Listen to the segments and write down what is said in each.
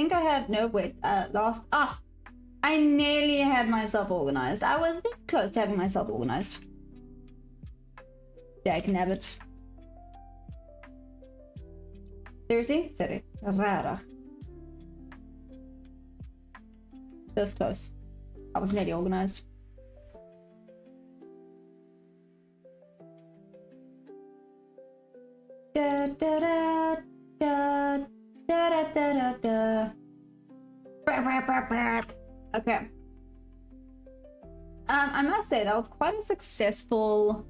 think I had, no, wait, I nearly had myself organized. I was this close to having myself organized. Dagnabbit. Seriously? Sorry. Rara. This close. I was nearly organized. Da da da da da da da da. Okay. I must say that was quite a successful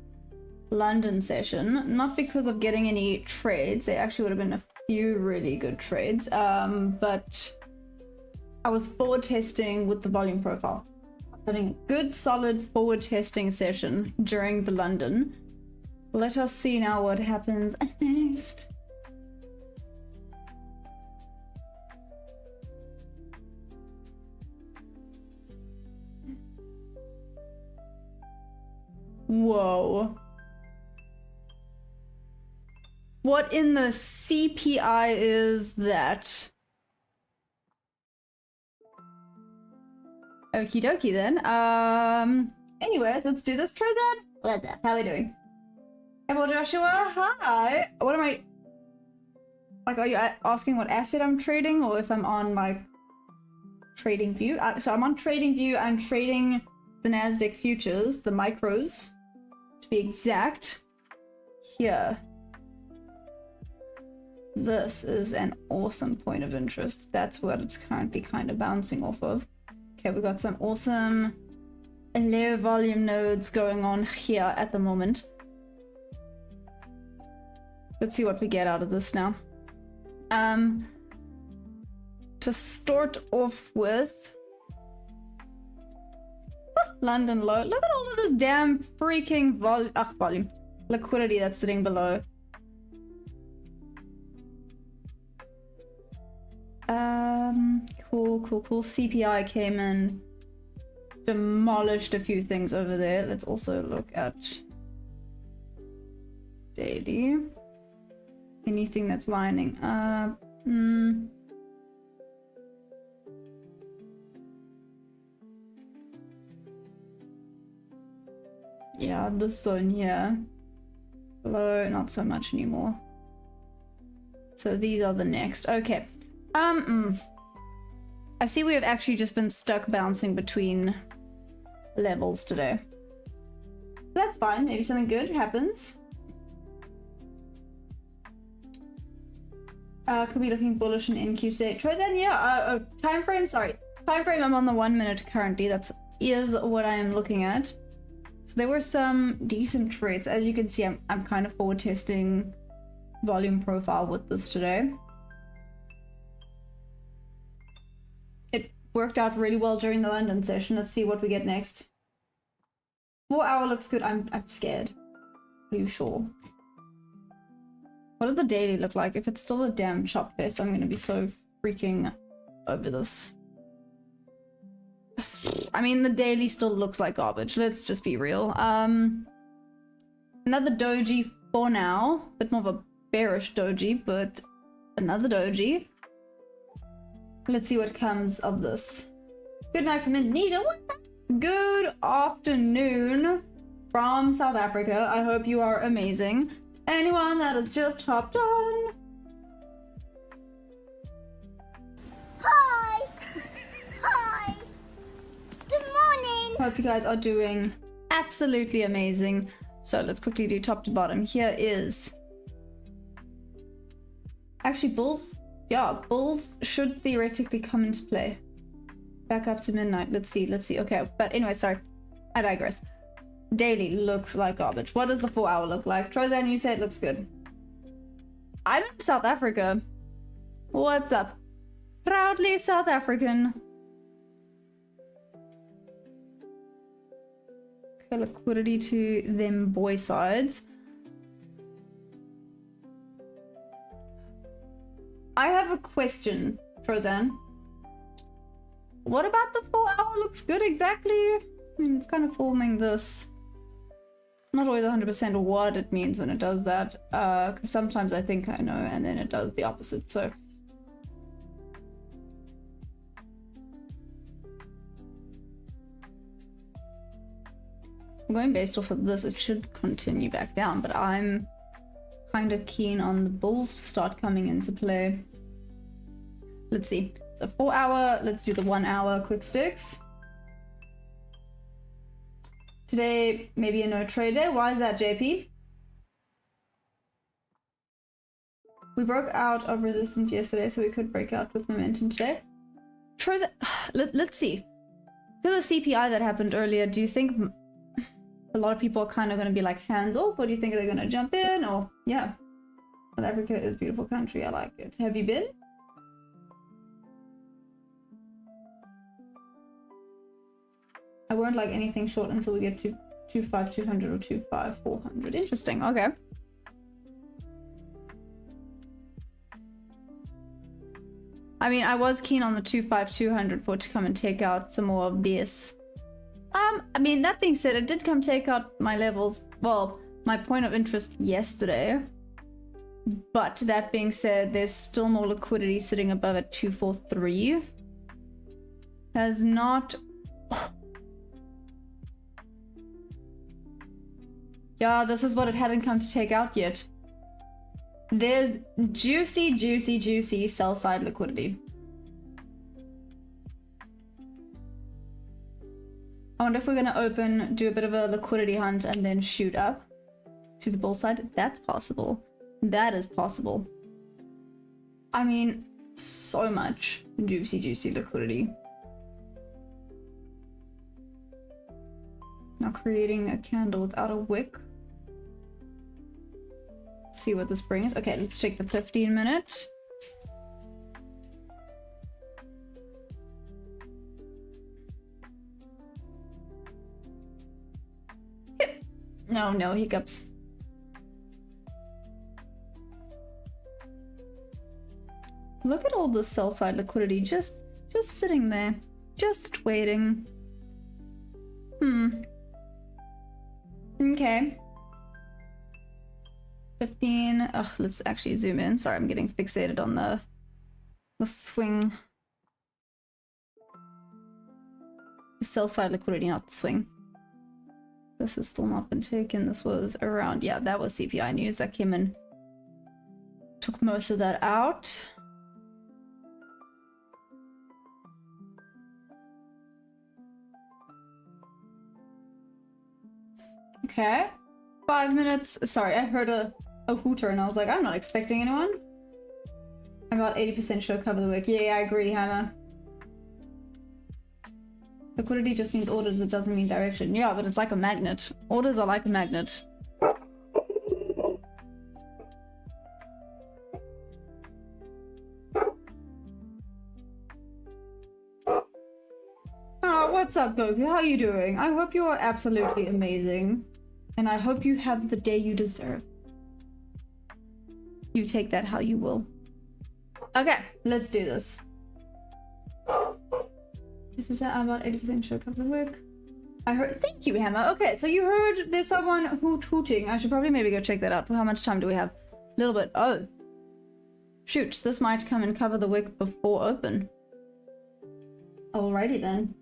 London session. Not because of getting any trades. There actually would have been a few really good trades. But I was forward testing with the volume profile. Having a good solid forward testing session during the London. Let us see now what happens next. Whoa. What in the CPI is that? Okie dokie then. Anyway, let's do this. Trizan. What's up? How are we doing? Hello Joshua, hi! What am I... Like, are you asking what asset I'm trading, or if I'm on, like, Trading View? So I'm on Trading View, I'm trading the Nasdaq futures, the micros, to be exact. Here. This is an awesome point of interest. That's what it's currently kind of bouncing off of. Okay, we got some awesome low volume nodes going on here at the moment. Let's see what we get out of this now. To start off with, London low. Look at all of this damn freaking volume, liquidity that's sitting below. Cool. CPI came in, demolished a few things over there. Let's also look at daily. Anything that's lining up. Yeah, this zone here. Below, not so much anymore. So these are the next. Okay. I see we have actually just been stuck bouncing between levels today. That's fine. Maybe something good happens. Could be looking bullish in NQ state. Trozan, yeah, time frame, sorry. Time frame, I'm on the 1 minute currently. That is what I am looking at. So there were some decent trades. As you can see, I'm kind of forward testing volume profile with this today. It worked out really well during the London session. Let's see what we get next. 4 hour looks good. I'm scared. Are you sure? What does the daily look like? If it's still a damn chop fest, I'm gonna be so freaking over this. I mean, the daily still looks like garbage. Let's just be real. Another doji for now. Bit more of a bearish doji, but another doji. Let's see what comes of this. Good night from Indonesia. What the? Good afternoon from South Africa. I hope you are amazing. Anyone that has just hopped on. Hi! Hi! Good morning! Hope you guys are doing absolutely amazing. So let's quickly do top to bottom. Here is... Actually, bulls... Yeah, bulls should theoretically come into play. Back up to midnight. Let's see. Okay, but anyway, sorry. I digress. Daily looks like garbage. What does the 4 hour look like? Trozan, you say it looks good. I'm in South Africa. What's up? Proudly South African. Okay, liquidity to them boy sides. I have a question, Trozan. What about the 4 hour looks good exactly? I mean, it's kind of forming this. Not always 100% what it means when it does that, because sometimes I think I know and then it does the opposite. So going based off of this, it should continue back down, but I'm kind of keen on the bulls to start coming into play. Let's see. So 4 hour, let's do the 1 hour quick sticks. Today, maybe a no trade day. Why is that, JP? We broke out of resistance yesterday, so we could break out with momentum today. Let's see. For the CPI that happened earlier, do you think a lot of people are kind of going to be like hands off, or do you think they're going to jump in? Or yeah, South Africa is a beautiful country. I like it. Have you been? I won't like anything short until we get to 25200 or 25400. Interesting. Okay. I mean, I was keen on the 25200 for it to come and take out some more of this. I mean, that being said, it did come take out my levels, well, my point of interest yesterday. But that being said, there's still more liquidity sitting above at 243. Has not... Yeah, this is what it hadn't come to take out yet. There's juicy sell side liquidity. I wonder if we're gonna open, do a bit of a liquidity hunt and then shoot up to the bull side. That's possible. That is possible. I mean, so much juicy liquidity. Now creating a candle without a wick. See what this brings. Okay, let's check the 15-minute. No hiccups. Look at all the sell side liquidity just sitting there, just waiting. Okay. 15. Ugh, let's actually zoom in. Sorry, I'm getting fixated on the swing. The sell side liquidity, not the swing. This has still not been taken. This was around, yeah, that was CPI news that came in. Took most of that out. Okay. 5 minutes. Sorry, I heard a hooter and I was like, I'm not expecting anyone. I'm about 80% sure cover the wick. Yeah, I agree, Hammer. Liquidity just means orders, it doesn't mean direction. Yeah, but it's like a magnet. Orders are like a magnet. Oh, what's up, Goku? How are you doing? I hope you are absolutely amazing. And I hope you have the day you deserve. You take that how you will. Okay, let's do this. I'm about 80% sure cover the wick. I heard. Thank you, Hammer. Okay, so you heard there's someone hooting. I should probably maybe go check that out. For how much time do we have? A little bit. Oh. Shoot, this might come and cover the wick before open. Alrighty then.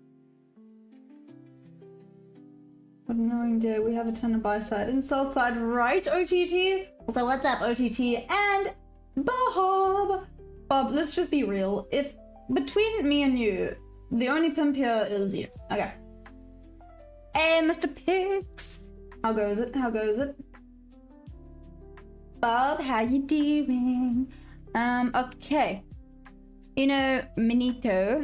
What a knowing day. We have a ton of buy side and sell side, right, OTT? Also, what's up, OTT? And Bob! Bob, let's just be real. If between me and you, the only pimp here is you. Okay. Hey, Mr. Pix! How goes it? How goes it? Bob, how you doing? Okay. You know, Minito.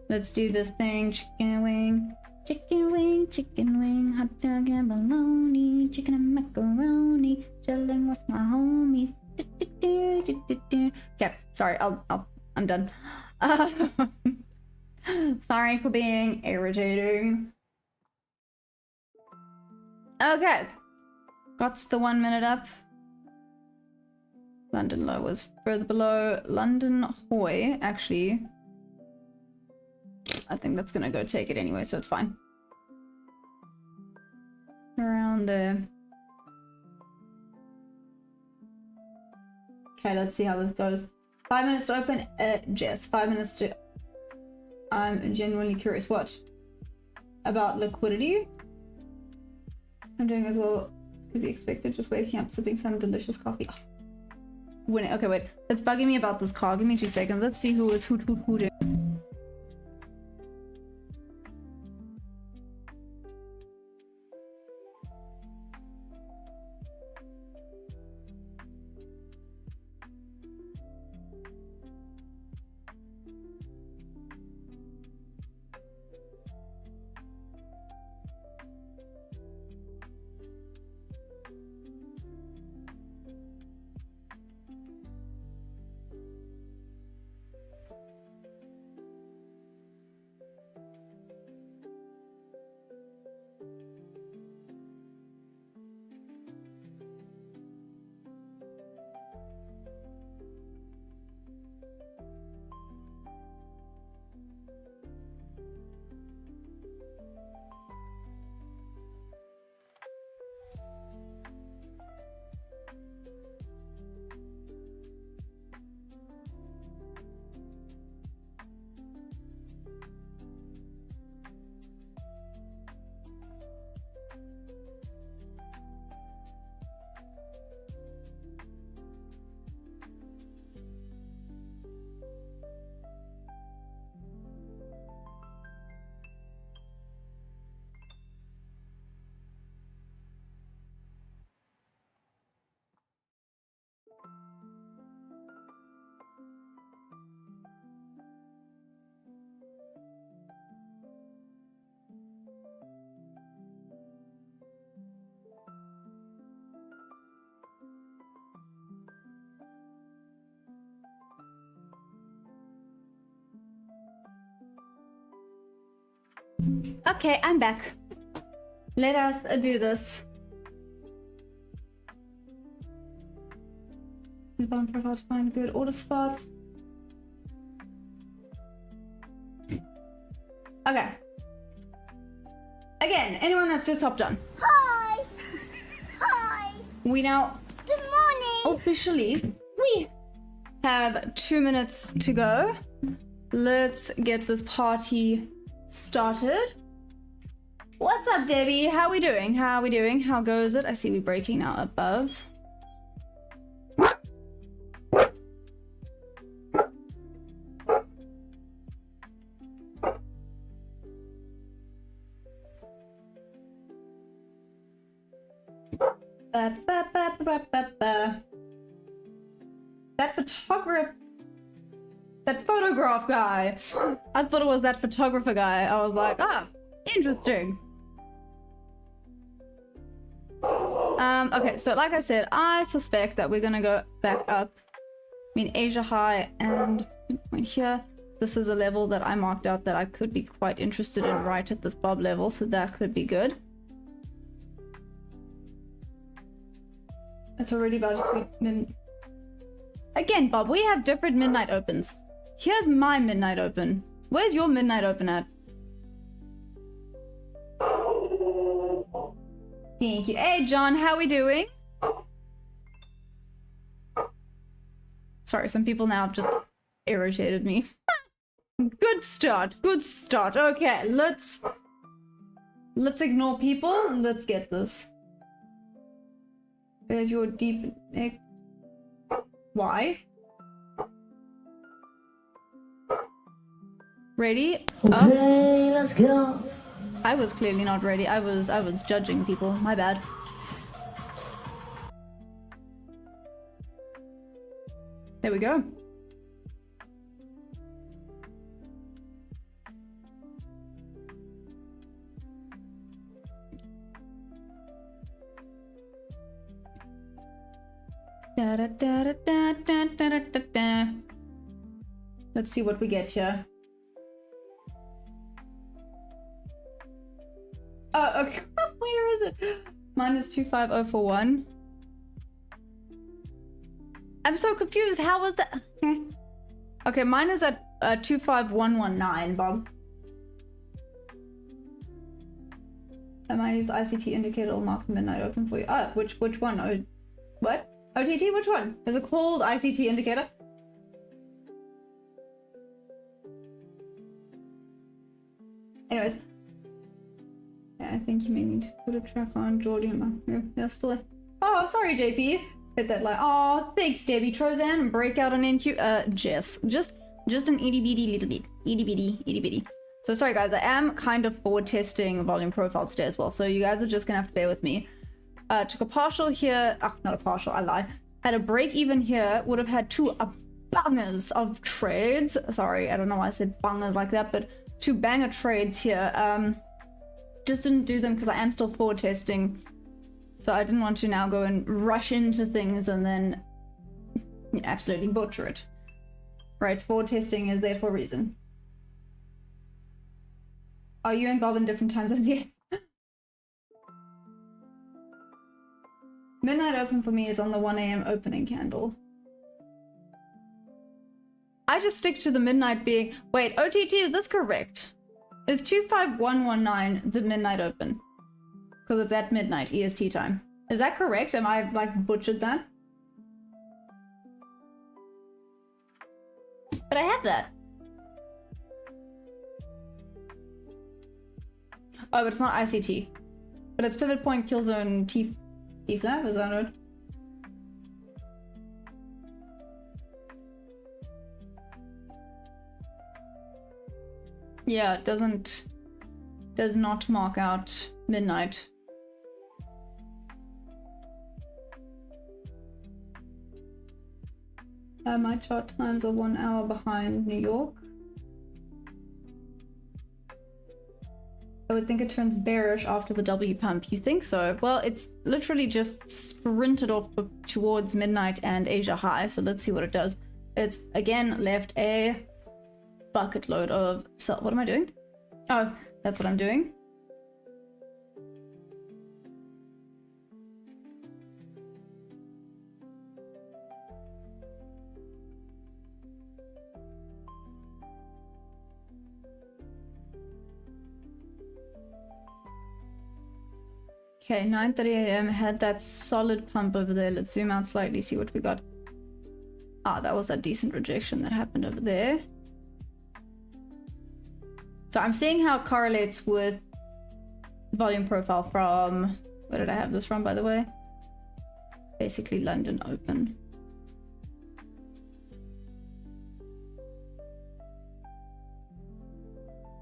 Let's do this thing. Chicken wing. Chicken wing, hot dog and bologna, chicken and macaroni, chilling with my homies. Okay, sorry, I'm done. Sorry for being irritating. Okay, got the 1 minute up. London low was further below. London Hoy, actually. I think that's gonna go take it anyway, so it's fine. Around there. Okay, let's see how this goes. 5 minutes to open. Jess, 5 minutes to... I'm genuinely curious. What? About liquidity? I'm doing as well. Could be expected. Just waking up, sipping some delicious coffee. Oh, winning. Okay, wait. It's bugging me about this car. Give me 2 seconds. Let's see who is hooting. Okay, I'm back. Let us do this. Use bottom profile to find good order spots. Okay. Again, anyone that's just hopped on. Hi. Hi. We now Good morning. officially we have 2 minutes to go. Let's get this party started. What's up, Debbie? How we doing? How we doing? How goes it? I see we breaking now above. Ba, ba, ba, ba, ba, ba. That photograph guy. I thought it was that photographer guy. I was like, ah, interesting. Okay, so like I said, I suspect that we're gonna go back up. I mean, Asia High and point here. This is a level that I marked out that I could be quite interested in right at this bob level, so that could be good. It's already about a sweet min. Again, Bob, we have different midnight opens. Here's my midnight open. Where's your midnight open at? Thank you. Hey, John, how we doing? Sorry, some people now have just irritated me. Good start. Good start. Okay, let's ignore people. Let's get this. There's your deep neck. Why? Ready? Okay, let's go. I was clearly not ready. I was judging people. My bad. There we go. Da, da, da, da, da, da, da, da, da. Let's see what we get here. Oh, okay. Where is it? Minus 25041. I'm so confused. How was that? Okay, mine is at 25119, Bob. I might use ICT indicator or mark the midnight open for you. Oh, which one? Oh, what? OTT? Which one? Is it called ICT indicator? Anyways. Yeah, think you may need to put a track on Georgie. Yeah, still. Oh, sorry, JP. Hit that like. Oh, thanks, Debbie Trozan. Breakout on NQ. Jess. Just an itty bitty little bit. Itty bitty. So sorry, guys. I am kind of forward testing volume profile today as well. So you guys are just gonna have to bear with me. Took a partial here. Not a partial. I lie. Had a break even here. Would have had two bangers of trades. Sorry, I don't know why I said bangers like that, but two banger trades here. Just didn't do them because I am still forward testing. So I didn't want to now go and rush into things and then absolutely butcher it. Right, forward testing is there for a reason. Are you and Bob in different time zones? Yes. Midnight open for me is on the 1 a.m. opening candle. I just stick to the midnight being... Wait, OTT, is this correct? Is 25119 the midnight open? Because it's at midnight EST time. Is that correct? Am I like butchered that? But I have that. Oh, but it's not ICT. But it's pivot point, kill zone, T flat, is that it? Yeah, it does not mark out midnight. My chart times are 1 hour behind New York. I would think it turns bearish after the W pump. You think so? Well, it's literally just sprinted off towards midnight and Asia high. So let's see what it does. It's again left a bucket load of sell. What am I doing? Oh, that's what I'm doing. Okay, 9:30 a.m. had that solid pump over there. Let's zoom out slightly, see what we got. Ah, that was a decent rejection that happened over there. So I'm seeing how it correlates with volume profile from... Where did I have this from, by the way? Basically London Open.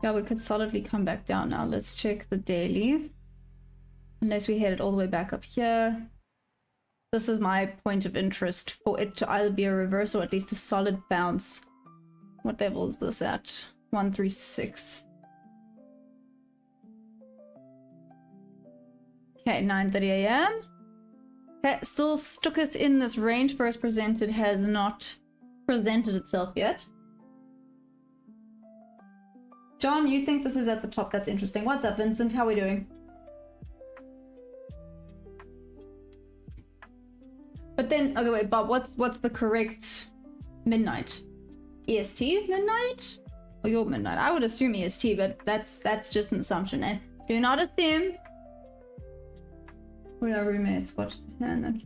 Yeah, we could solidly come back down now. Let's check the daily. Unless we head it all the way back up here. This is my point of interest, for it to either be a reverse or at least a solid bounce. What level is this at? 136. Okay, 9:30 a.m. Okay, still stucketh in this range. First presented has not presented itself yet. John, you think this is at the top? That's interesting. What's up, Vincent? How are we doing? But then, okay, wait, Bob, what's the correct midnight? EST midnight? Or your midnight? I would assume EST, but that's just an assumption. And do not assume. We are roommates. Watch the hand then.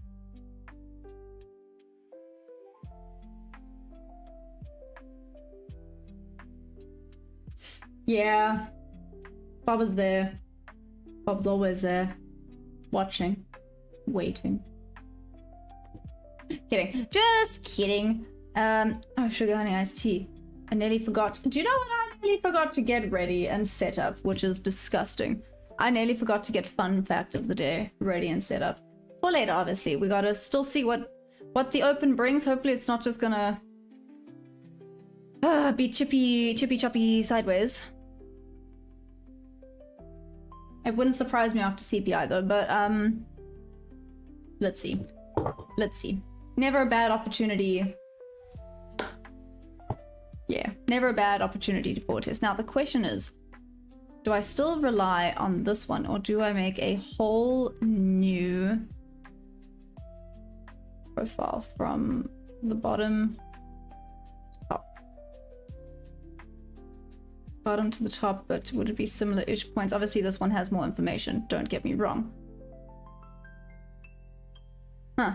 Yeah. Bob is there. Bob's always there. Watching. Waiting. Kidding. Just kidding. Oh, sugar honey iced tea. I nearly forgot. Do you know what? I nearly forgot to get ready and set up, which is disgusting. I nearly forgot to get fun fact of the day ready and set up. For later, obviously. We gotta still see what the open brings. Hopefully it's not just gonna be chippy choppy sideways. It wouldn't surprise me after CPI though, but let's see. Let's see. Never a bad opportunity. Yeah, never a bad opportunity to forward test. Now the question is, do I still rely on this one or do I make a whole new profile from the bottom to the top, but would it be similar-ish points? Obviously this one has more information, don't get me wrong. Huh.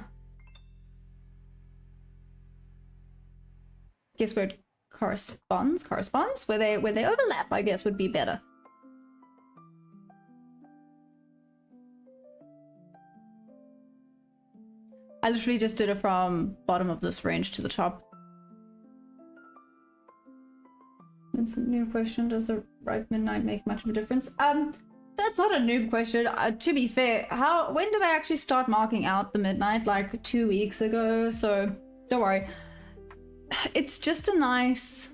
Guess where it corresponds? Where they overlap, I guess, would be better. I literally just did it from bottom of this range to the top. It's a new question. Does the right midnight make much of a difference? That's not a noob question. To be fair, when did I actually start marking out the midnight? Like 2 weeks ago, so don't worry. It's just a nice...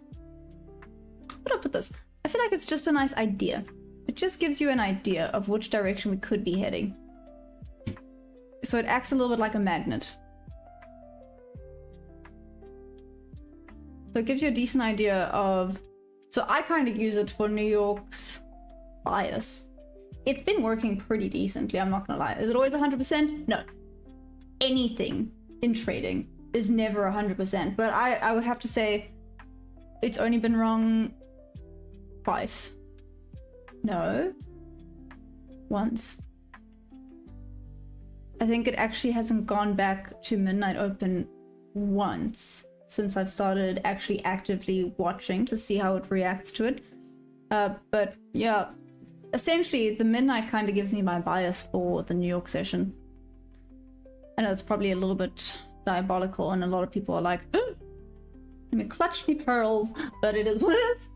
How do I put this? I feel like it's just a nice idea. It just gives you an idea of which direction we could be heading. So it acts a little bit like a magnet. So it gives you a decent idea of... So I kind of use it for New York's bias. It's been working pretty decently, I'm not gonna lie. Is it always 100%? No. Anything in trading is never 100%, but I would have to say it's only been wrong twice. No. Once. I think it actually hasn't gone back to midnight open once since I've started actually actively watching to see how it reacts to it. But yeah, essentially the midnight kind of gives me my bias for the New York session. I know it's probably a little bit diabolical and a lot of people are like, oh, I mean, clutch me pearls, but it is what it is.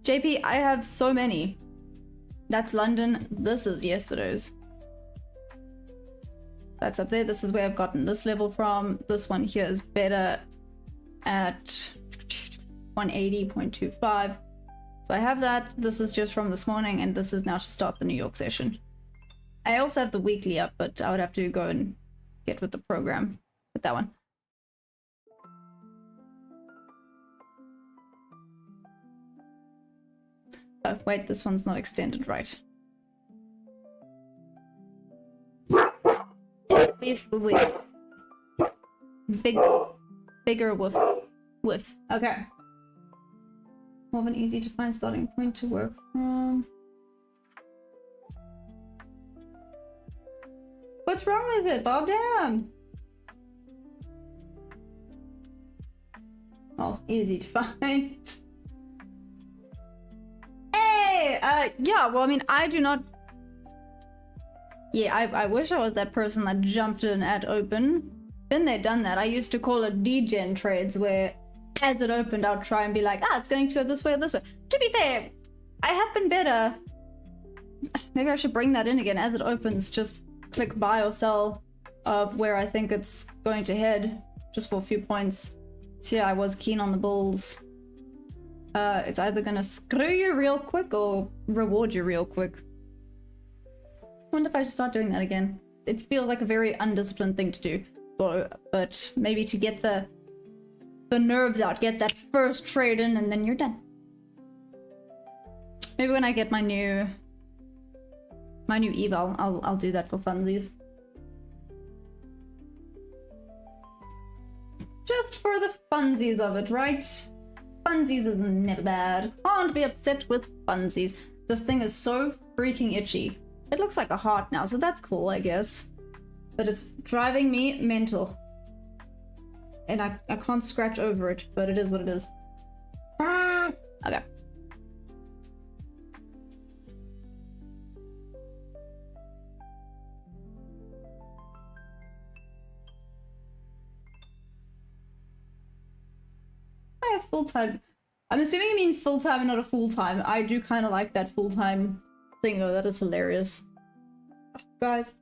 JP, I have so many. That's London. This is yesterday's. That's up there. This is where I've gotten this level from. This one here is better at 180.25. So I have that. This is just from this morning, and this is now to start the New York session. I also have the weekly up, but I would have to go and get with the program with that one. Oh, wait, this one's not extended right. Whiff. Bigger whiff. Whiff. Okay. More of an easy to find starting point to work from. What's wrong with it, Bob? Damn. Oh, easy to find. Yeah, well, I mean, I do not... Yeah, I wish I was that person that jumped in at open. Been there, done that. I used to call it degen trades, where as it opened, I'll try and be like, it's going to go this way or this way. To be fair, I have been better. Maybe I should bring that in again. As it opens, just click buy or sell of where I think it's going to head, just for a few points. So yeah, I was keen on the bulls. It's either gonna screw you real quick or reward you real quick. I wonder if I should start doing that again. It feels like a very undisciplined thing to do. But maybe to get the nerves out, get that first trade in, and then you're done. Maybe when I get my new eval, I'll do that for funsies. Just for the funsies of it, right? Funsies is never bad. Can't be upset with funsies. This thing is so freaking itchy. It looks like a heart now, so that's cool, I guess. But it's driving me mental. And I can't scratch over it, but it is what it is. Okay. I have full-time. I'm assuming you mean full-time and not a full-time. I do kind of like that full-time thing though. That is hilarious. Oh, guys,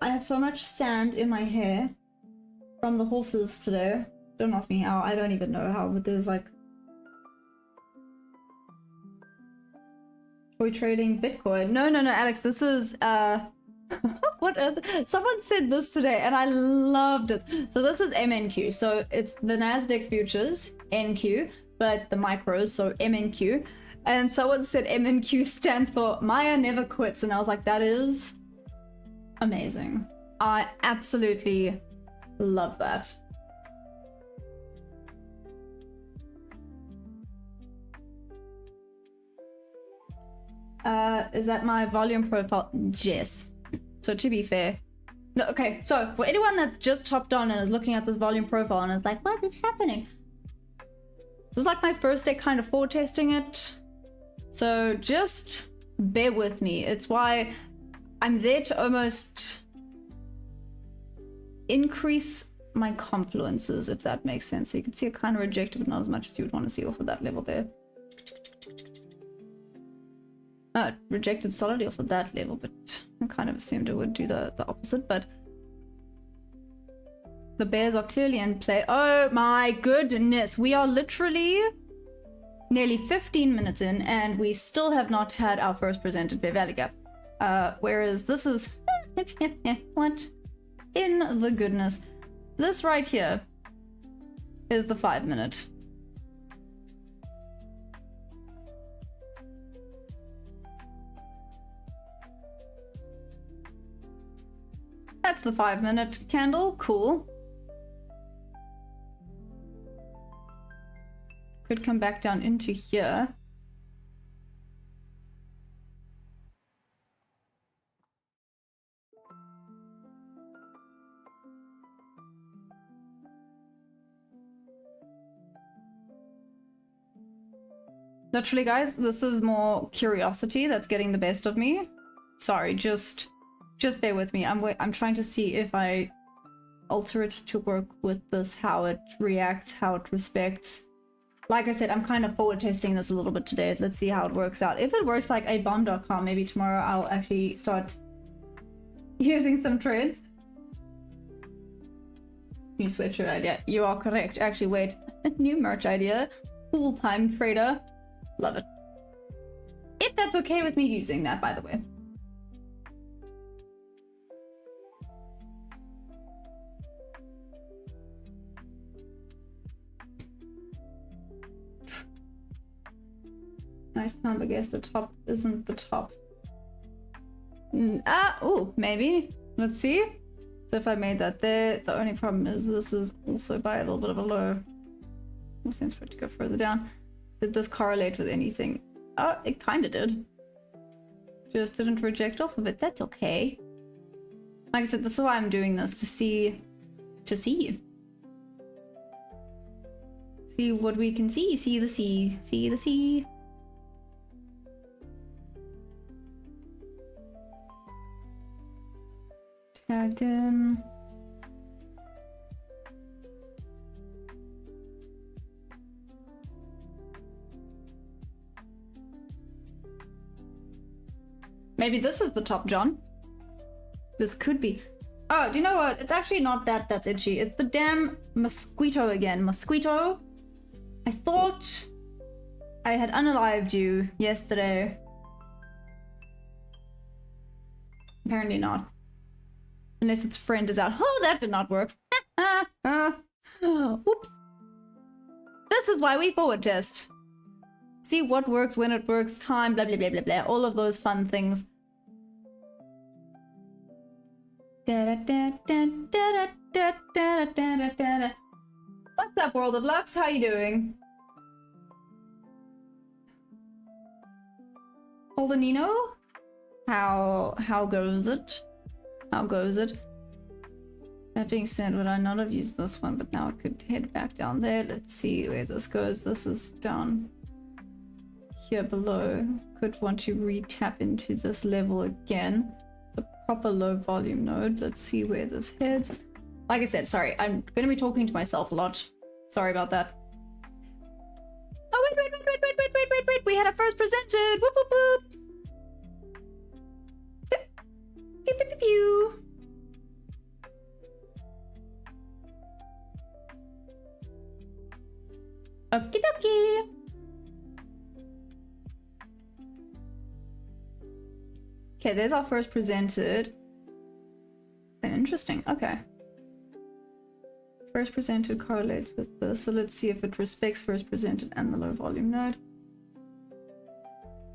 I have so much sand in my hair from the horses today. Don't ask me how. I don't even know how, but there's like... Are we trading Bitcoin? No, Alex, this is, what is it? Someone said this today and I loved it. So this is MNQ. So it's the Nasdaq futures, NQ, but the micros, so MNQ. And someone said MNQ stands for Maya Never Quits. And I was like, that is amazing. I absolutely love that. Is that my volume profile? Yes. So to be fair, no, okay, so for anyone that's just hopped on and is looking at this volume profile and is like, what is happening? This is like my first day kind of forward testing it. So just bear with me. It's why I'm there to almost increase my confluences, if that makes sense. So you can see it kind of rejected, but not as much as you would want to see off of that level there. It rejected solidly off of that level, but I kind of assumed it would do the opposite, but the bears are clearly in play. Oh my goodness, we are literally nearly 15 minutes in and we still have not had our first presented bear value gap. Whereas this is what in the goodness. This right here is the 5 minute. That's the 5 minute candle. Cool. Could come back down into here. Literally, guys, this is more curiosity that's getting the best of me. Sorry, just bear with me. I'm trying to see if I alter it to work with this, how it reacts, how it respects. Like I said, I'm kind of forward testing this a little bit today. Let's see how it works out. If it works like a bomb.com, maybe tomorrow I'll actually start using some trades. New sweatshirt idea. You are correct. Actually, wait. New merch idea. Full-time trader. Love it. If that's okay with me using that, by the way. Nice pump, I guess the top isn't the top. Oh, maybe. Let's see. So if I made that there, the only problem is this is also by a little bit of a low. No sense for it to go further down. Did this correlate with anything? Oh, it kind of did. Just didn't reject off of it. That's okay. Like I said, this is why I'm doing this, to see what we can see. See the sea. See the sea. Tagged in. Maybe this is the top, John. This could be. Oh, do you know what? It's actually not that that's itchy. It's the damn mosquito again. Mosquito. I thought I had unalived you yesterday. Apparently not. Unless its friend is out. Oh, that did not work. Oops. This is why we forward test. See what works, when it works, time, blah, blah, blah, blah, blah. All of those fun things. What's up, World of Lux? How you doing? Holdenino? How goes it? How goes it? That being said, would I not have used this one, but now I could head back down there. Let's see where this goes. This is down here below. Could want to re-tap into this level again. It's a proper low volume node. Let's see where this heads. Like I said, sorry, I'm going to be talking to myself a lot. Sorry about that. Oh, wait. We had a first presented. Whoop, whoop, whoop. Pew, pew, pew, pew. Okie dokie. Okay, there's our first presented. Interesting. Okay. First presented correlates with this. So let's see if it respects first presented and the low volume node.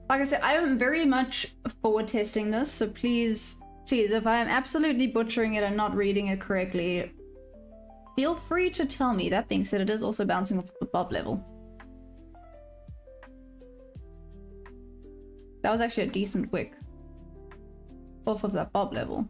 Like I said, I am very much forward testing this. So please, if I am absolutely butchering it and not reading it correctly, feel free to tell me. That being said, it is also bouncing off the bob level. That was actually a decent wick off of that bob level.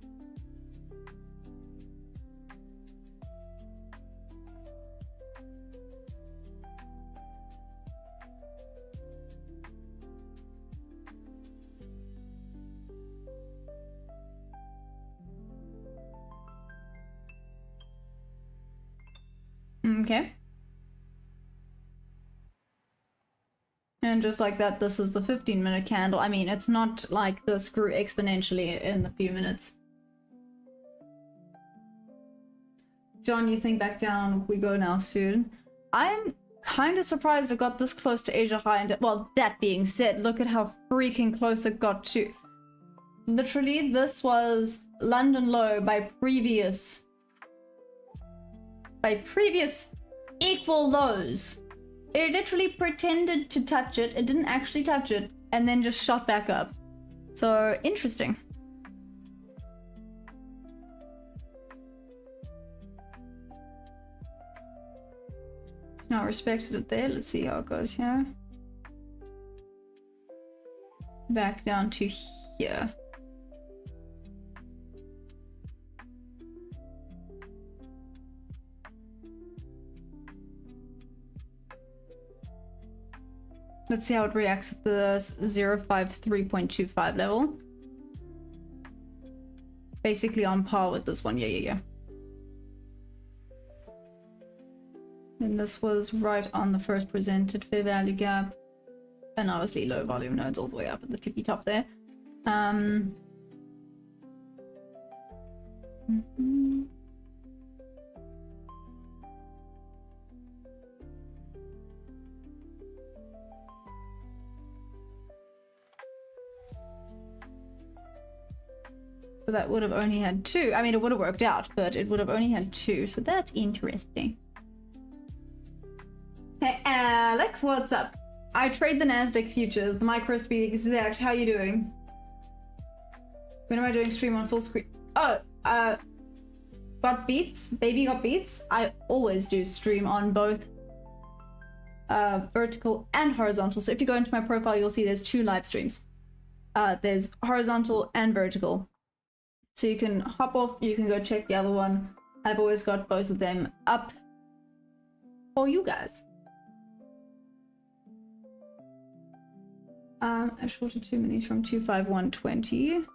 Okay. And just like that, this is the 15-minute candle. I mean, it's not like this grew exponentially in the few minutes. John, you think back down, we go now soon. I'm kind of surprised it got this close to Asia high. And well, that being said, look at how freaking close it got to. Literally, this was London low by previous equal lows. It literally pretended to touch it. It didn't actually touch it, and then just shot back up. So interesting. Now respected it there. Let's see how it goes here. Back down to here. Let's see how it reacts at the 053.25 level. Basically on par with this one. Yeah. And this was right on the first presented fair value gap. And obviously low volume nodes all the way up at the tippy top there. So that would have only had two. I mean, it would have worked out, but it would have only had two. So that's interesting. Hey, Alex, what's up? I trade the Nasdaq futures, the micros to be exact. How you doing? When am I doing stream on full screen? Oh, got beats? Baby got beats? I always do stream on both vertical and horizontal. So if you go into my profile, you'll see there's two live streams. There's horizontal and vertical. So you can hop off, you can go check the other one. I've always got both of them up for you guys. I shorted 2 minis from 25120.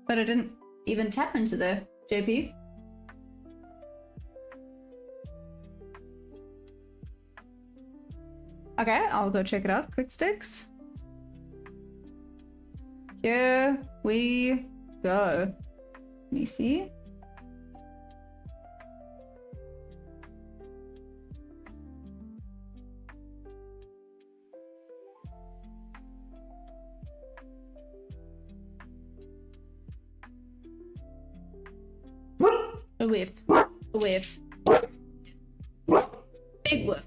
But I didn't even tap into there, JP. Okay, I'll go check it out. Quick sticks. Here we go. Let me see. A whiff. A whiff. Big whiff.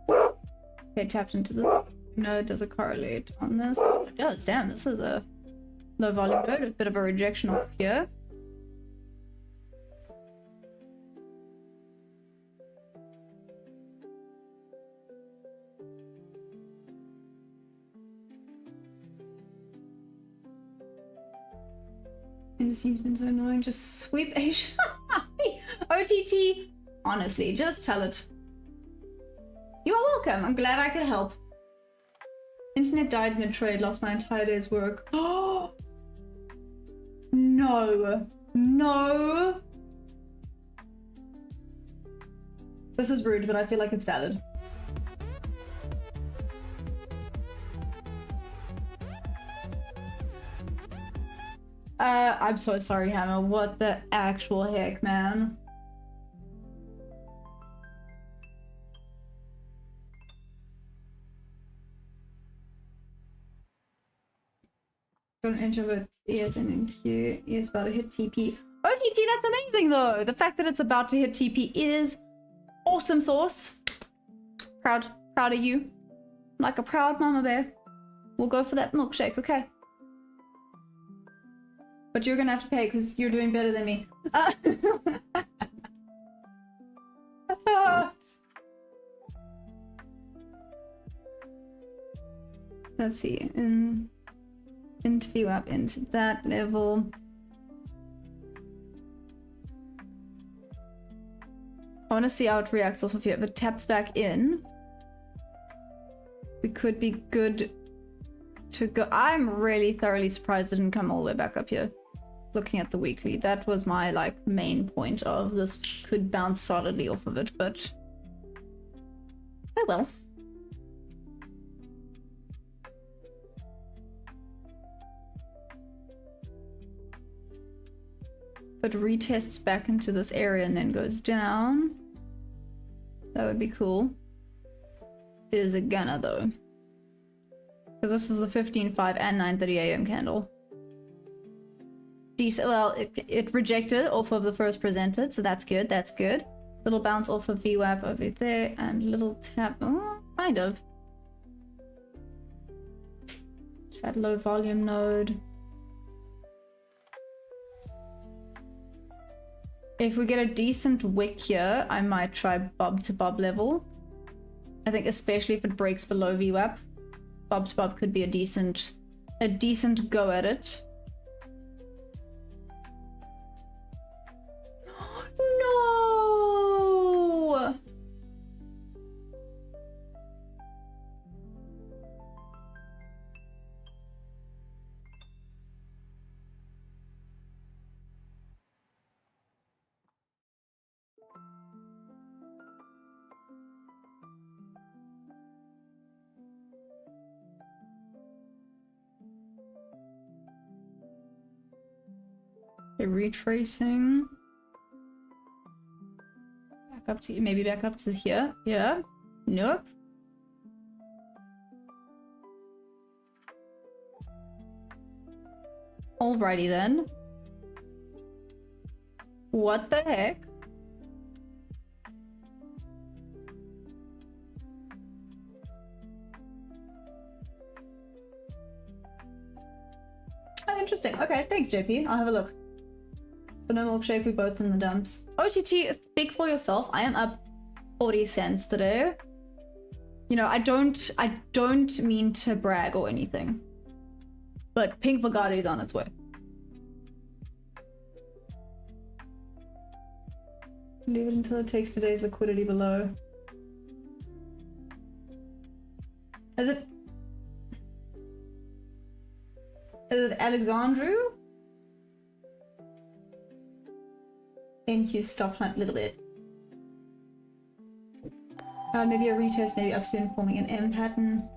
Okay, tapped into this. No, does it correlate on this? Oh, it does. Damn, this is a low volume node. A bit of a rejection off here. Indices been so annoying. Just sweep Asia. OTT. Honestly, just tell it. You are welcome. I'm glad I could help. Internet died mid-trade. Lost my entire day's work. Oh no. No. This is rude, but I feel like it's valid. I'm so sorry, Hammer. What the actual heck, man? Don't introvert ES and Q. ES about to hit TP. OTT, that's amazing though. The fact that it's about to hit TP is awesome sauce. Proud of you. Like a proud mama bear. We'll go for that milkshake, okay? But you're gonna have to pay because you're doing better than me. Let's see. Into VWAP, into that level. I want to see how it reacts off of here. If it taps back in, we could be good to go. I'm really thoroughly surprised it didn't come all the way back up here. Looking at the weekly, that was my like main point of this could bounce solidly off of it, but oh well. But retests back into this area and then goes down. That would be cool. Is it gonna though? Because this is the 15.5 and 9:30 a.m. candle. Decent. Well, it rejected off of the first presented, so that's good. That's good. Little bounce off of VWAP over there, and little tap. Oh, kind of. Just that low volume node. If we get a decent wick here, I might try bob to bob level. I think especially if it breaks below VWAP, bob to bob could be a decent go at it. No! Retracing. Back up to maybe back up to here. Yeah. Nope. Alrighty then. What the heck? Oh, interesting. Okay, thanks, JP. I'll have a look. So no milkshake, we both in the dumps. OTT, speak for yourself. I am up 40 cents today. You know, I don't mean to brag or anything. But Pink Bugatti is on its way. Leave it until it takes today's liquidity below. Is it Alexandru? NQ stop hunt a little bit. Maybe a retest, maybe up soon forming an M pattern.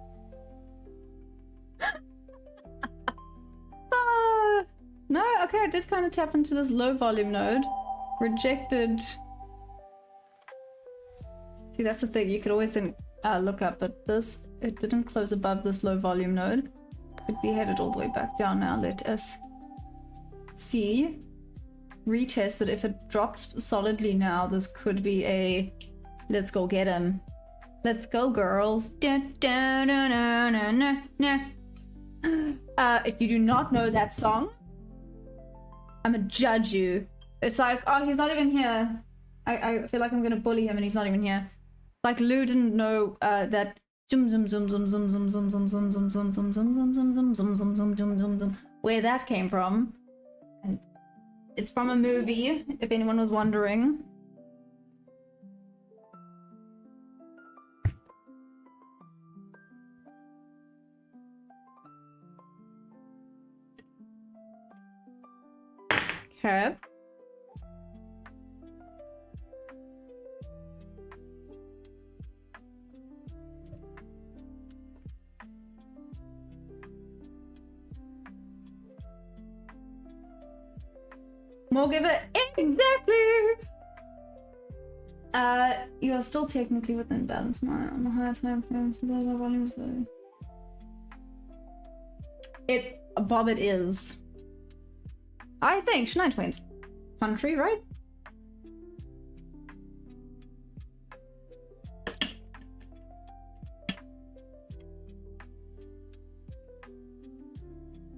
No, okay, I did kind of tap into this low volume node. Rejected. See, that's the thing, you could always then look up, but this, it didn't close above this low volume node. Could be headed all the way back down now. Let us see. Retest it. If it drops solidly now, this could be a let's go get him. Let's go, girls. If you do not know that song, I'm gonna judge you. It's like, oh, he's not even here. I feel like I'm gonna bully him and he's not even here. Like Lou didn't know that where that came from. And it's from a movie, if anyone was wondering. Okay. More give it exactly. You are still technically within balance mine on the higher time frame, so those are volumes though. Bob, it is. I think Schneider Twins country, right?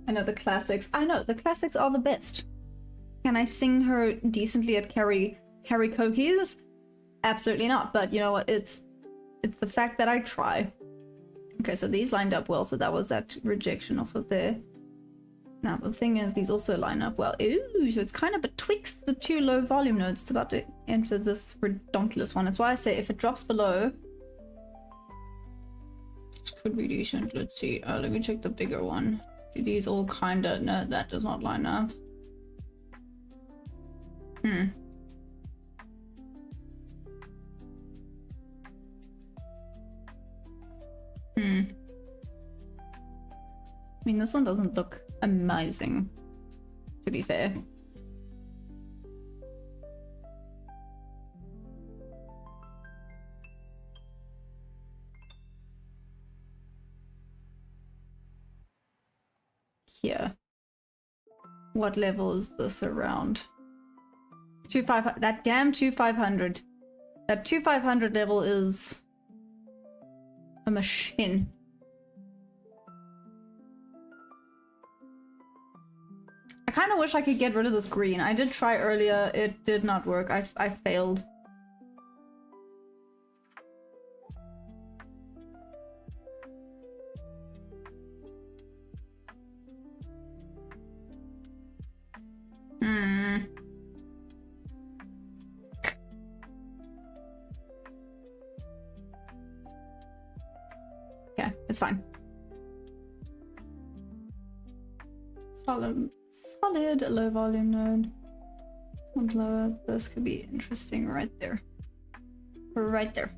I know the classics. I know the classics are the best. Can I sing her decently at karaoke's? Absolutely not. But you know what? It's the fact that I try. Okay, so these lined up well. So that was that rejection off of there. Now the thing is, these also line up well. Ooh, so it's kind of betwixt the two low volume nodes. It's about to enter this redonkulous one. That's why I say if it drops below, could be decent. Let's see. Let me check the bigger one. Do these all kinda... No, that does not line up. Hmm. I mean, this one doesn't look amazing, to be fair. Here. What level is this around? 2500. That damn 2500. That 2500 level is a machine. I kind of wish I could get rid of this green. I did try earlier. It did not work. I failed. Yeah, it's fine. Solid low volume node. This one's lower. This could be interesting right there. Right there.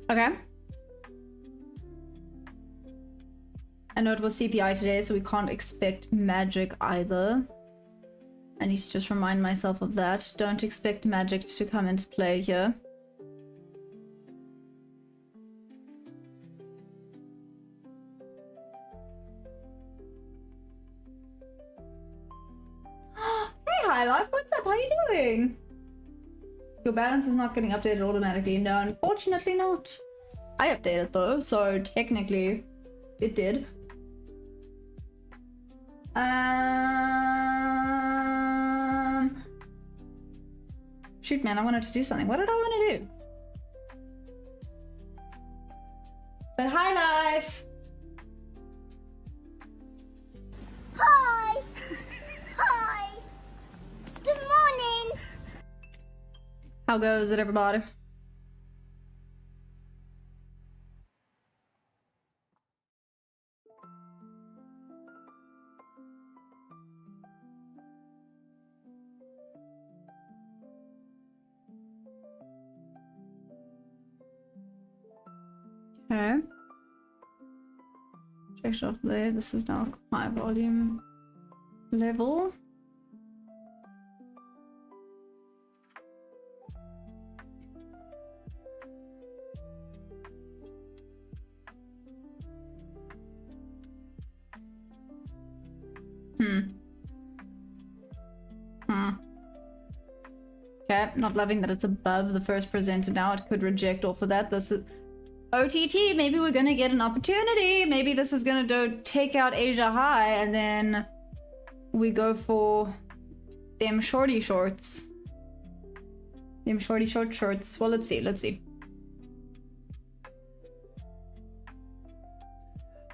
Okay. I know it was CPI today, so we can't expect magic either. I need to just remind myself of that. Don't expect magic to come into play here. Hey, High Life, what's up? How you doing? Your balance is not getting updated automatically. No, unfortunately not. I updated though, so technically it did. Shoot, man, I wanted to do something. What did I want to do? But High Life! Hi. Hi. Good morning. How goes it, everybody? Okay. Checked off there. This is now high volume level. Okay, not loving that it's above the first presenter now. It could reject off of that. This is OTT. Maybe we're gonna get an opportunity. Maybe this is gonna take out Asia High and then we go for them shorty shorts. Them shorty short shorts. Well, let's see. Let's see.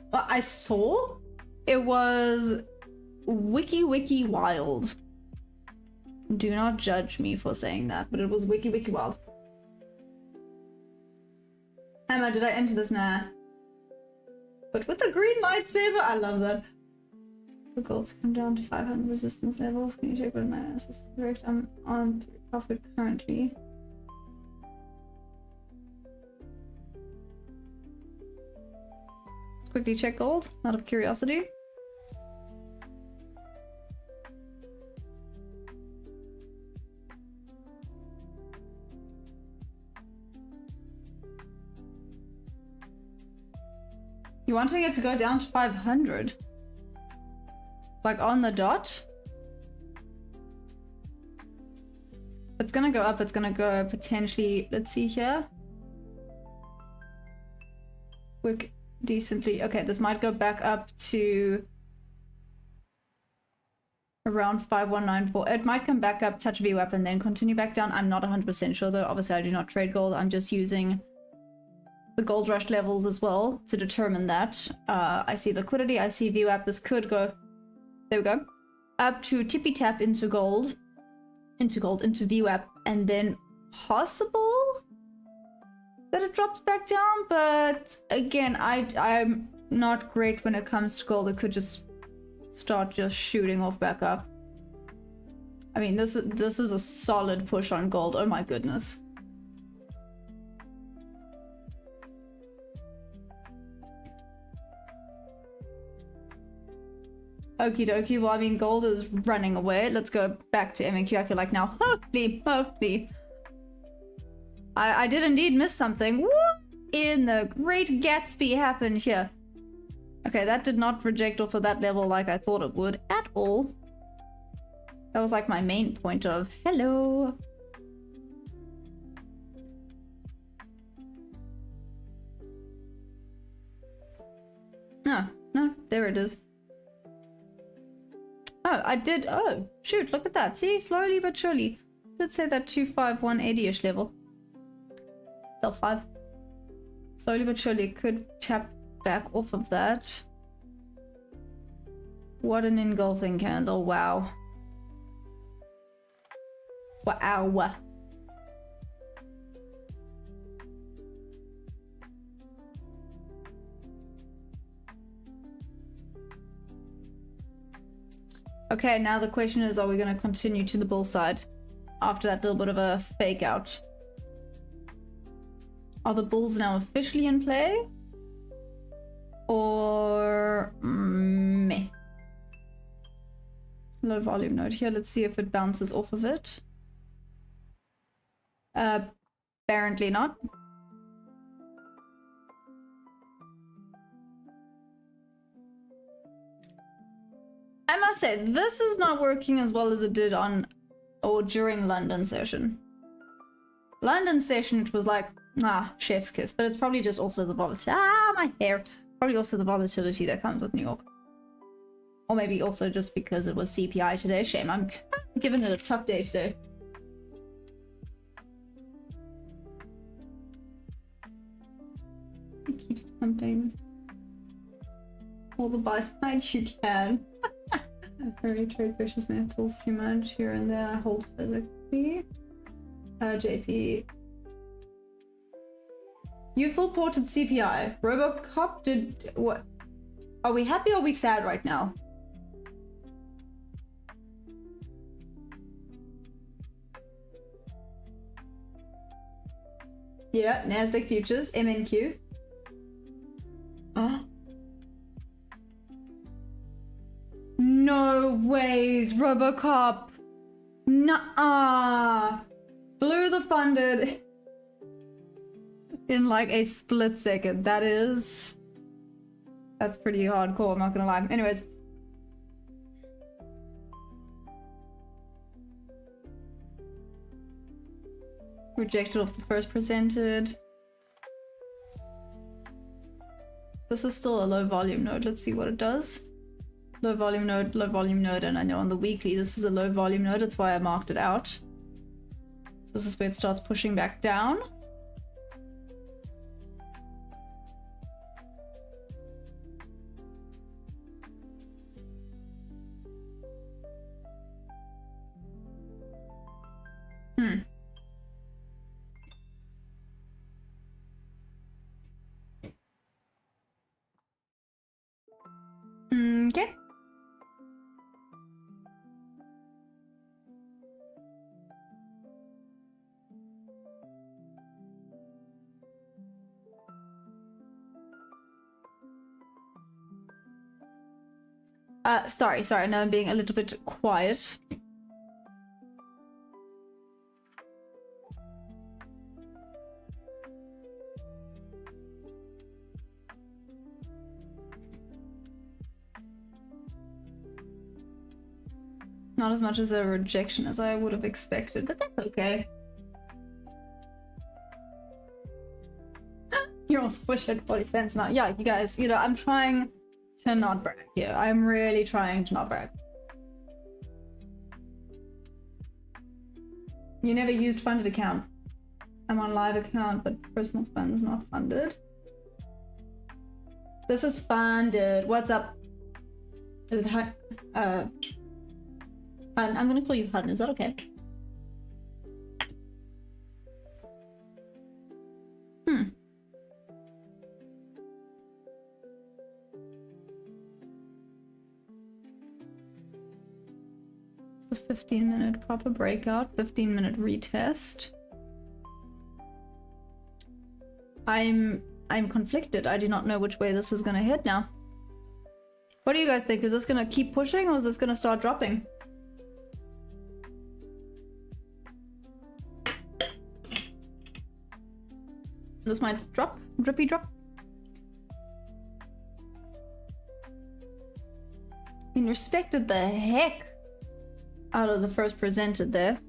What I saw, it was wiki wild. Do not judge me for saying that, but it was wiki wild. Emma, did I enter this? Nah. But with the green lightsaber, I love that. The gold's come down to 500 resistance levels. Can you check whether my analysis is correct? I'm on profit currently. Let's quickly check gold, out of curiosity. You wanting it to go down to 500? Like on the dot? It's gonna go up, it's gonna go potentially, let's see here. Quick, decently. Okay, this might go back up to around 5194. It might come back up, touch VWAP, and then continue back down. I'm not 100% sure though. Obviously I do not trade gold. I'm just using the gold rush levels as well to determine that. I see liquidity, I see VWAP. This could go, there we go, up to tippy tap into gold. into gold, into VWAP, and then possible that it drops back down. But again, I'm not great when it comes to gold. It could just start just shooting off back up. I mean, this is a solid push on gold. Oh my goodness. Okie dokie. Well, I mean, gold is running away. Let's go back to MNQ. I feel like now, hopefully. I did indeed miss something. What in the Great Gatsby happened here? Okay, that did not reject off of that level like I thought it would at all. That was like my main point of hello. No, there it is. Oh, I did. Oh, shoot, look at that. See, slowly but surely. Let's say that 25180-ish level. Level 5. Slowly but surely it could tap back off of that. What an engulfing candle. Wow. Wow. Okay, now the question is, are we going to continue to the bull side after that little bit of a fake out? Are the bulls now officially in play? Or meh? Low volume node here. Let's see if it bounces off of it. Apparently not. I must say, this is not working as well as it did on or during London session. London session, it was like, chef's kiss, but it's probably just also the volatility. My hair. Probably also the volatility that comes with New York. Or maybe also just because it was CPI today. Shame, I'm giving it a tough day today. It keeps pumping. All the buy sides you can. Very trade precious metals too much here and there. I hold physically. JP. You full ported CPI. Robocop did what? Are we happy or are we sad right now? Yeah, Nasdaq futures, MNQ. No ways, Robocop. Nuh-uh. Blew the funded in like a split second. That's pretty hardcore, I'm not gonna lie. Anyways. Rejected off the first presented. This is still a low volume node. Let's see what it does. Low volume node, and I know on the weekly this is a low volume node. That's why I marked it out. So this is where it starts pushing back down. Okay. Sorry, I know I'm being a little bit quiet. Not as much as a rejection as I would have expected, but that's okay. You're all squished at 40 cents now. Yeah, you guys, I'm trying to not brag here. I'm really trying to not brag. You never used funded account. I'm on live account, but personal funds not funded. This is funded. What's up? Is it high? I'm gonna call you Hun, is that okay? 15-minute proper breakout, 15-minute retest. I'm conflicted. I do not know which way this is gonna head now. What do you guys think? Is this gonna keep pushing or is this gonna start dropping? This might drop. Drippy drop. I mean, respected the heck out of the first presented there.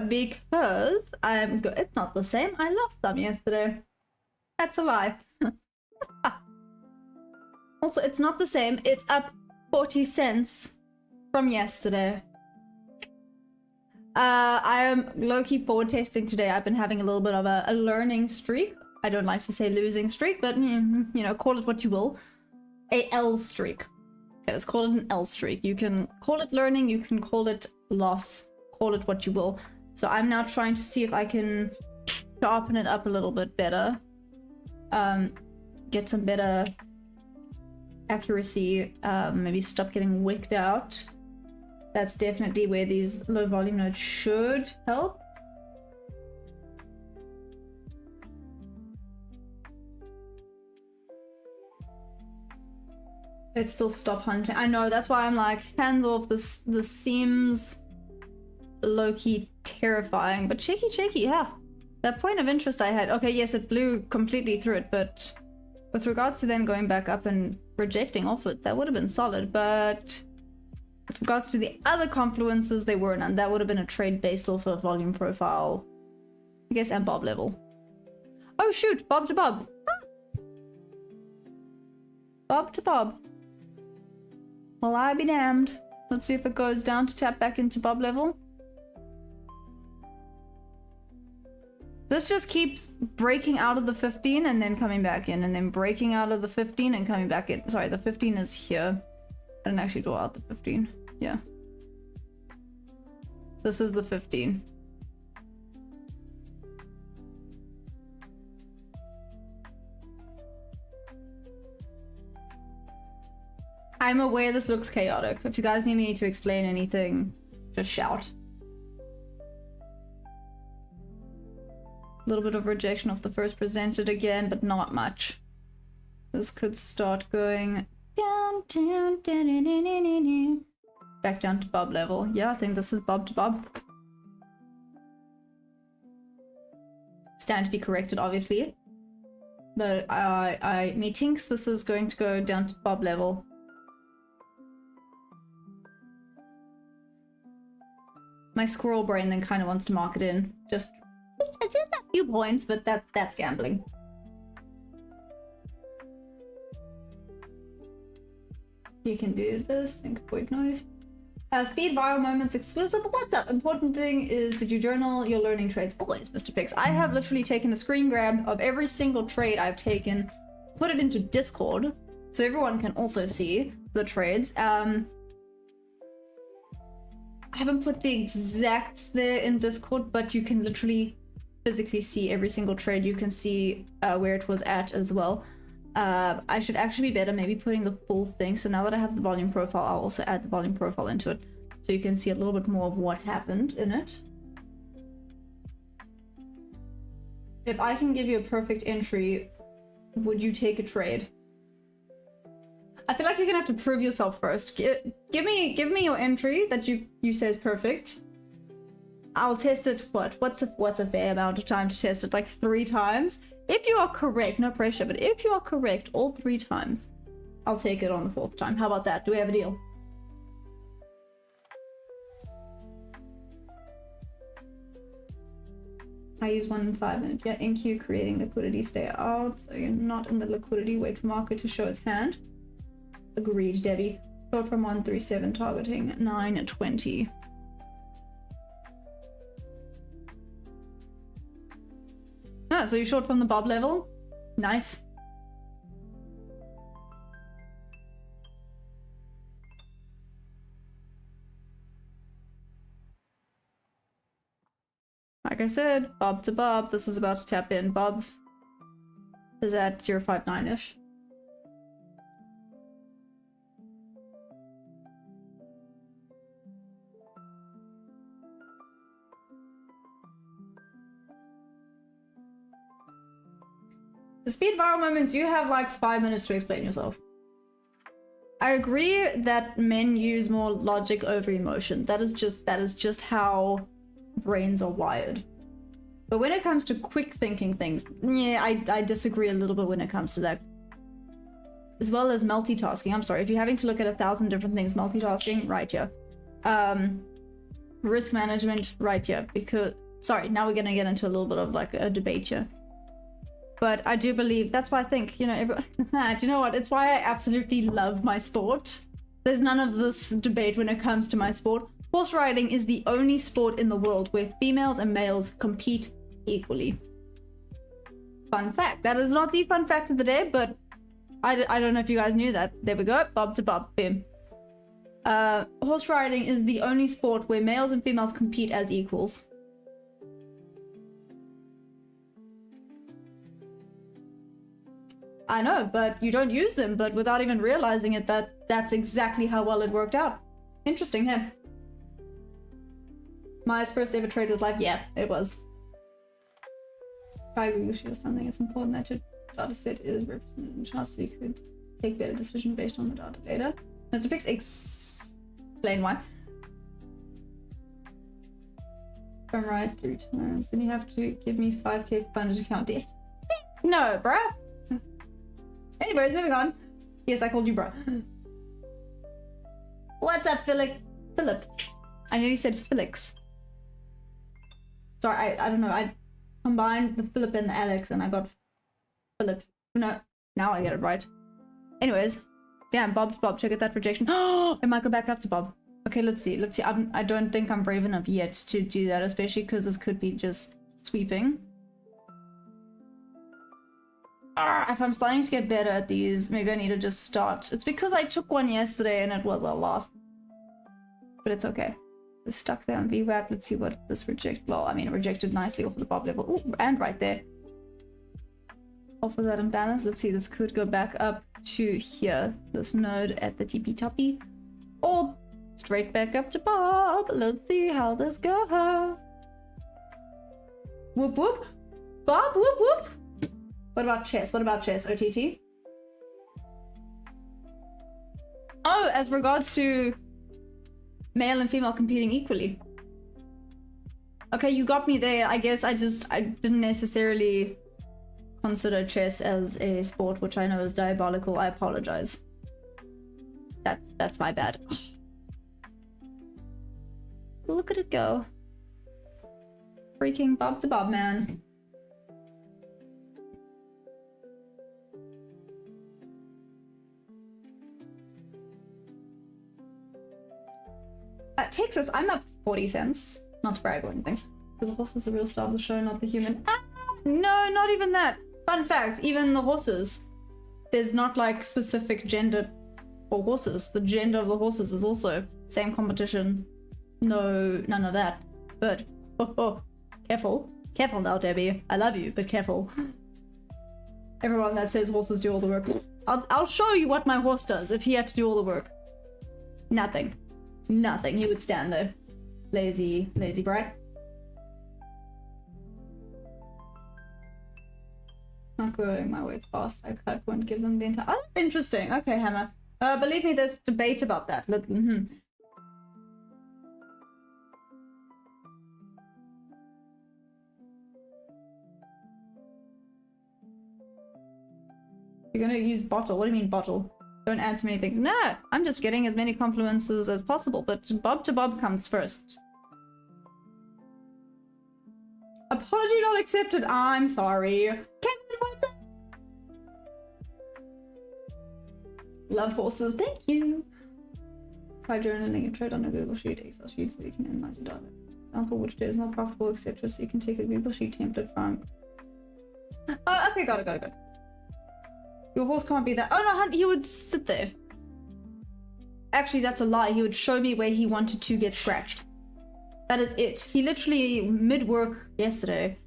Because I'm good. It's not the same. I lost some yesterday. That's a lie. Also, it's not the same. It's up 40 cents from yesterday. I am low-key forward testing today. I've been having a little bit of a learning streak. I don't like to say losing streak, but you know, call it what you will. A L streak. Okay, let's call it an L streak. You can call it learning, you can call it loss, call it what you will. So I'm now trying to see if I can sharpen it up a little bit better. Get some better accuracy, maybe stop getting wicked out. That's definitely where these low volume nodes should help. It's still stop hunting. I know, that's why I'm like, hands off. This seems low-key terrifying, but cheeky, yeah. That point of interest I had, okay, yes, it blew completely through it, but with regards to then going back up and rejecting off it, that would have been solid, but with regards to the other confluences, they weren't, and that would have been a trade based off of volume profile, I guess, and bob level. Oh shoot, bob to bob. Ah. Bob to bob. Well, I be damned. Let's see if it goes down to tap back into bob level. This just keeps breaking out of the 15 and then coming back in, and then breaking out of the 15 and coming back in. Sorry, the 15 is here. I didn't actually draw out the 15. Yeah. This is the 15. I'm aware this looks chaotic. If you guys need me to explain anything, just shout. A little bit of rejection of the first presented again, but not much. This could start going down, back down to bob level. Yeah, I think this is bob to bob. Stand to be corrected, obviously. But methinks this is going to go down to bob level. My squirrel brain then kind of wants to mark it in. Just a few points, but that's gambling. You can do this. Think point noise. Speed viral moments exclusive. What's up? Important thing is, did you journal your learning trades? Always, Mr. Pix. I have literally taken a screen grab of every single trade I've taken, put it into Discord, so everyone can also see the trades. I haven't put the exacts there in Discord, but you can literally physically see every single trade. You can see where it was at as well. I should actually be better maybe putting the full thing. So now that I have the volume profile, I'll also add the volume profile into it, so you can see a little bit more of what happened in it. If I can give you a perfect entry, would you take a trade? I feel like you're gonna have to prove yourself first. Give me your entry that you say is perfect. I'll test it. What's a fair amount of time to test it? Like 3 times. If you are correct, no pressure, but if you are correct all 3 times, I'll take it on the 4th time. How about that? Do we have a deal? I use 1 in 5 minutes. Yeah, NQ creating liquidity, stay out. So you're not in the liquidity. Wait for market to show its hand. Agreed, Debbie. Short from 137, targeting 920. Oh, so you're short from the bob level? Nice. Like I said, bob to bob. This is about to tap in. Bob is at 0.59-ish. The speed viral moments, you have like 5 minutes to explain yourself. I agree that men use more logic over emotion. That is just how brains are wired. But when it comes to quick thinking things, yeah, I disagree a little bit when it comes to that. As well as multitasking. I'm sorry, if you're having to look at 1,000 different things, multitasking, right here. Risk management, right here. Because, sorry, now we're gonna get into a little bit of like a debate here. But I do believe, that's why I think, you know, do you know what? It's why I absolutely love my sport. There's none of this debate when it comes to my sport. Horse riding is the only sport in the world where females and males compete equally. Fun fact. That is not the fun fact of the day, but I don't know if you guys knew that. There we go. Bob to bob. Bim. Horse riding is the only sport where males and females compete as equals. I know, but you don't use them, but without even realizing it, that's exactly how well it worked out. Interesting, huh? My first ever trade was like, yeah, it was. If I agree with you or something, it's important that your data set is represented in charts so you could take better decision based on the data. Mr. Fix, explain why. If I'm right 3 times, then you have to give me 5k funded account. No, bruh. Anyways, moving on. Yes, I called you bro. What's up, Philip? I nearly said Felix. Sorry, I don't know. I combined the Philip and the Alex and I got Philip. No, now I get it right. Anyways, damn, Bob's Bob. Check out that rejection. Oh, it might go back up to Bob. Okay, let's see. Let's see. I don't think I'm brave enough yet to do that, especially because this could be just sweeping. If I'm starting to get better at these, maybe I need to just start. It's because I took one yesterday and it was a loss. But it's okay. We're stuck there on VWAP. Let's see what this well, I mean, it rejected nicely off of the Bob level. Ooh, and right there. Off of that imbalance. Let's see, this could go back up to here. This node at the TP toppy. Or straight back up to Bob. Let's see how this goes. Whoop whoop. Bob, whoop whoop. What about chess? What about chess? OTT? Oh, as regards to male and female competing equally. Okay, you got me there. I guess I didn't necessarily consider chess as a sport, which I know is diabolical. I apologize. That's my bad. Look at it go. Freaking Bob to Bob, man. Texas, I'm up 40 cents. Not to brag or anything. Because the horse is the real star of the show, not the human. Ah, no, not even that. Fun fact, even the horses. There's not like specific gender for horses. The gender of the horses is also same competition. No, none of that. But, careful. Careful now, Debbie. I love you, but careful. Everyone that says horses do all the work. I'll show you what my horse does if he had to do all the work. Nothing. Nothing. He would stand there. Lazy brat. Not going my way fast. I won't give them the entire. Oh, that's interesting. Okay, Hammer. Believe me, there's debate about that. You're gonna use bottle. What do you mean bottle? Don't answer many things. No, I'm just getting as many confluences as possible, but Bob to Bob comes first. Apology not accepted. I'm sorry. Love horses. Thank you. Try journaling and trade on a Google Sheet, Excel sheet, so you can analyze your data. Example, which day is more profitable, etc. So you can take a Google Sheet template from. Oh, okay, got it. Your horse can't be there. Oh no, he would sit there. Actually, that's a lie. He would show me where he wanted to get scratched. That is it. He literally, mid-work yesterday,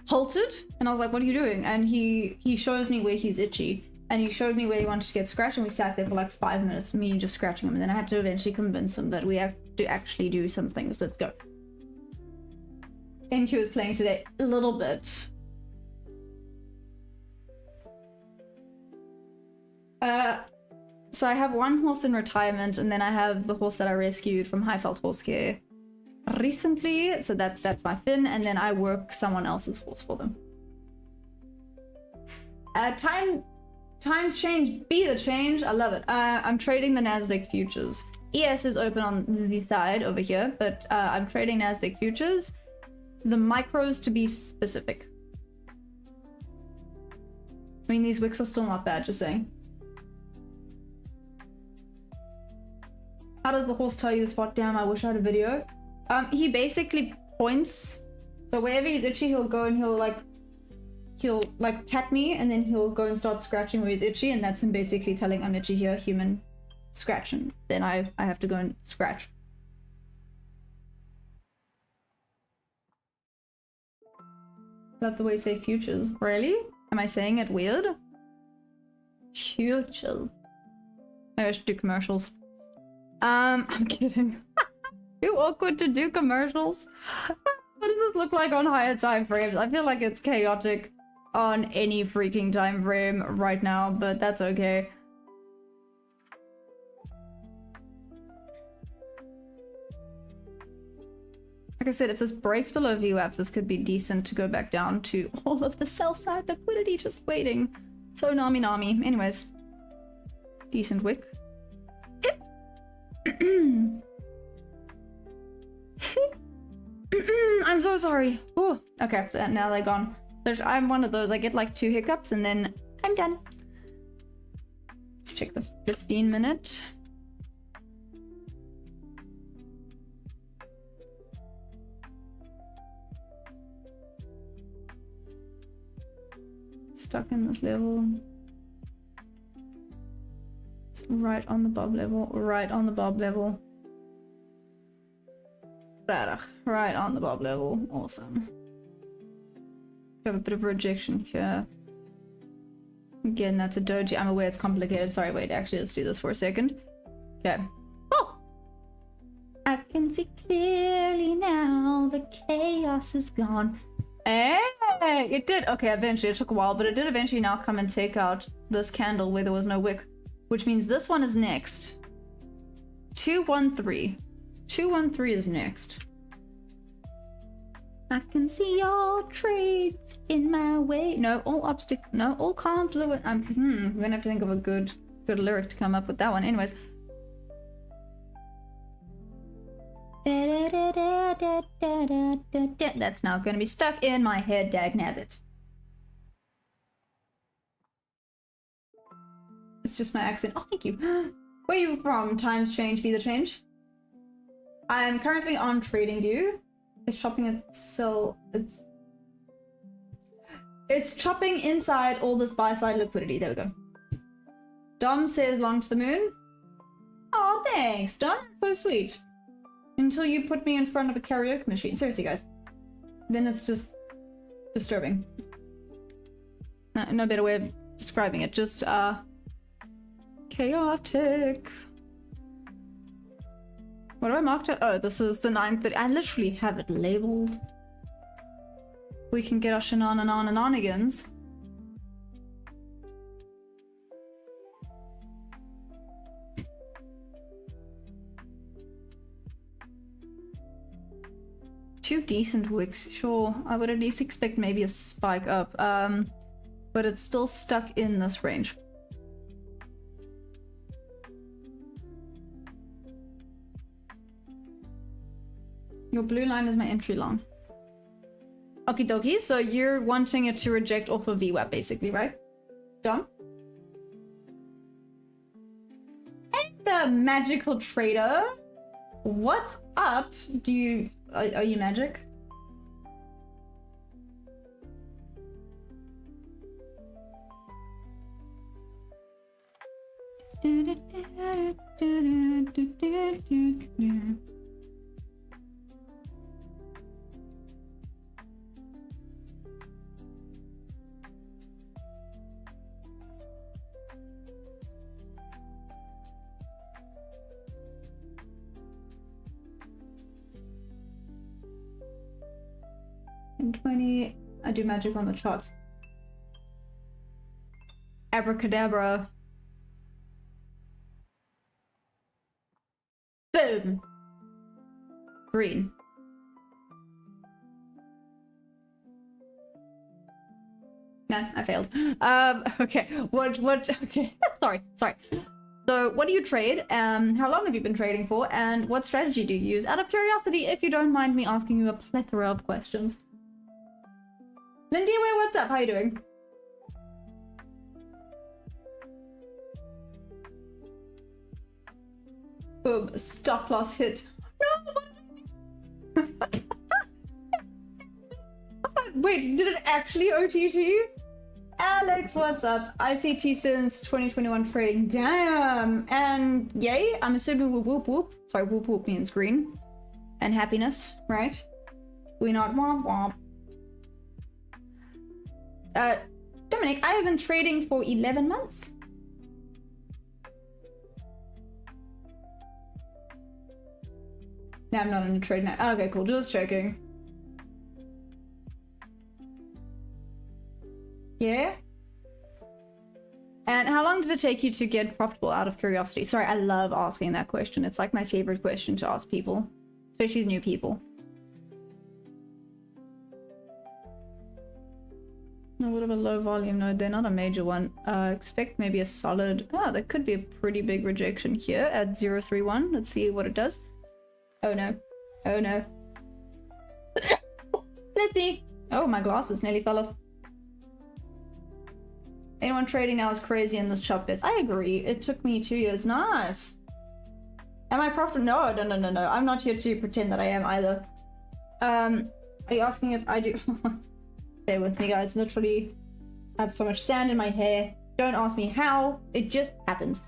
halted, and I was like, what are you doing? And he shows me where he's itchy, and he showed me where he wanted to get scratched, and we sat there for like 5 minutes, me just scratching him, and then I had to eventually convince him that we have to actually do some things. Let's go. NQ is playing today a little bit. So I have one horse in retirement, and then I have the horse that I rescued from Highfeld Horse Care recently. So that's my Finn, and then I work someone else's horse for them. Times change, be the change. I love it. I'm trading the Nasdaq futures. ES is open on the side over here, but I'm trading Nasdaq futures. The micros, to be specific. I mean, these wicks are still not bad, just saying. How does the horse tell you the spot? Damn, I wish I had a video. He basically points. So wherever he's itchy, he'll go and he'll like pat me, and then he'll go and start scratching where he's itchy, and that's him basically telling I'm itchy here, human, scratch, and then I have to go and scratch. Love the way you say futures. Really? Am I saying it weird? Futures. Maybe I should do commercials. I'm kidding. Too awkward to do commercials. What does this look like on higher time frames? I feel like it's chaotic on any freaking time frame right now, but that's okay. Like I said, if this breaks below VWAP, this could be decent to go back down to all of the sell side liquidity just waiting. So nami. Anyways, decent wick. I'm so sorry. Ooh. Okay, now they're gone. I'm one of those. I get like 2 hiccups and then I'm done. Let's check the 15-minute. Stuck in this level. It's right on the bob level. Right on the bob level. Right on the bob level. Awesome. Have a bit of rejection here. Again, that's a doji. I'm aware it's complicated. Sorry, wait, actually, let's do this for a second. Okay. Oh! I can see clearly now. The chaos is gone. Hey! It did. Okay, eventually. It took a while, but it did eventually now come and take out this candle where there was no wick. Which means this one is next. 213. 213 is next. I can see all trades in my way. No, all obstacle. No, all confluence. I'm gonna have to think of a good lyric to come up with that one. Anyways. That's now gonna be stuck in my head, dagnabbit. It's just my accent. Oh, thank you. Where are you from? Times change, be the change. I'm currently on TradingView. It's chopping at sell. It's chopping inside all this buy side liquidity. There we go. Dom says long to the moon. Oh, thanks, Dom. So sweet. Until you put me in front of a karaoke machine. Seriously, guys. Then it's just disturbing. No better way of describing it. Just chaotic. What have I marked it? Oh, this is the 9:30. I literally have it labeled. We can get our shenanigans. Two decent wicks, sure. I would at least expect maybe a spike up. But it's still stuck in this range. Your blue line is my entry long. Okie dokie, so you're wanting it to reject off of VWAP basically, right? Done? And the magical trader. What's up? Are you magic? 120. I do magic on the charts. Abracadabra. Boom. Green. No, I failed. Okay. Okay. sorry. So, what do you trade? How long have you been trading for? And what strategy do you use? Out of curiosity, if you don't mind me asking you a plethora of questions. Lindy, what's up? How you doing? Boom. Stop loss hit. No! Wait, did it actually OTT? Alex, what's up? ICT since 2021 trading. Damn! And yay, I'm assuming whoop whoop whoop. Sorry, whoop whoop means green. And happiness, right? We not womp womp. Dominic, I have been trading for 11 months. No, I'm not in a trade now. Okay, cool, just checking. Yeah? And how long did it take you to get profitable, out of curiosity? Sorry, I love asking that question. It's like my favorite question to ask people, especially new people. A bit of a low volume node. They're not a major one. Expect maybe a solid... Oh, that could be a pretty big rejection here at 0.31. Let's see what it does. Oh no. Oh no. Let's be. Oh, my glasses nearly fell off. Anyone trading now is crazy in this chop bit. I agree. It took me 2 years. Nice. Am I profitable? No. I'm not here to pretend that I am either. Are you asking if I do? Bear with me, guys. Literally, I have so much sand in my hair. Don't ask me how. It just happens.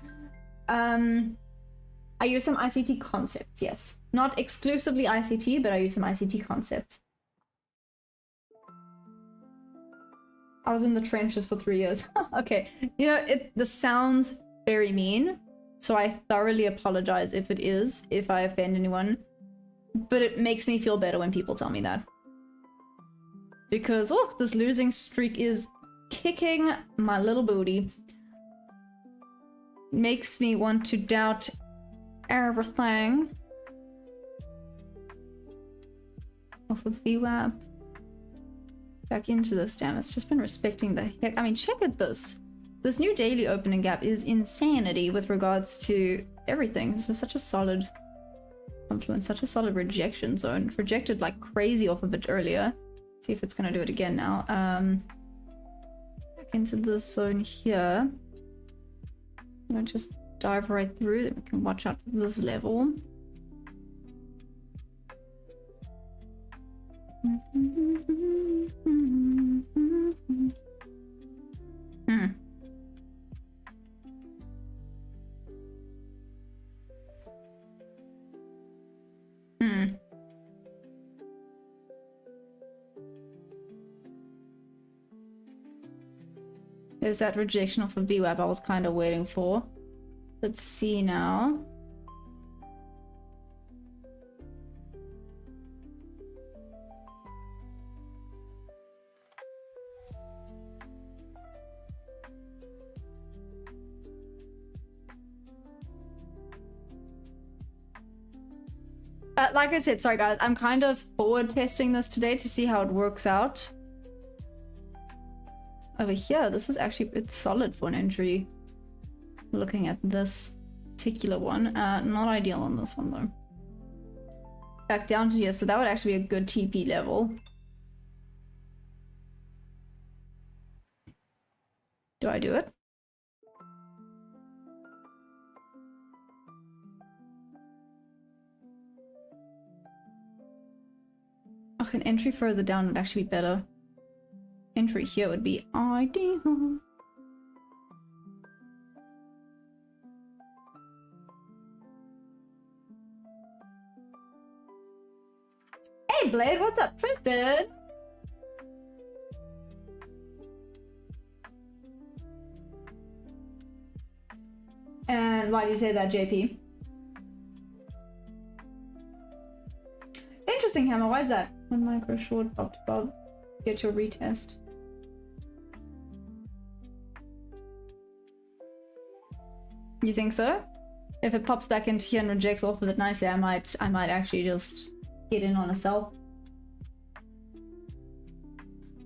I use some ICT concepts, yes. Not exclusively ICT, but I use some ICT concepts. I was in the trenches for 3 years. Okay, you know, this sounds very mean, so I thoroughly apologize if it is, if I offend anyone. But it makes me feel better when people tell me that. Because, oh, this losing streak is kicking my little booty. Makes me want to doubt everything. Off of VWAP. Back into this, damn, it's just been respecting the heck. I mean, check at this. This new daily opening gap is insanity with regards to everything. This is such a solid confluence, such a solid rejection zone. It rejected like crazy off of it earlier. See if it's gonna do it again now. Back into this zone here. I'm gonna just dive right through, then we can watch out for this level. There's that rejection off of VWAP I was kind of waiting for. Let's see now. Like I said, sorry guys, I'm kind of forward testing this today to see how it works out. Over here, this is actually, it's solid for an entry. Looking at this particular one, not ideal on this one though. Back down to here, so that would actually be a good TP level. Do I do it? Oh, an entry further down would actually be better. Entry here would be ideal. Hey Blade, what's up? Tristan! And why do you say that, JP? Interesting, Hammer, why is that? One micro short, bob to bob. get your retest. You think so? If it pops back into here and rejects off of it nicely, I might actually just get in on a sell.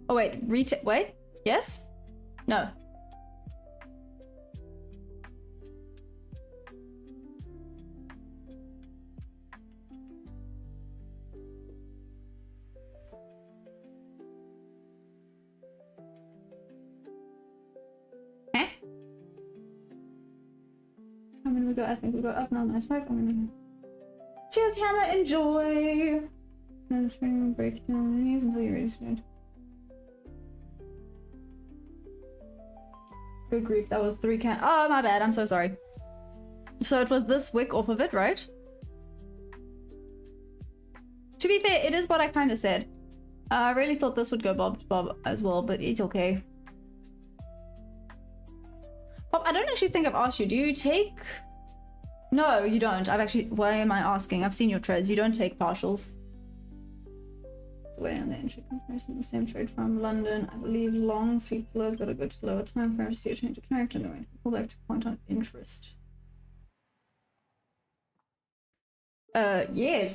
Oh wait, wait, yes? No. I think we got up now. Nice work. Cheers, Hammer. Enjoy. Break down the knees until you're ready to start. Good grief, that was 3 can. Oh, my bad. I'm so sorry. So it was this wick off of it, right? To be fair, it is what I kind of said. I really thought this would go bob to bob as well, but it's okay. Bob, I don't actually think I've asked you. Do you take... No, you don't. I've actually... Why am I asking? I've seen your trades. You don't take partials. So waiting on the entry comparison. The same trade from London. I believe long sweep low's got to go to lower time frame to see a change of character. No, pull back to point on interest. Yeah.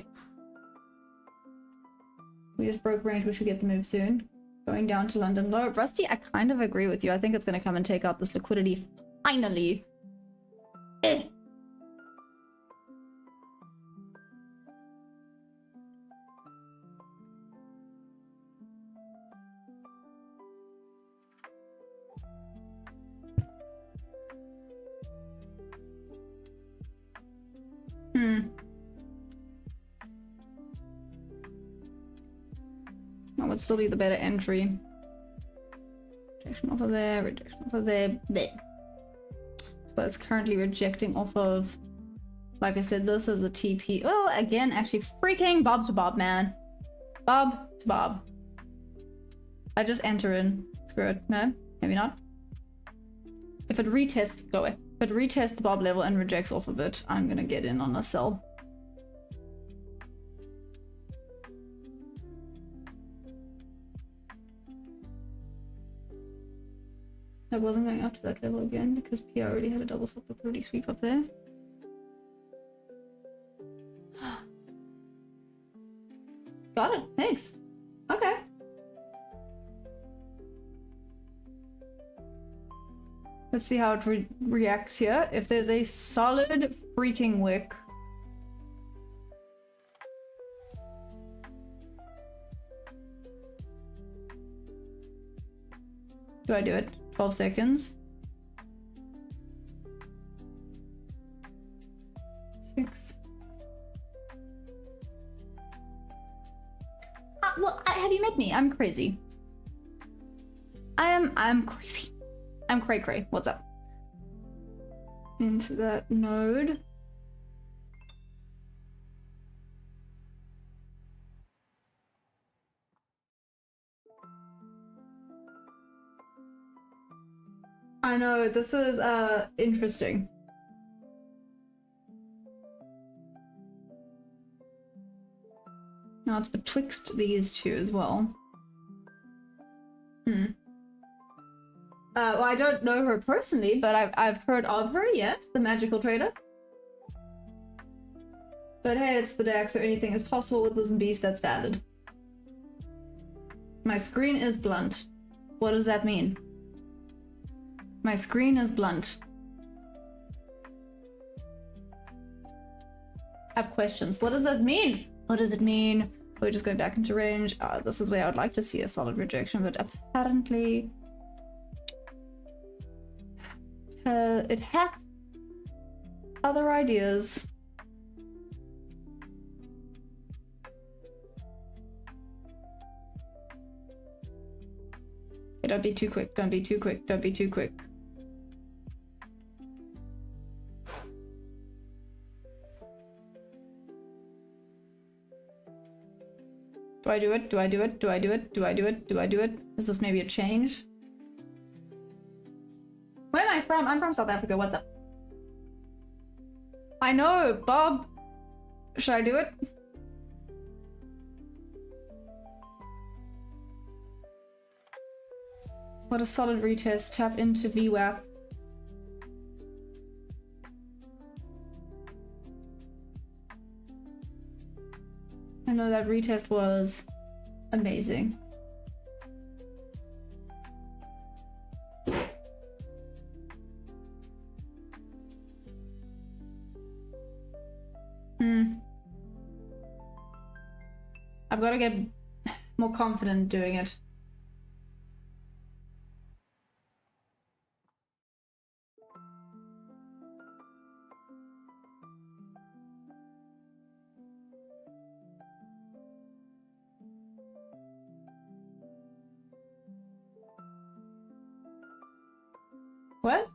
We just broke range. We should get the move soon. Going down to London low. Rusty, I kind of agree with you. I think it's going to come and take out this liquidity. Finally. That would still be the better entry. Rejection off of there, rejection off of there, there. But it's currently rejecting off of, like I said, this is a TP. Well, again, actually freaking bob to bob, man. Bob to bob. I just enter in. Screw it. No, maybe not. If it retests, go away. If it retests the bob level and rejects off of it, I'm gonna get in on a sell. I wasn't going up to that level again because P already had a double stop liquidity sweep up there. Got it. Thanks. Okay. Let's see how it reacts here. If there's a solid freaking wick. Do I do it? 12 seconds. 6. Well, have you met me? I'm crazy. I'm crazy. I'm cray cray. What's up? Into that node. I know, this is interesting. Now it's betwixt these two as well. Well, I don't know her personally, but I've heard of her, yes, the magical trader. But hey, it's the deck, so anything is possible with this beast, that's valid. My screen is blunt. What does that mean? My screen is blunt. I have questions. What does this mean? What does it mean? We're just going back into range. This is where I would like to see a solid rejection, but apparently it hath other ideas. Okay, don't be too quick. Don't be too quick. Don't be too quick. Do I do it? Do I do it? Do I do it? Do I do it? Do I do it? Is this maybe a change? Where am I from? I'm from South Africa. What's up? I know, Bob. Should I do it? What a solid retest. Tap into VWAP. I know that retest was amazing. I've got to get more confident doing it. What?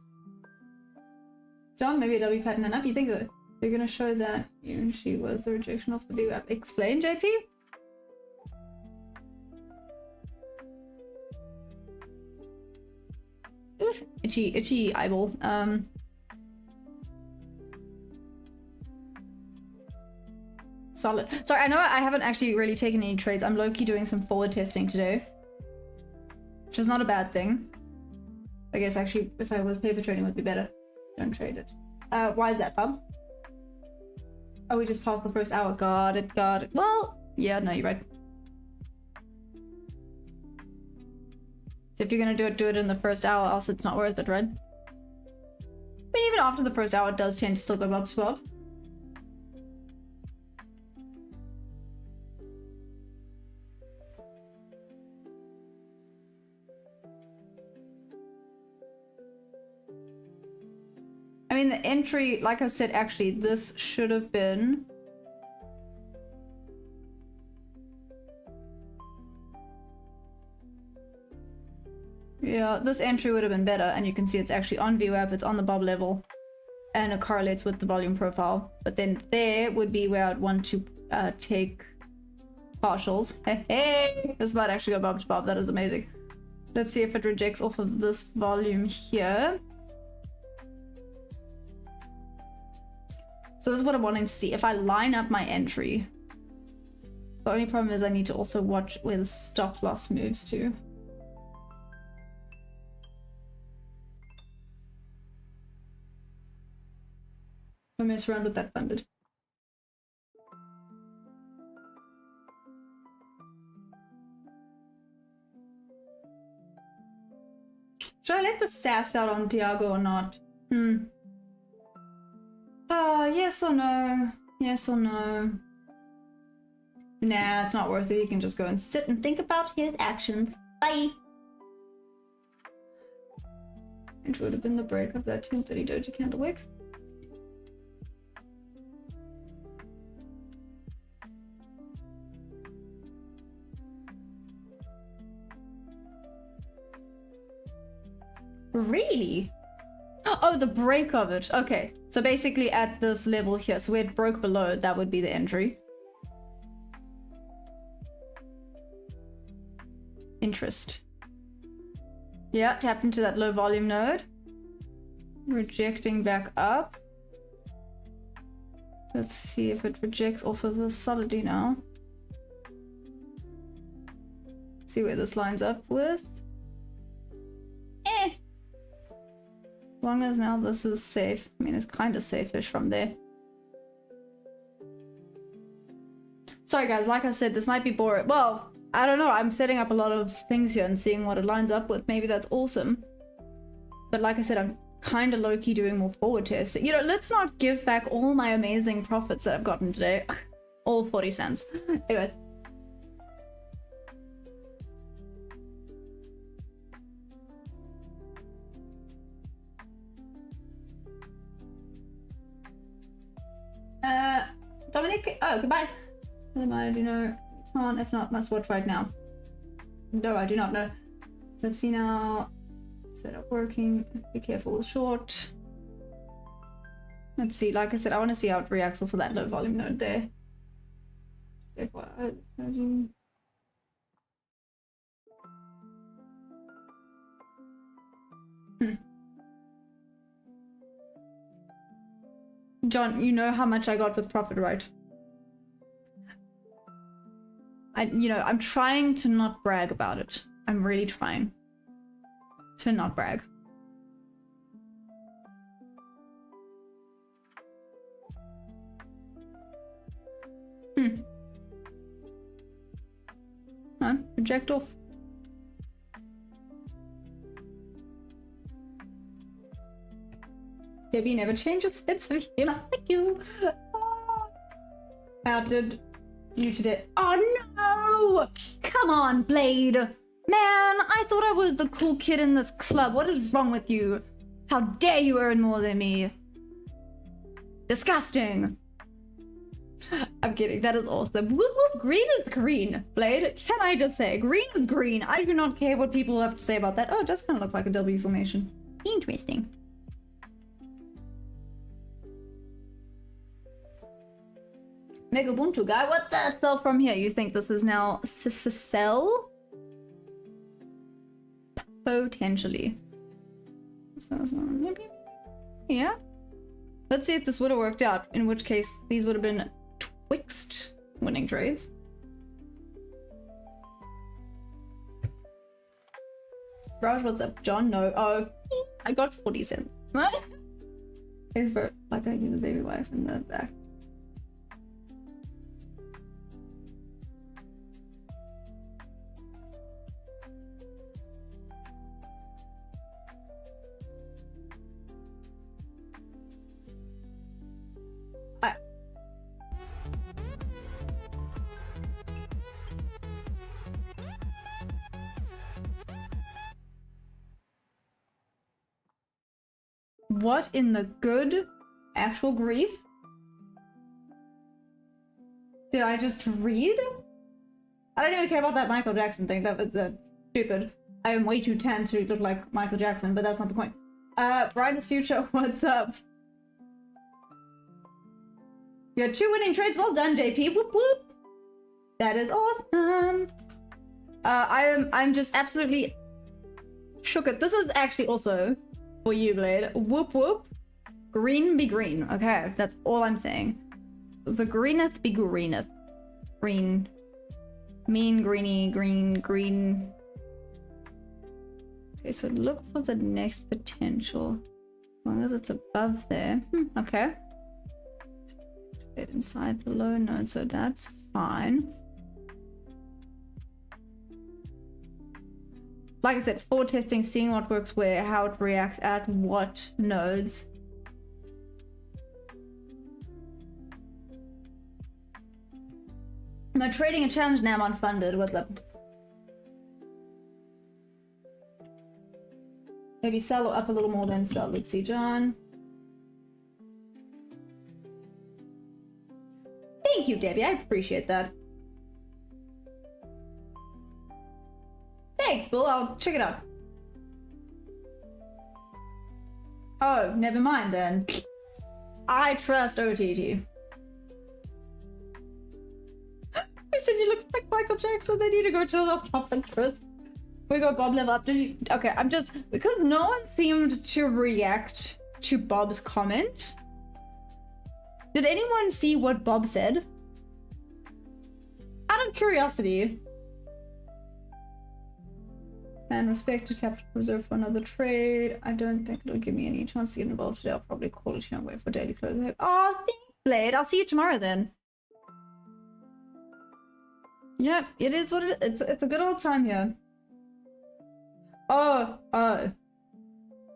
John, maybe a W pattern and up. You think that you're gonna show that she was the rejection of the VWAP? Explain, JP? Oof, itchy eyeball. Solid. Sorry, I know I haven't actually really taken any trades. I'm low-key doing some forward testing today, which is not a bad thing. I guess actually, if I was paper trading, would be better. Don't trade it. Why is that, bub? Oh, we just passed the first hour. Got it. Well, yeah, no, you're right. So if you're gonna do it in the first hour, else it's not worth it, right? But even after the first hour, it does tend to still go up spot. I mean, the entry, like I said, actually, this should have been... Yeah, this entry would have been better, and you can see it's actually on VWAP, it's on the bob level, and it correlates with the volume profile. But then there would be where I'd want to take partials. Hey, this might actually go bob to bob, that is amazing. Let's see if it rejects off of this volume here. So this is what I'm wanting to see. If I line up my entry, the only problem is I need to also watch where the stop loss moves to. Don't mess around with that funded. Should I let the sass out on Tiago or not? Yes or no? Yes or no? Nah, it's not worth it. You can just go and sit and think about his actions. Bye! It would have been the break of that 10:30 doji candle wick. Really? Oh, the break of it. Okay. So basically at this level here, so where it broke below, that would be the entry. Interest. Yeah, tapped into that low volume node. Rejecting back up. Let's see if it rejects off of this solidly now. See where this lines up with. As long as now this is safe. I mean, it's kind of safe-ish from there. Sorry guys, like I said, this might be boring. Well, I don't know. I'm setting up a lot of things here and seeing what it lines up with. Maybe that's awesome. But like I said, I'm kind of low-key doing more forward tests. You know, let's not give back all my amazing profits that I've gotten today. All 40 cents. Anyways. Dominic, oh, goodbye. Am I, do you know? Can't, if not, must watch right now. No, I do not know. Let's see now. Setup working. Be careful with short. Let's see. Like I said, I want to see how it reacts off of that low volume node there. John, you know how much I got with profit, right? I'm trying to not brag about it. I'm really trying. to not brag. Reject off. Debbie never changes sense of humor. Thank you. How did you today? Oh no! Come on, Blade. Man, I thought I was the cool kid in this club. What is wrong with you? How dare you earn more than me? Disgusting. I'm kidding. That is awesome. Whoop whoop. Green is green, Blade. Can I just say, green is green. I do not care what people have to say about that. Oh, it does kind of look like a W formation. Interesting. Mega Ubuntu guy, what the hell from here? You think this is now cell? Potentially. Maybe? Yeah. Let's see if this would have worked out, in which case these would have been twixt winning trades. Raj, what's up? John, no. Oh, I got 40 cents. Is for like I use a baby wife in the back. What in the good actual grief did I just read? I don't even care about that Michael Jackson thing. That's stupid. I am way too tan to look like Michael Jackson, but that's not the point. Brightest Future, what's up? You had 2 winning trades. Well done, JP. Whoop whoop. That is awesome. I'm just absolutely shook it. This is actually also for you, Blade. Whoop whoop. Green be green. Okay, that's all I'm saying. The greeneth be greeneth. Green. Mean, greeny, green, green. Okay, so look for the next potential. As long as it's above there. Okay. Get inside the low node, so that's fine. Like I said, forward testing, seeing what works where, how it reacts at what nodes. Am I trading a challenge now? I'm unfunded. What's up? Maybe sell or up a little more than sell. Let's see, John. Thank you, Debbie. I appreciate that. Thanks, Bill. I'll check it out. Oh, never mind then. I trust OTT. I said you look like Michael Jackson. They need to go to the top and trust. We got Bob level up. Did you? Okay, I'm just because no one seemed to react to Bob's comment. Did anyone see what Bob said? Out of curiosity. And respect to capital reserve for another trade. I don't think it'll give me any chance to get involved today. I'll probably call it here and wait for daily close. Oh, thanks, Blade. I'll see you tomorrow then. Yep, it is what it is. It's a good old time here. Oh,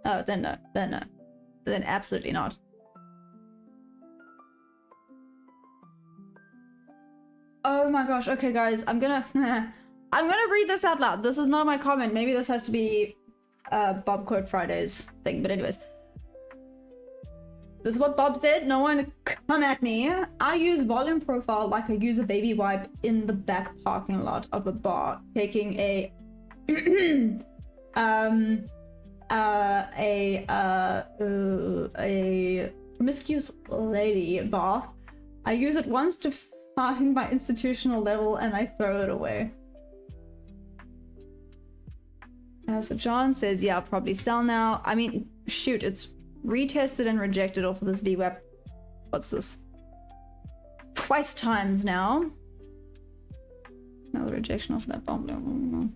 then no, then absolutely not. Oh my gosh. Okay, guys, I'm gonna read this out loud. This is not my comment. Maybe this has to be Bob Quote Fridays thing. But anyways, this is what Bob said. No one come at me. I use volume profile like I use a baby wipe in the back parking lot of a bar, taking a promiscuous lady bath. I use it once to find my institutional level and I throw it away. So John says, yeah, I'll probably sell now. I mean, shoot, it's retested and rejected off of this VWAP. What's this? Twice times now. Another rejection off of that bomb.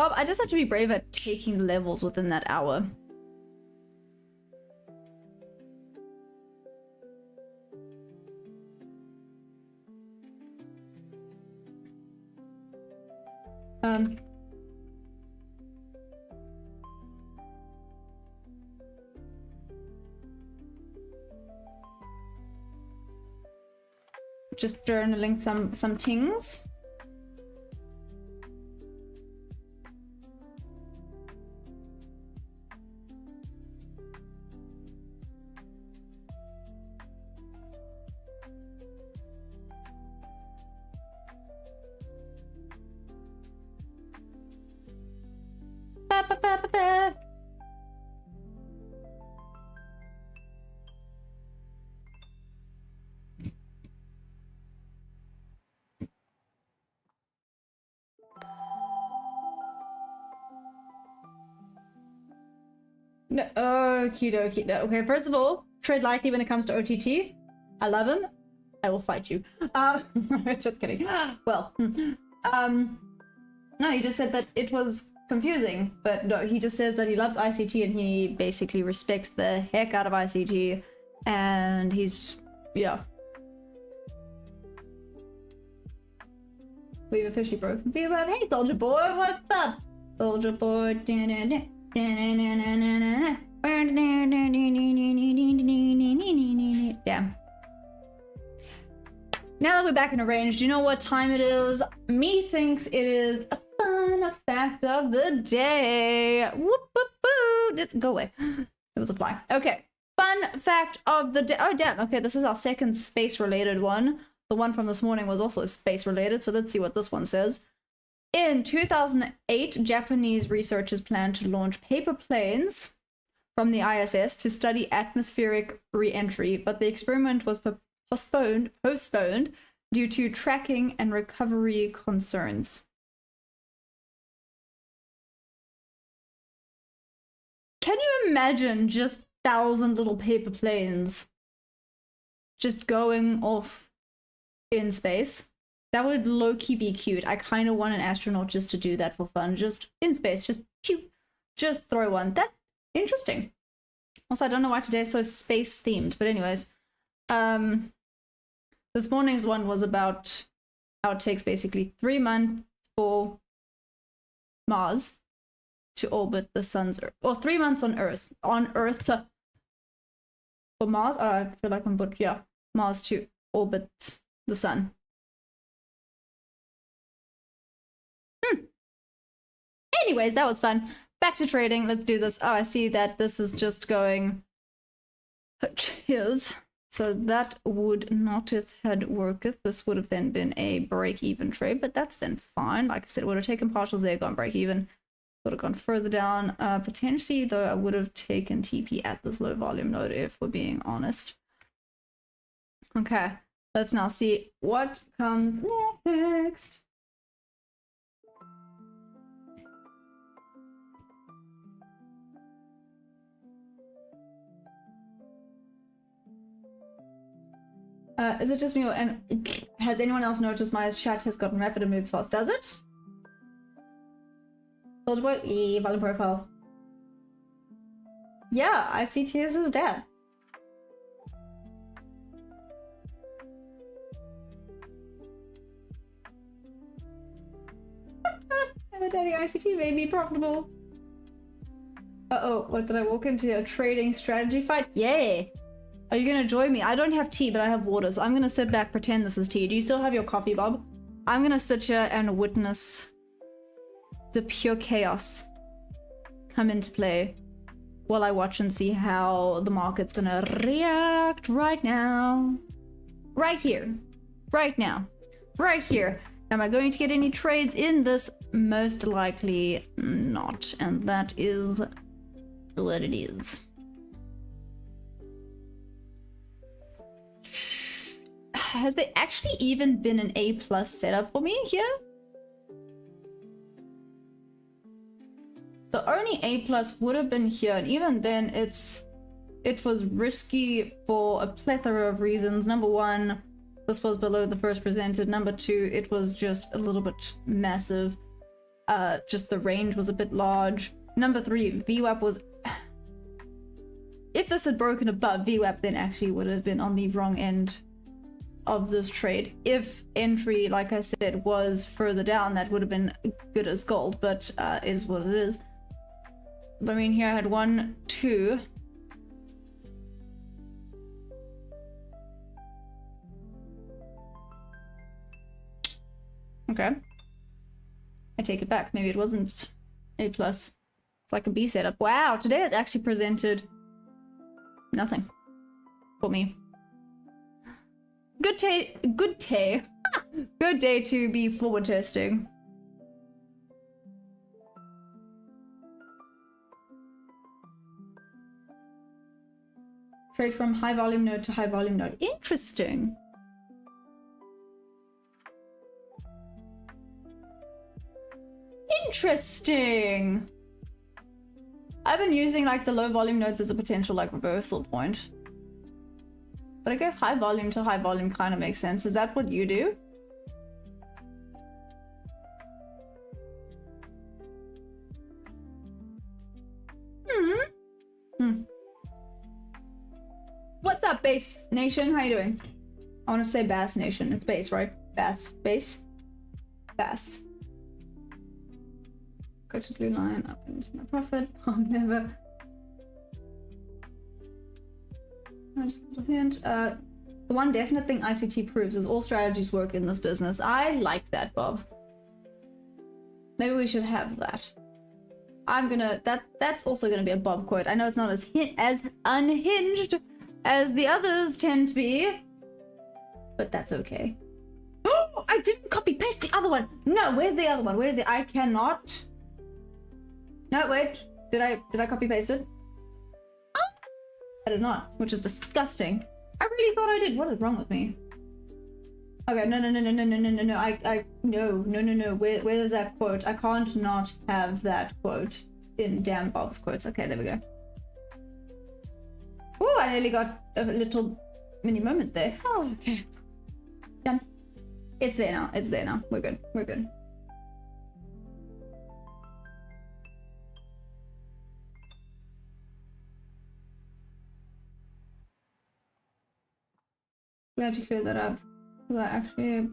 Bob, I just have to be brave at taking levels within that hour. Just journaling some things. Ba, ba, ba, ba, ba. No, okie dokie. No, okay, first of all, trade lightly when it comes to OTT. I love him. I will fight you. Just kidding. Well, no, he just said that it was confusing, but no, he just says that he loves ICT and he basically respects the heck out of ICT, and he's, yeah. We've officially broken VWAP. Hey, Soldier Boy, what's up? Soldier Boy. Damn. Now that we're back in a range, do you know what time it is? Me thinks it is a fun fact of the day. Whoop, whoop, whoop. Let's go away. It was a fly. Okay. Fun fact of the day. Oh, damn. Okay, this is our second space-related one. The one from this morning was also space-related, so let's see what this one says. In 2008, Japanese researchers planned to launch paper planes from the ISS to study atmospheric re-entry, but the experiment was postponed due to tracking and recovery concerns. Can you imagine just 1,000 little paper planes just going off in space? That would low-key be cute. I kind of want an astronaut just to do that for fun. Just in space, just cute. Just throw one. That's interesting. Also, I don't know why today is so space-themed, but anyways. This morning's one was about how it takes basically 3 months for Mars to orbit the sun's Earth. Or 3 months on Earth. For Mars? Oh, I feel like Mars to orbit the sun. Anyways, that was fun. Back to trading. Let's do this. Oh, I see that this is just going... Cheers. So that would not have had worked. This would have then been a break-even trade, but that's then fine. Like I said, it would have taken partials there, gone break-even. Would have gone further down. Potentially, though, I would have taken TP at this low volume node if we're being honest. Okay, let's now see what comes next. Is it just me, and has anyone else noticed my chat has gotten rapid and moves fast? Does it? Soldier Boy, Violin profile. Yeah, ICT is his dad. I'm a daddy ICT baby, profitable. Uh-oh, what did I walk into? A trading strategy fight? Yeah! Are you gonna join me? I don't have tea, but I have water, so I'm gonna sit back, pretend this is tea. Do you still have your coffee, Bob? I'm gonna sit here and witness the pure chaos come into play while I watch and see how the market's gonna react right now. Right here. Right now. Right here. Am I going to get any trades in this? Most likely not. And that is what it is. Has there actually even been an A+ setup for me here? The only A+ would have been here, and even then it was risky for a plethora of reasons. Number one, this was below the first presented. Number two, it was just a little bit massive. just the range was a bit large. Number 3, VWAP was... If this had broken above VWAP, then actually would have been on the wrong end of this trade. If entry, like I said, was further down, that would have been good as gold, but it is what it is. But I mean, here I had 1, 2. Okay. I take it back. Maybe it wasn't A+. It's like a B setup. Wow, today it's actually presented nothing for me. Good day good day to be forward testing. Trade from high volume node to high volume node. Interesting. Interesting. I've been using like the low volume nodes as a potential like reversal point. But I guess high volume to high volume kind of makes sense. Is that what you do? What's up, Bass Nation? How you doing? I want to say Bass Nation. It's Bass, right? Bass. Bass? Bass. Go to blue line, up into my profit. Oh, never. The one definite thing ICT proves is all strategies work in this business. I like that, Bob. Maybe we should have that. That's also gonna be a Bob quote. I know it's not as unhinged as the others tend to be, but that's okay. Oh, I didn't copy paste the other one. No, where's the other one? Where's the? I cannot. No, wait. Did I copy paste it? Oh, I did not, which is disgusting. I really thought I did. What is wrong with me? Okay, no. No. Where is that quote? I can't not have that quote in damn Bob's quotes. Okay, there we go. Oh, I nearly got a little mini moment there. Oh, okay. Done. It's there now. It's there now. We're good. We're good. Glad you cleared that up. I actually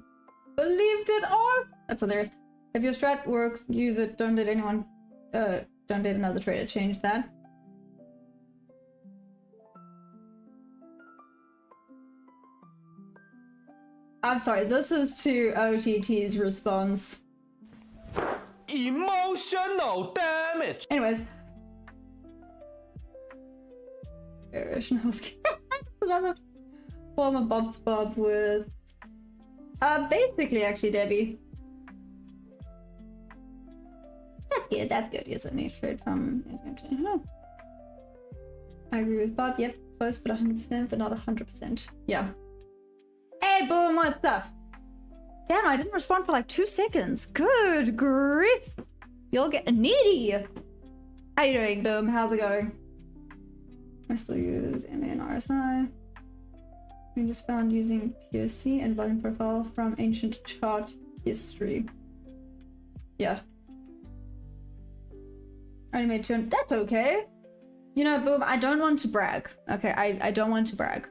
believed it. Oh, that's hilarious. If your strat works, use it. Don't let anyone, don't let another trader change that. I'm sorry, this is to OTT's response. Emotional damage. Anyways. Former Bob's Bob with basically actually Debbie. That's good, yes, I need trade from I agree with Bob, yep, close but 100%, but not 100%. Yeah. Hey Boom, what's up? Damn, I didn't respond for like 2 seconds. Good grief. You'll get needy. How you doing, Boom? How's it going? I still use MA and RSI. We just found using POC and volume profile from ancient chart history. Yeah. I only made 200. That's okay. You know, Boom, I don't want to brag. Okay, I don't want to brag.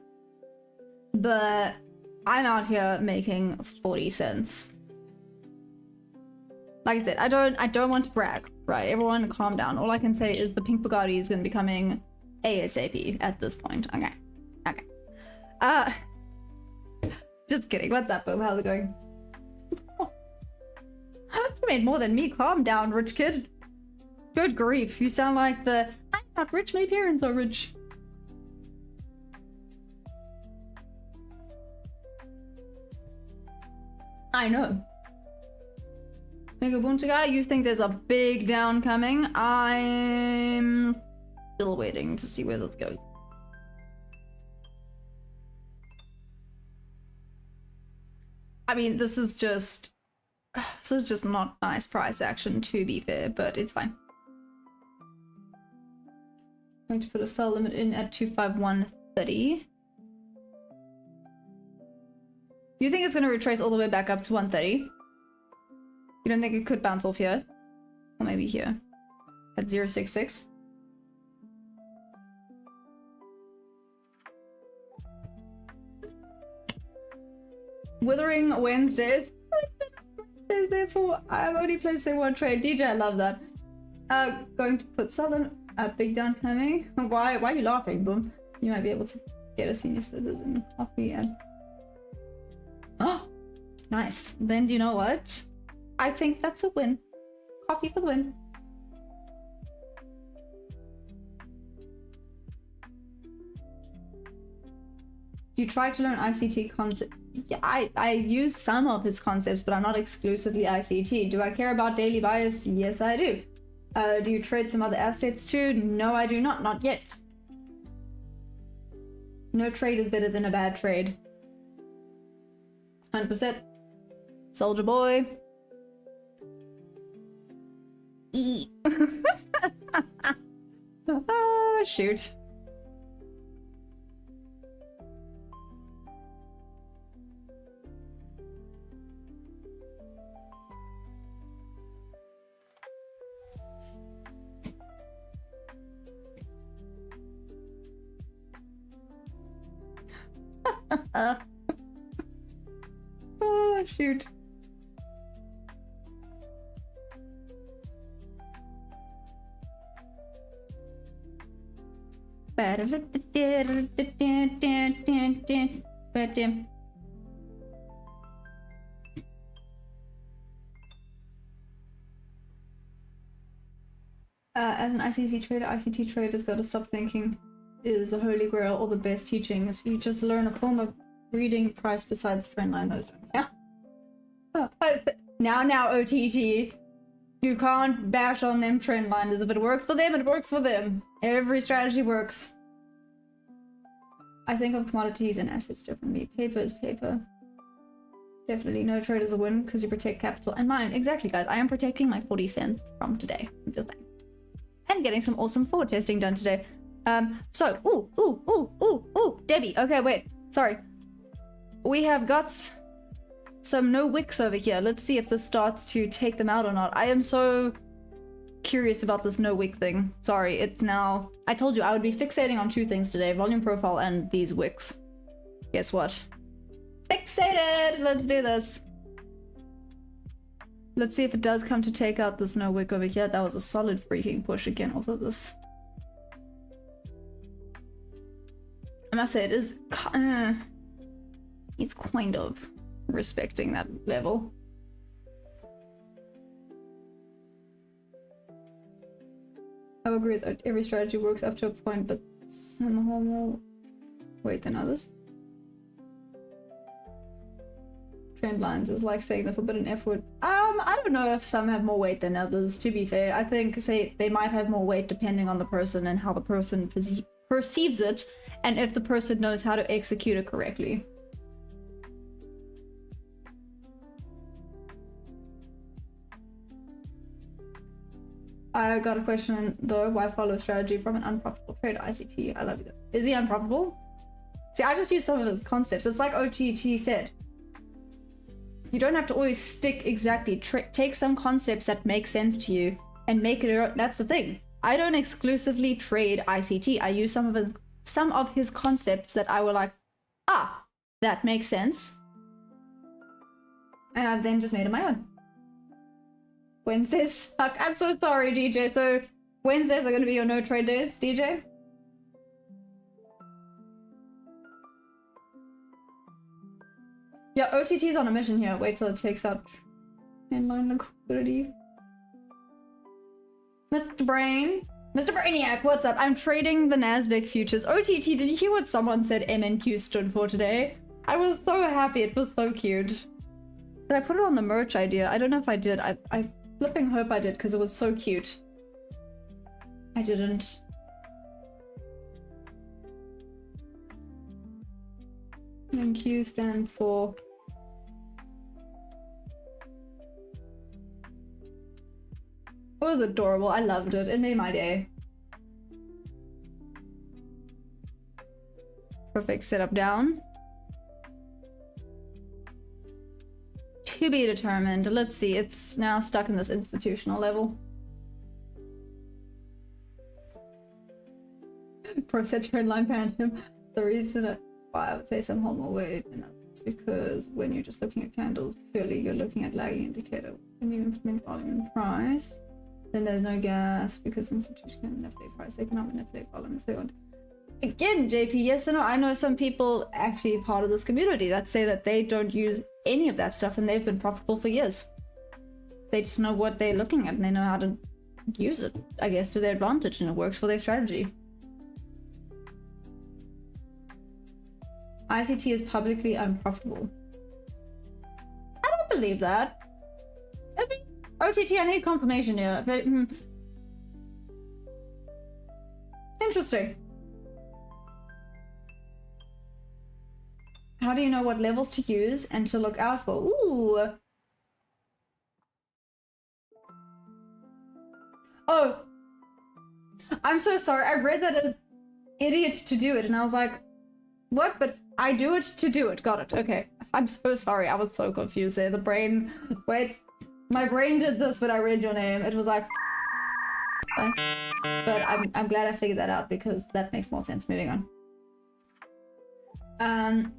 But I'm out here making 40 cents. Like I said, I don't want to brag. Right, everyone calm down. All I can say is the pink Bugatti is gonna be coming ASAP at this point. Okay. Okay. Just kidding. What's up, Boom? How's it going? You made more than me. Calm down, rich kid. Good grief. You sound like the I'm not rich, my parents are rich. I know. Mega Bunta guy, you think there's a big down coming? I'm still waiting to see where this goes. I mean, this is just not nice price action, to be fair, but it's fine. I'm going to put a sell limit in at 251.30. You think it's going to retrace all the way back up to 130? You don't think it could bounce off here? Or maybe here. At 066. Withering Wednesdays. Therefore, I've only placed say one trade. DJ, I love that. Going to put Southern big down coming. Why are you laughing, Boom? You might be able to get a senior citizen coffee and oh, nice. Then do you know what? I think that's a win. Coffee for the win. You try to learn ICT concept. Yeah, I use some of his concepts, but I'm not exclusively ICT. Do I care about daily bias? Yes, I do. Do you trade some other assets too? No, I do not. Not yet. No trade is better than a bad trade. 100%. Soldier boy. E. Oh, shoot. Oh, shoot. As an ICT trader's got to stop thinking is the holy grail or the best teachings. You just learn a form of reading price besides trend line. Those yeah. Now OTT, you can't bash on them trend lines. If it works for them, it works for them. Every strategy works. I think of commodities and assets differently. Paper is paper. Definitely no trade is a win because you protect capital and mine. Exactly, guys. I am protecting my 40 cents from today. I'm just saying. And getting some awesome forward testing done today. So, ooh, Debbie. Okay, wait. Sorry. We have got some no wicks over here. Let's see if this starts to take them out or not. I am so curious about this no wick thing. Sorry, it's now... I told you I would be fixating on two things today. Volume profile and these wicks. Guess what? Fixated! Let's do this. Let's see if it does come to take out this no wick over here. That was a solid freaking push again off of this. I must say it is... it's kind of respecting that level. I would agree that every strategy works up to a point, but some have more weight than others. Trend lines is like saying the forbidden F word. I don't know if some have more weight than others, to be fair. I think, say, they might have more weight depending on the person and how the person perceives it, and if the person knows how to execute it correctly. I got a question though, why follow strategy from an unprofitable trader? ICT, I love you. Is he unprofitable? See, I just use some of his concepts. It's like OTT said. You don't have to always stick exactly. Take some concepts that make sense to you and make it your own. That's the thing. I don't exclusively trade ICT. I use some of his concepts that I were like, ah, that makes sense. And I've then just made it my own. Wednesdays suck. I'm so sorry, DJ. So Wednesdays are going to be your no trade days, DJ? Yeah, OTT's on a mission here. Wait till it takes out inline liquidity. Mr. Brain. Mr. Brainiac, what's up? I'm trading the Nasdaq futures. OTT, did you hear what someone said MNQ stood for today? I was so happy. It was so cute. Did I put it on the merch idea? I don't know if I did. I flipping hope I did because it was so cute. I didn't. MNQ stands for... It was adorable. I loved it. It made my day. Perfect setup down. To be determined. Let's see. It's now stuck in this institutional level. pro said trend line banned him. The reason why I would say some hold more weight, and that's because when you're just looking at candles purely, you're looking at lagging indicator. When you implement volume and price, then there's no gas because institutions can manipulate price. They cannot manipulate volume if they want. Again, JP, yes or no? I know some people actually part of this community that say that they don't use any of that stuff and they've been profitable for years. They just know what they're looking at and they know how to use it, I guess, to their advantage, and it works for their strategy. ICT is publicly unprofitable. I don't believe that. I think OTT, I need confirmation here. But, interesting. How do you know what levels to use and to look out for? Ooh. Oh. I'm so sorry. I read that as idiot to do it and I was like, what? But I do it to do it. Got it. Okay. I'm so sorry. I was so confused there. The brain... Wait. My brain did this when I read your name. It was like... But I'm glad I figured that out because that makes more sense. Moving on.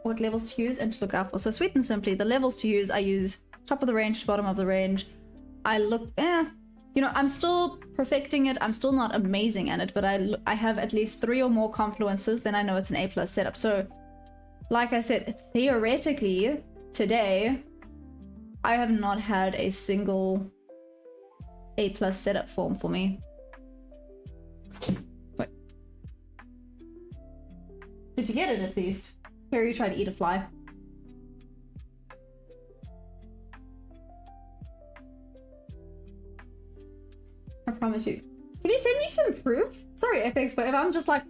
What levels to use and to look out for. So sweet and simply, the levels to use, I use top of the range to bottom of the range. I look... You know, I'm still perfecting it. I'm still not amazing at it, but I have at least 3 or more confluences, then I know it's an A+ setup. So, like I said, theoretically, today, I have not had a single A+ setup form for me. Wait. Did you get it at least? Here, you try to eat a fly. I promise you. Can you send me some proof? Sorry, FX, but if I'm just like,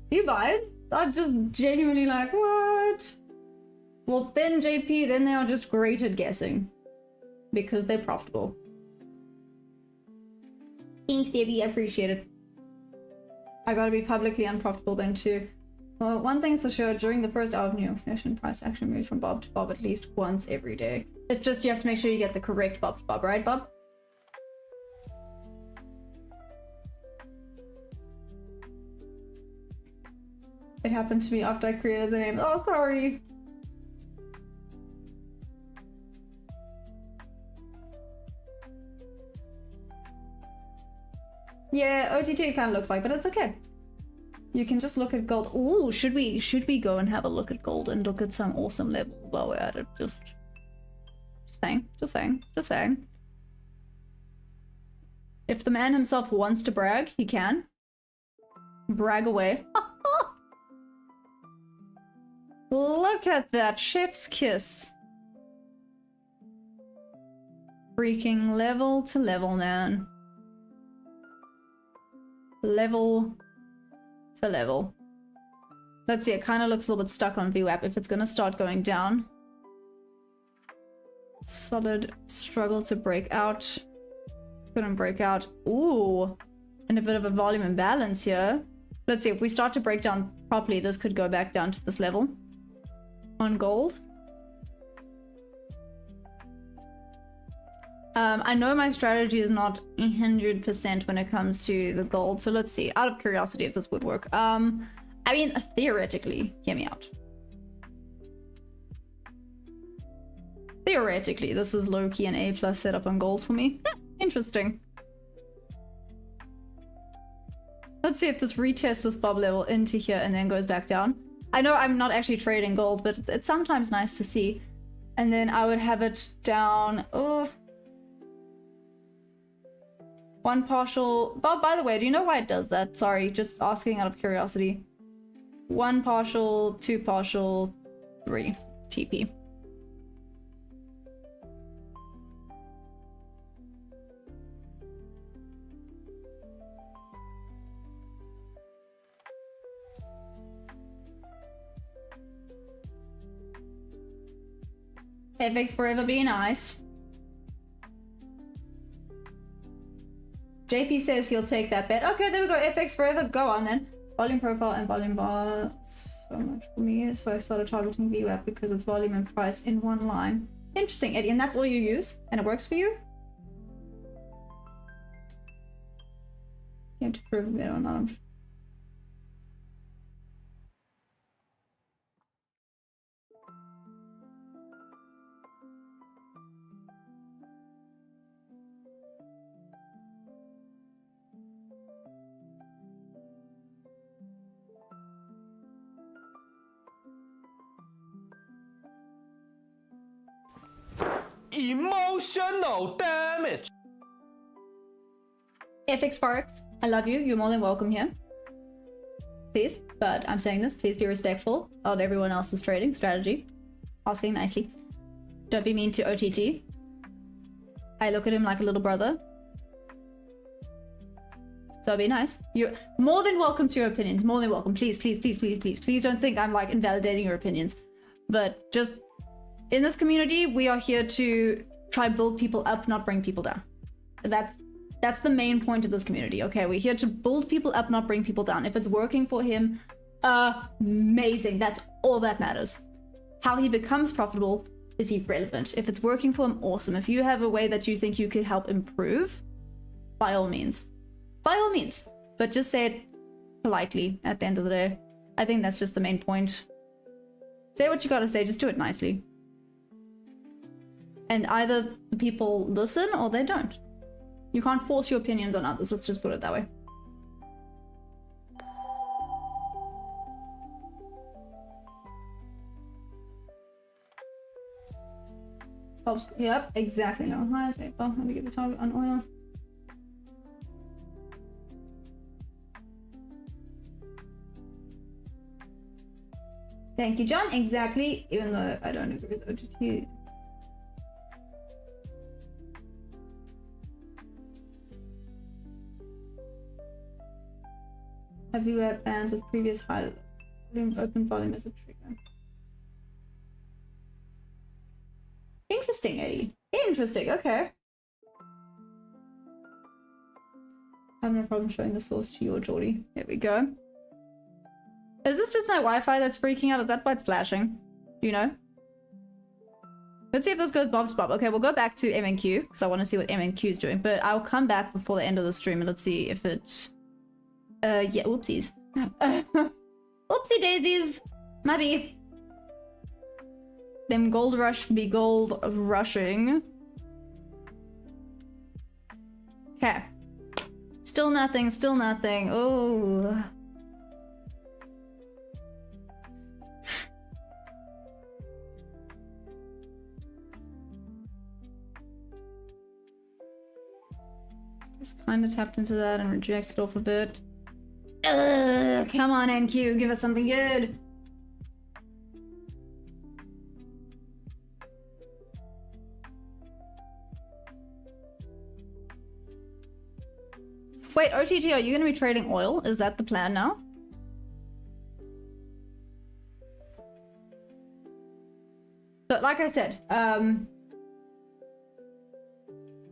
you buy it? I'm just genuinely like, what? Well, then JP, then they are just great at guessing. Because they're profitable. Thanks, Debbie, I appreciate it. I gotta be publicly unprofitable then too. Well, one thing's for sure, during the first hour of New York session, price action moves from Bob to Bob at least once every day. It's just you have to make sure you get the correct Bob to Bob, right, Bob? It happened to me after I created the name. Oh, sorry. Yeah, OTT kind of looks like, but it's okay. You can just look at gold. Ooh, should we go and have a look at gold and look at some awesome levels while we're at it? Just saying. If the man himself wants to brag, he can. Brag away. Look at that chef's kiss. Freaking level to level, man. Level to level. Let's see, it kind of looks a little bit stuck on VWAP. If it's going to start going down. Solid struggle to break out. Couldn't break out. Ooh. And a bit of a volume imbalance here. Let's see, if we start to break down properly, this could go back down to this level. On gold. I know my strategy is not 100% when it comes to the gold, so let's see, out of curiosity if this would work. I mean, theoretically, hear me out. Theoretically, this is low-key an A+ setup on gold for me. Interesting. Let's see if this retests this bob level into here and then goes back down. I know I'm not actually trading gold, but it's sometimes nice to see. And then I would have it down... Oh. One partial... Bob, by the way, do you know why it does that? Sorry, just asking out of curiosity. 1 partial, 2 partial, 3 TP. FX forever be nice. JP says he'll take that bet. Okay, there we go. FX forever. Go on then. Volume profile and volume bar. So much for me. So I started targeting VWAP because it's volume and price in one line. Interesting, Eddie. And that's all you use? And it works for you? You have to prove it or not. Emotional damage. FX Forex, I love you. You're more than welcome here. Please, but I'm saying this, please be respectful of everyone else's trading strategy. Asking nicely. Don't be mean to OTT. I look at him like a little brother. So be nice. You're more than welcome to your opinions. More than welcome. Please, please, please, please, please. Please don't think I'm like invalidating your opinions. But just in this community, we are here to try build people up, not bring people down. That's the main point of this community, okay? We're here to build people up, not bring people down. If it's working for him, amazing. That's all that matters. How he becomes profitable is irrelevant. If it's working for him, awesome. If you have a way that you think you could help improve, by all means. By all means. But just say it politely at the end of the day. I think that's just the main point. Say what you gotta say, just do it nicely. And either the people listen or they don't. You can't force your opinions on others, let's just put it that way. Helps, yep, exactly. No highs, maybe. Well, let me get the target on oil. Thank you, John. Exactly. Even though I don't agree with OTT. Have you had bands with previous high volume, open volume as a trigger? Interesting, Eddie. Interesting, okay. I have no problem showing the source to you or Geordie. There we go. Is this just my Wi-Fi that's freaking out? Is that why it's flashing? Do you know? Let's see if this goes bob to bob. Okay, we'll go back to MNQ because I want to see what MNQ is doing. But I'll come back before the end of the stream and let's see if it... yeah, whoopsies. Whoopsie daisies! Maybe. Them gold rush be gold rushing. Okay. Still nothing, still nothing. Oh. Just kind of tapped into that and rejected off a bit. Come on, NQ, give us something good. Wait, OTT, are you going to be trading oil? Is that the plan now? But like I said, I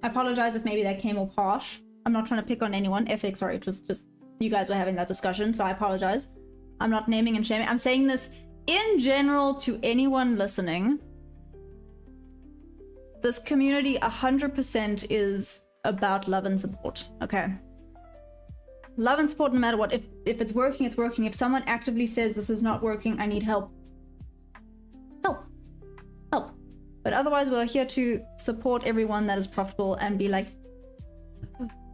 apologize if maybe that came off harsh. I'm not trying to pick on anyone. FX, sorry, it was just you guys were having that discussion, so I apologize. I'm not naming and shaming. I'm saying this in general to anyone listening. This community 100% is about love and support, okay? Love and support no matter what. If it's working, it's working. If someone actively says this is not working, I need help. Help. Help. But otherwise, we're here to support everyone that is profitable and be like...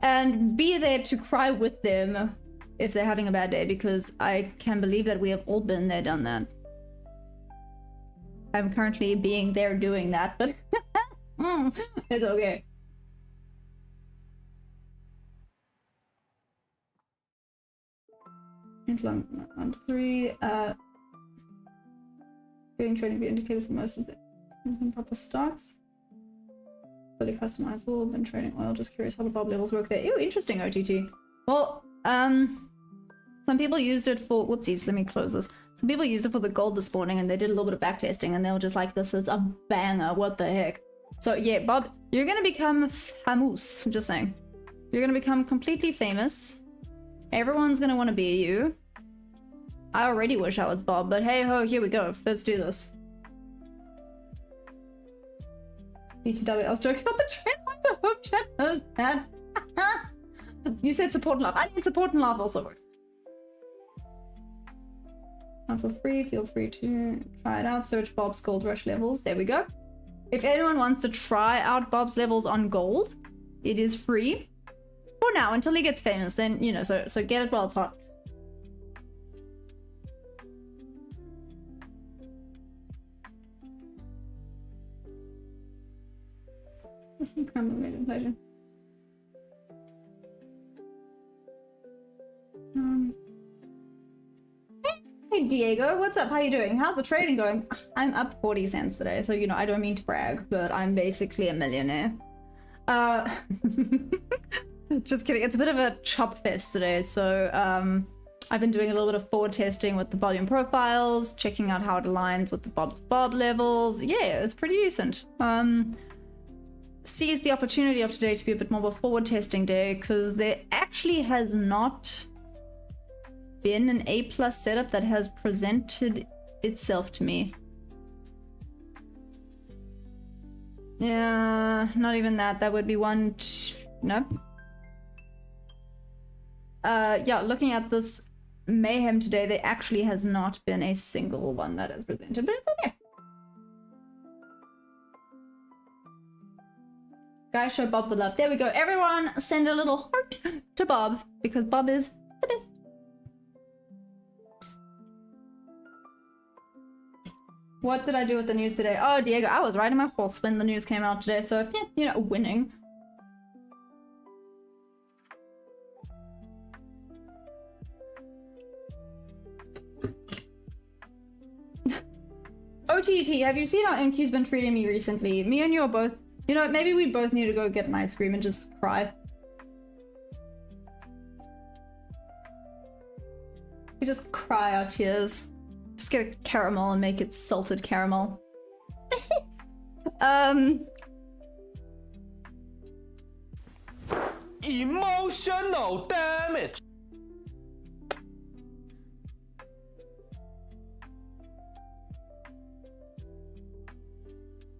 and be there to cry with them if they're having a bad day, because I can believe that we have all been there, done that. I'm currently being there doing that, but it's okay. On 3, trading view indicators for most of the proper stocks. Fully customizable, been trading oil, just curious how the bob levels work there. Ew, interesting, OTT. Well, some people used it for, whoopsies, let me close this. Some people used it for the gold this morning and they did a little bit of backtesting and they were just like, this is a banger, what the heck. So yeah, Bob, you're gonna become famous, I'm just saying. You're gonna become completely famous. Everyone's gonna want to be you. I already wish I was Bob, but hey ho, here we go. Let's do this. BTW, I was joking about the trend like the home chat knows that. You said support and love. I mean, support and love also works. Not for free, feel free to try it out. Search Bob's Gold Rush levels. There we go. If anyone wants to try out Bob's levels on gold, it is free. For now, until he gets famous, then, you know, so get it while it's hot. pleasure. Hey Diego, what's up? How you doing? How's the trading going? I'm up 40 cents today, so you know I don't mean to brag, but I'm basically a millionaire. Just kidding. It's a bit of a chop fest today, so I've been doing a little bit of forward testing with the volume profiles, checking out how it aligns with the bob to bob levels. Yeah, it's pretty decent. Seized the opportunity of today to be a bit more of a forward testing day because there actually has not been an A+ setup that has presented itself to me. Yeah, not even that. That would be one. No. Yeah, looking at this mayhem today, there actually has not been a single one that has presented, but it's okay. Guys, show Bob the love. There we go. Everyone send a little heart to Bob because Bob is the best. What did I do with the news today? Oh, Diego, I was riding my horse when the news came out today, so yeah, you know, winning. OTT, have you seen how NQ's been treating me recently? Me and you are both, you know, maybe we both need to go get an ice cream and just cry. We just cry our tears. Just get a caramel and make it salted caramel. Emotional damage.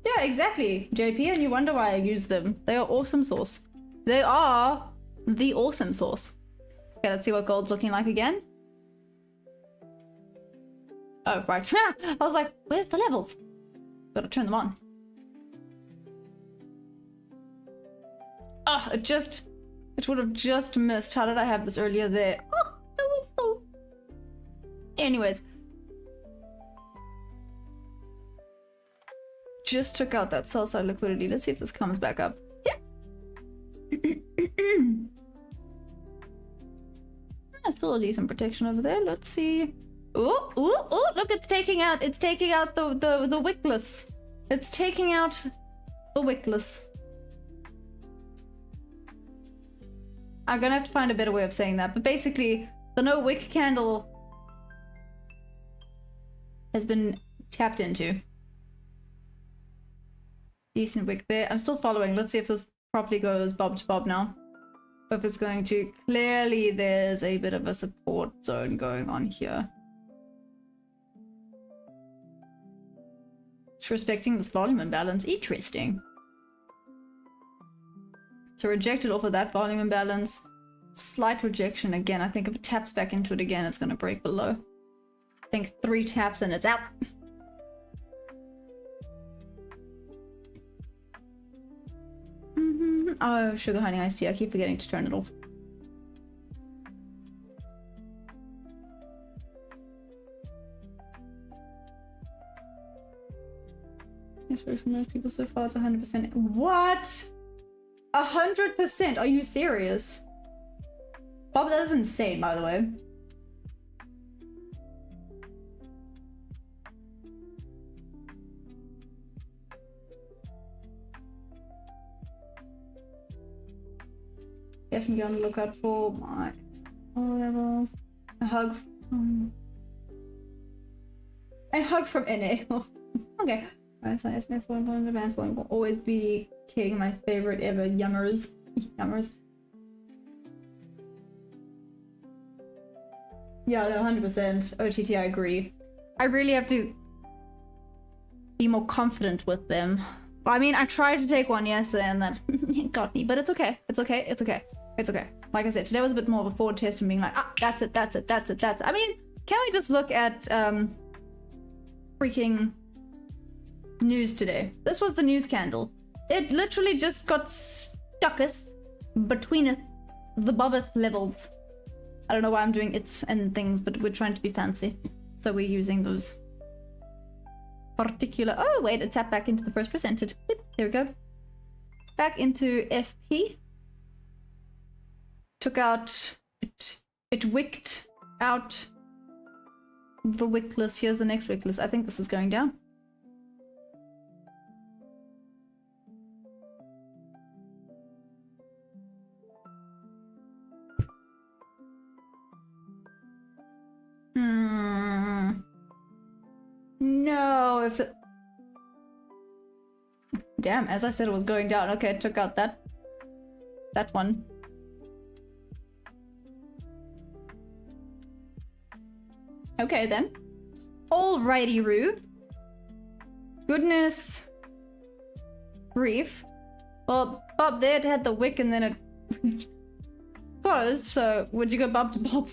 Yeah, exactly, JP, and you wonder why I use them. They are awesome sauce. They are the awesome sauce. Okay, let's see what gold's looking like again. Oh, right. I was like, where's the levels? Gotta turn them on. Oh, it would have just missed. How did I have this earlier there? Oh, that was so... Anyways. Just took out that sell side liquidity. Let's see if this comes back up. Yeah. Still a decent protection over there. Let's see. Ooh, ooh, ooh, look, it's taking out the wickless. It's taking out the wickless. I'm gonna have to find a better way of saying that, but basically, the no wick candle has been tapped into. Decent wick there. I'm still following. Let's see if this properly goes bob to bob now. If it's going to. Clearly, there's a bit of a support zone going on here. It's respecting this volume imbalance. Interesting. So rejected off of that volume imbalance. Slight rejection again. I think if it taps back into it again, it's going to break below. I think 3 taps and it's out. Oh, sugar honey iced tea. I keep forgetting to turn it off. Yes, for most people so far it's 100%. What? 100%? Are you serious? Bob, that is insane, by the way. Definitely on the lookout for my levels. A hug from NA. Okay. Alright, so SM4 and advanced one will always be king, my favorite ever. Yummers. Yummers. Yeah, no, 100%. OTT, I agree. I really have to be more confident with them. I mean, I tried to take one yesterday and then it got me, but it's okay. It's okay. It's okay. It's okay. Like I said, today was a bit more of a forward test and being like, ah, that's it, that's it, that's it, that's it. I mean, can we just look at freaking news today? This was the news candle. It literally just got stucketh betweeneth the bobbeth levels. I don't know why I'm doing it's and things, but we're trying to be fancy. So we're using those particular... Oh, wait, it tapped back into the first presented. Yep, there we go. back into FP. Took out it wicked out the wickless. Here's the next wickless. I think this is going down. No, if the... Damn, as I said, it was going down. Okay, I took out that one. Okay, then. Alrighty, Roo. Goodness. Grief. Well, Bob there had the wick and then it closed, so would you go Bob to Bob?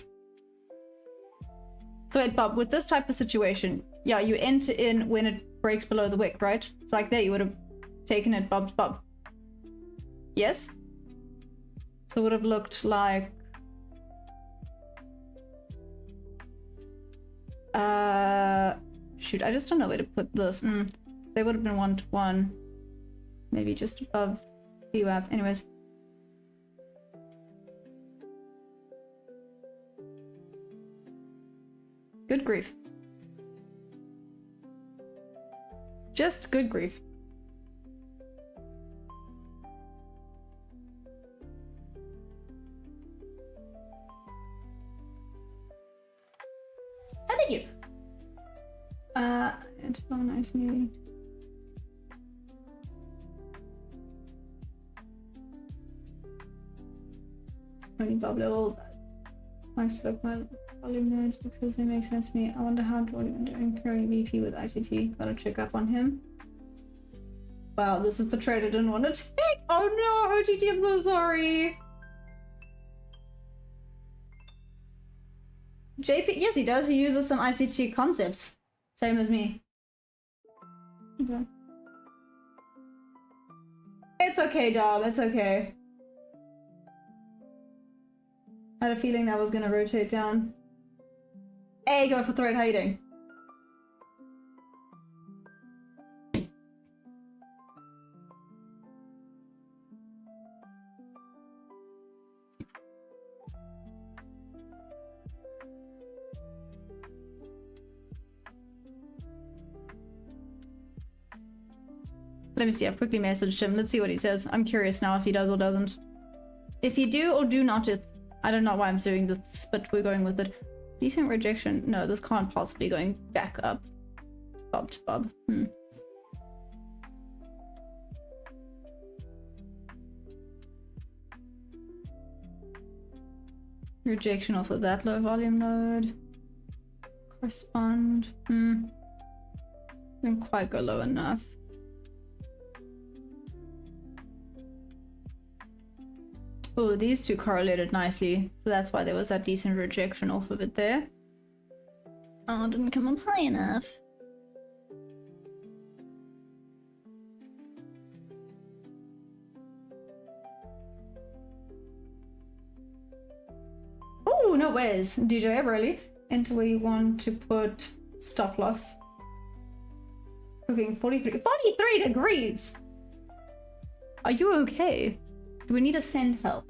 So wait, Bob, with this type of situation, yeah, you enter in when it breaks below the wick, right? So like there, you would have taken it Bob to Bob. Yes? So it would have looked like... Shoot, I just don't know where to put this. They would have been 1 to 1. Maybe just above VWAP. Anyways. Good grief. Just good grief. Oh, thank you. It's 1980. Only Bob levels. I like to look my volume notes because they make sense to me. I wonder how Jordan doing pairing VP with ICT. Gotta check up on him. Wow, this is the trade I didn't want to take. Oh no, OTT, I'm so sorry. JP, yes he does. He uses some ICT concepts. Same as me. Okay. It's okay, Dom. It's okay. I had a feeling that was gonna rotate down. Hey, go for thread. How you doing? Let me see, I've quickly messaged him. Let's see what he says. I'm curious now if he does or doesn't. If you do or do not, I don't know why I'm doing this, but we're going with it. Decent rejection. No, this can't possibly going back up. Bob to Bob. Rejection off of that low volume node. Correspond. Didn't quite go low enough. Oh, these two correlated nicely, so that's why there was that decent rejection off of it there. Oh, it didn't come up high enough. Oh, no ways. DJ really into where you want to put stop loss. Cooking 43 degrees! Are you okay? Do we need to send help?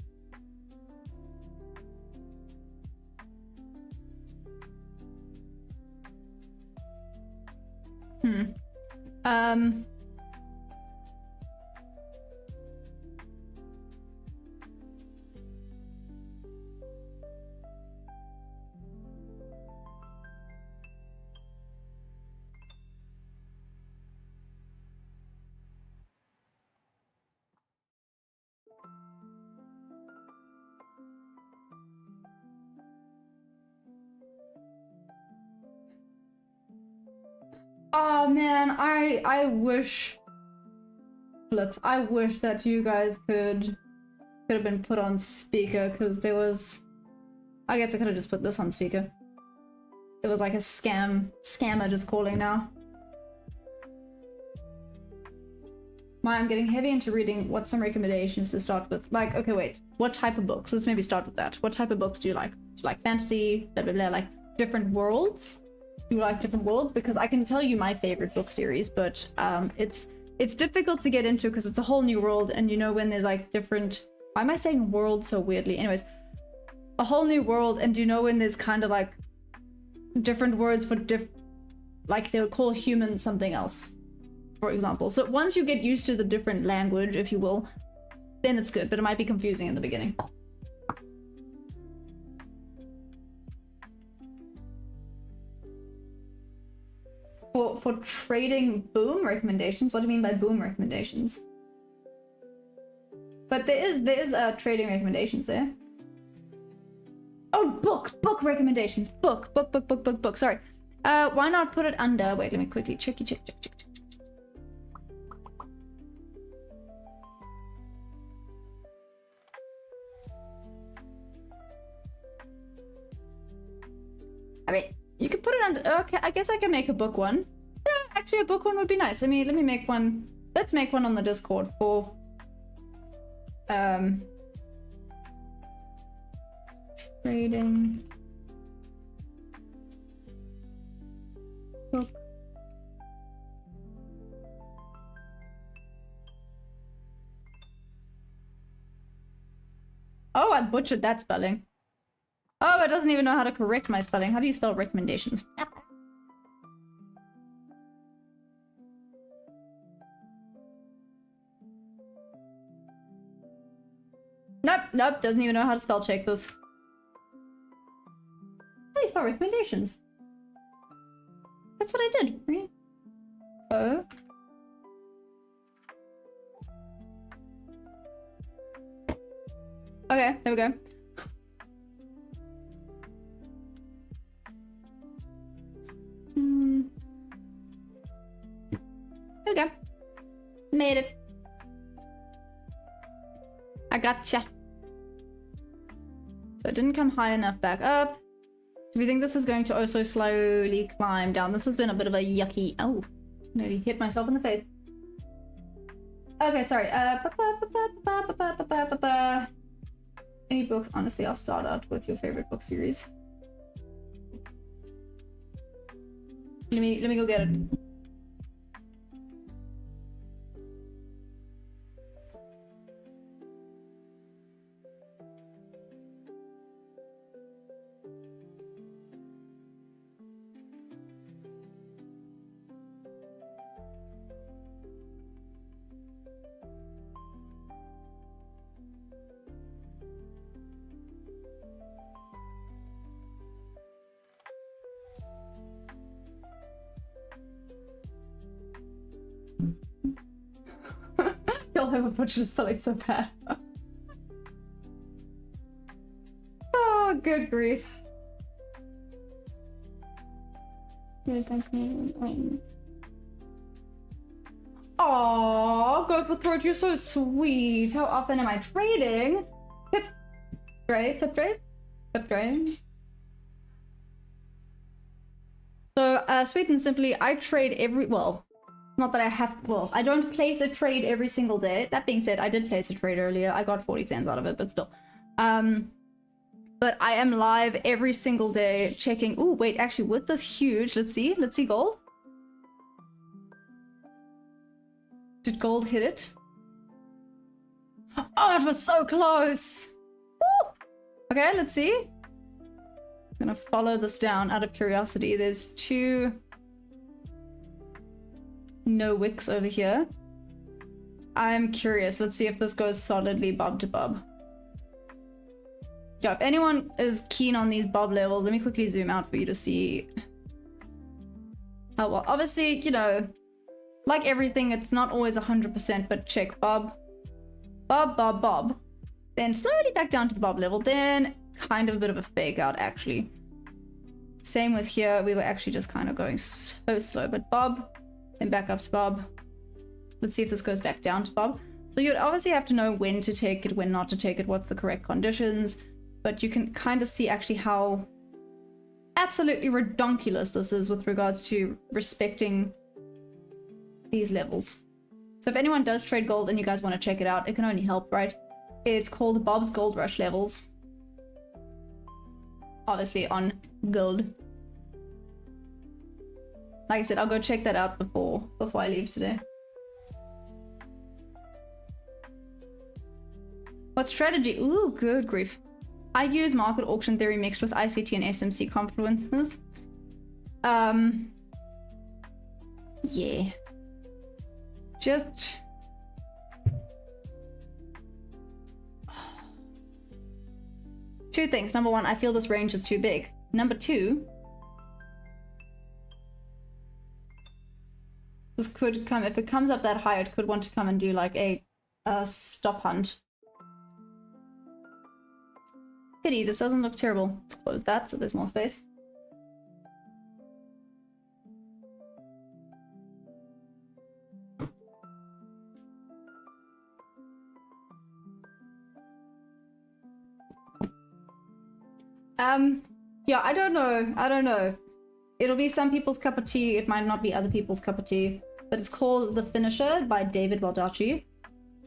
Oh man, I wish I wish that you guys could have been put on speaker, because there was, I guess I could have just put this on speaker. It was like a scammer just calling now. I'm getting heavy into reading. What's some recommendations to start with? Like, okay, wait, what type of books? Let's maybe start with that. What type of books do you like? Do you like fantasy, blah blah blah, like different worlds? Do you like different worlds? Because I can tell you my favorite book series, but it's it's difficult to get into because it's a whole new world, and you know when there's like different. Why am I saying world so weirdly? Anyways, a whole new world, and you know when there's kind of like different words for like they would call humans something else, for example. So once you get used to the different language, if you will, then it's good, but it might be confusing in the beginning. For trading boom recommendations, what do you mean by boom recommendations? But there is trading recommendations there. Oh, book recommendations. Book. Sorry. Why not put it under? Wait, let me quickly check. I mean, you could put it under. Okay, I guess I can make a book one. Yeah, actually, a book one would be nice. Let me make one. Let's make one on the Discord for trading book. Oh, I butchered that spelling. Oh, it doesn't even know how to correct my spelling. How do you spell recommendations? Nope, doesn't even know how to spell check this. How do you spell recommendations? That's what I did. Oh. Okay, there we go. There we go. Made it. I gotcha. So it didn't come high enough back up. Do we think this is going to also slowly climb down? This has been a bit of a yucky... Oh, nearly hit myself in the face. Okay, sorry. Any books? Honestly, I'll start out with your favorite book series. Let me go get it. Y'all have a bunch of spelling so bad. Oh, good grief. Aww, go for throat, you're so sweet. How often am I trading? Pip trade. So, sweet and simply, I trade not that I have, I don't place a trade every single day. That being said, I did place a trade earlier. I got 40 cents out of it, but still. But I am live every single day checking. Oh, wait, actually, with this huge, let's see gold. Did gold hit it? Oh, it was so close. Woo! Okay, let's see. I'm gonna follow this down out of curiosity. There's two no wicks over here. I'm curious. Let's see if this goes solidly bob to bob. Yeah, if anyone is keen on these bob levels, let me quickly zoom out for you to see. Oh, well, obviously, you know, like everything, it's not always 100%, but check bob, bob, bob, bob. Then slowly back down to the bob level. Then kind of a bit of a fake out, actually. Same with here. We were actually just kind of going so slow, but bob. Then back up to bob. Let's see if this goes back down to bob. So you'd obviously have to know when to take it, when not to take it, what's the correct conditions. But you can kind of see actually how absolutely redonkulous this is with regards to respecting these levels. So if anyone does trade gold and you guys want to check it out, it can only help, right? It's called Bob's Gold Rush levels. Obviously on gold. Like I said, I'll go check that out before I leave today. What strategy? Ooh, good grief. I use market auction theory mixed with ICT and SMC confluences. Yeah. Just... Two things. Number one, I feel this range is too big. Number two, this could come, if it comes up that high, it could want to come and do like a stop hunt. Pity, this doesn't look terrible. Let's close that so there's more space. Yeah, I don't know. It'll be some people's cup of tea, it might not be other people's cup of tea. But it's called The Finisher by David Baldacci.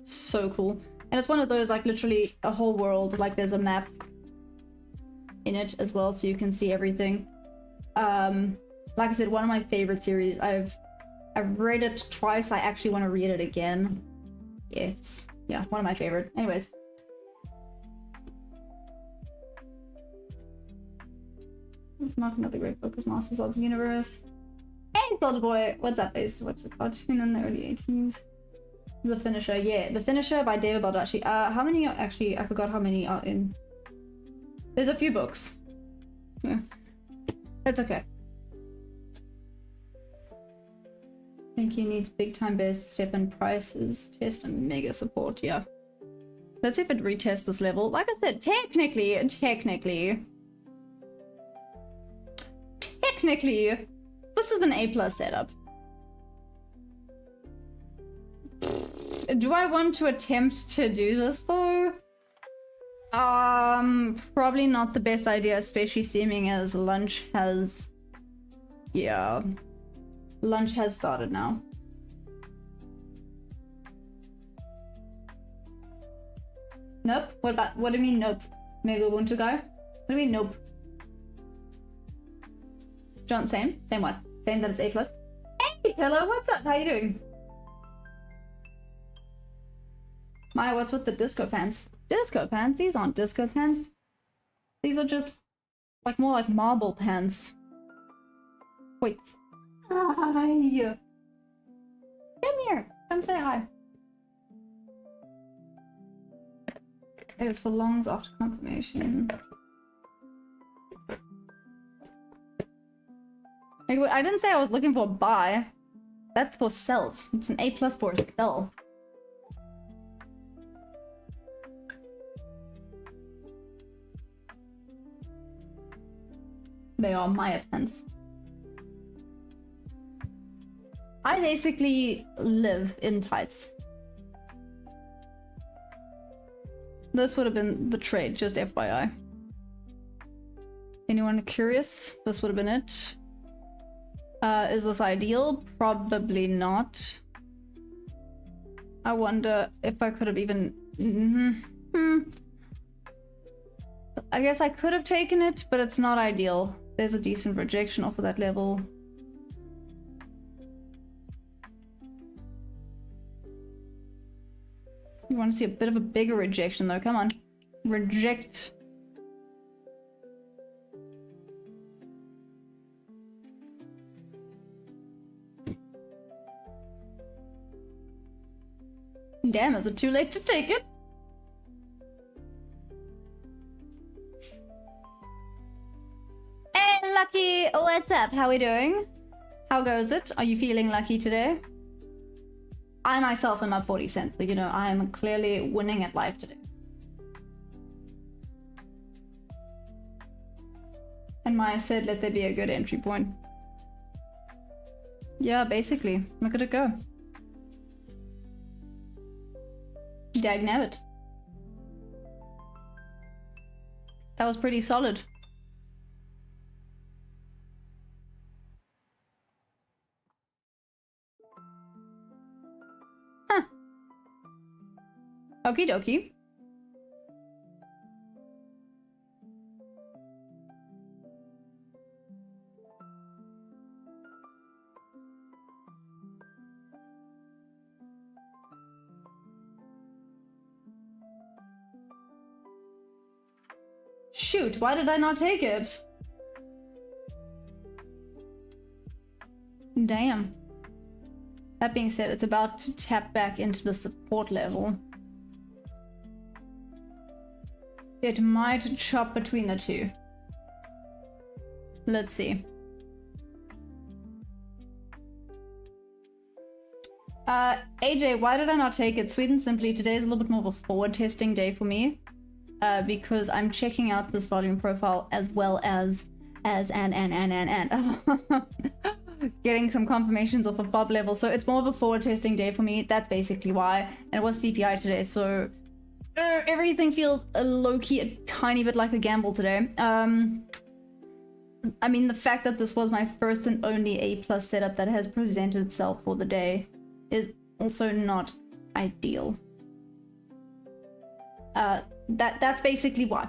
So cool. And it's one of those, like, literally a whole world, like there's a map in it as well, so you can see everything. Like I said, one of my favorite series. I've read it twice, I actually want to read it again. It's, yeah, one of my favorite. Anyways. Let's mark another great book as Masters of the Universe. Hey, Soldier Boy! What's up, Ace? What's the cartoon in the early 18s? The Finisher, yeah. The Finisher by David Baldacci. How many are actually... I forgot how many are in... There's a few books. Yeah. It's okay. I think he needs big time bears to step in prices, test and mega support, yeah. Let's see if it retests this level. Like I said, technically, this is an A+ setup. Do I want to attempt to do this though? Probably not the best idea, especially seeming as lunch has... Yeah. Lunch has started now. Nope? What do you mean nope? Mega Ubuntu guy? What do you mean nope? John, same? Same what? Same that it's A+? Hey, hello, what's up? How you doing? Maya, what's with the disco pants? Disco pants? These aren't disco pants. These are just, like, more like marble pants. Wait. Hi! Come here! Come say hi. It is for longs after confirmation. Like, I didn't say I was looking for a buy. That's for sells. It's an A+ for a sell. They are Maya pants. I basically live in tights. This would have been the trade, just FYI. Anyone curious? This would have been it. Is this ideal? Probably not. I wonder if I could have even... I guess I could have taken it, but it's not ideal. There's a decent rejection off of that level. You want to see a bit of a bigger rejection though, come on. Reject. Damn, is it too late to take it? Hey, Lucky! What's up? How we doing? How goes it? Are you feeling lucky today? I myself am up 40 cents, but you know, I am clearly winning at life today. And Maya said, let there be a good entry point. Yeah, basically. Look at it go. Dagnabbit. That was pretty solid. Huh. Okie dokie. shoot, why did I not take it? Damn. That being said, it's about to tap back into the support level. It might chop between the two. Let's see. AJ, why did I not take it? Sweet and simply, today is a little bit more of a forward testing day for me. Because I'm checking out this volume profile as well as getting some confirmations off of Bob level. So it's more of a forward testing day for me. That's basically why. And it was CPI today, so everything feels low-key a tiny bit like a gamble today. I mean, the fact that this was my first and only A+ setup that has presented itself for the day is also not ideal. That's basically why.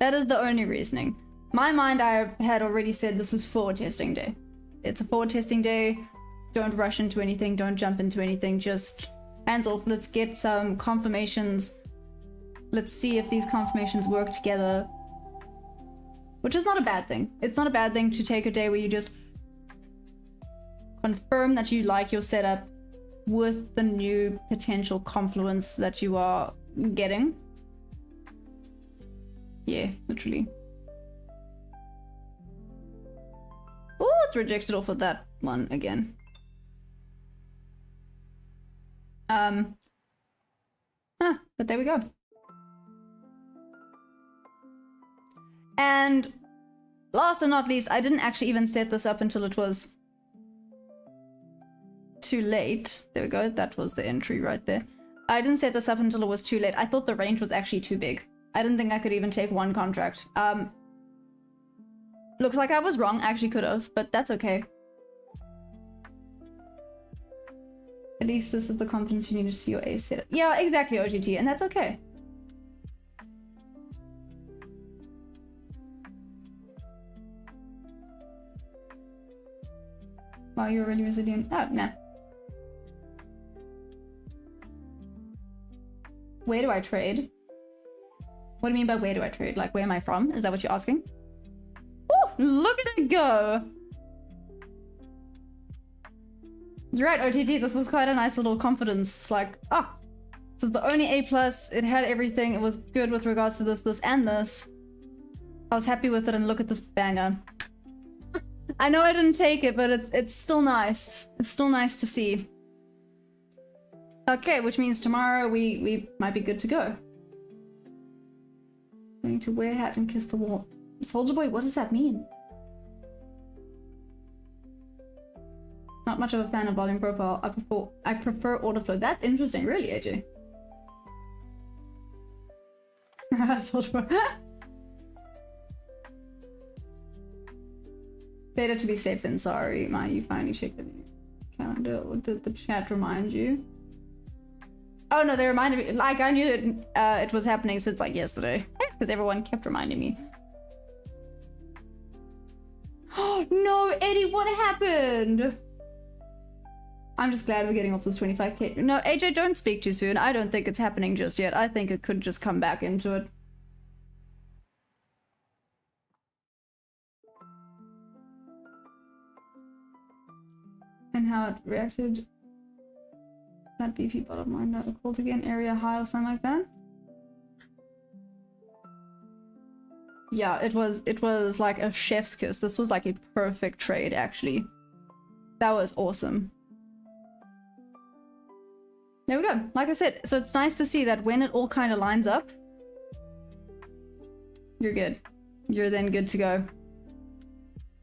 That is the only reasoning. My mind, I had already said this is forward testing day. It's a forward testing day. Don't rush into anything. Don't jump into anything. Just hands off. Let's get some confirmations. Let's see if these confirmations work together. Which is not a bad thing. It's not a bad thing to take a day where you just confirm that you like your setup with the new potential confluence that you are getting. Yeah, literally. Oh, it's rejected off of that one again. But there we go. And last and not least, I didn't actually even set this up until it was too late. There we go. That was the entry right there. I didn't set this up until it was too late. I thought the range was actually too big. I didn't think I could even take one contract. Looks like I was wrong. I actually could have, but that's okay. At least this is the confidence you need to see your A setup. Yeah, exactly, OGT, and that's okay. Wow, you're really resilient. Oh, nah. Where do I trade? What do you mean by where do I trade? Like, where am I from? Is that what you're asking? Oh, look at it go! You're right, OTT, this was quite a nice little confidence. Like, this is the only A+, it had everything, it was good with regards to this, this, and this. I was happy with it, and look at this banger. I know I didn't take it, but it's still nice. It's still nice to see. Okay, which means tomorrow we might be good to go. Going to wear hat and kiss the wall. Soldier boy, what does that mean? Not much of a fan of volume profile. I prefer order flow. That's interesting, really, AJ. Soldier boy. Better to be safe than sorry. You finally checked the calendar. Or did the chat remind you? Oh no, they reminded me. Like, I knew that it was happening since like yesterday. Because everyone kept reminding me. Oh no, Eddie, what happened? I'm just glad we're getting off this 25k. No, AJ, don't speak too soon. I don't think it's happening just yet. I think it could just come back into it. And how it reacted. That beefy bottom line that was called again, area high or something like that. Yeah, it was like a chef's kiss. This was like a perfect trade, actually. That was awesome. There we go. Like I said, so it's nice to see that when it all kind of lines up, you're good. You're then good to go.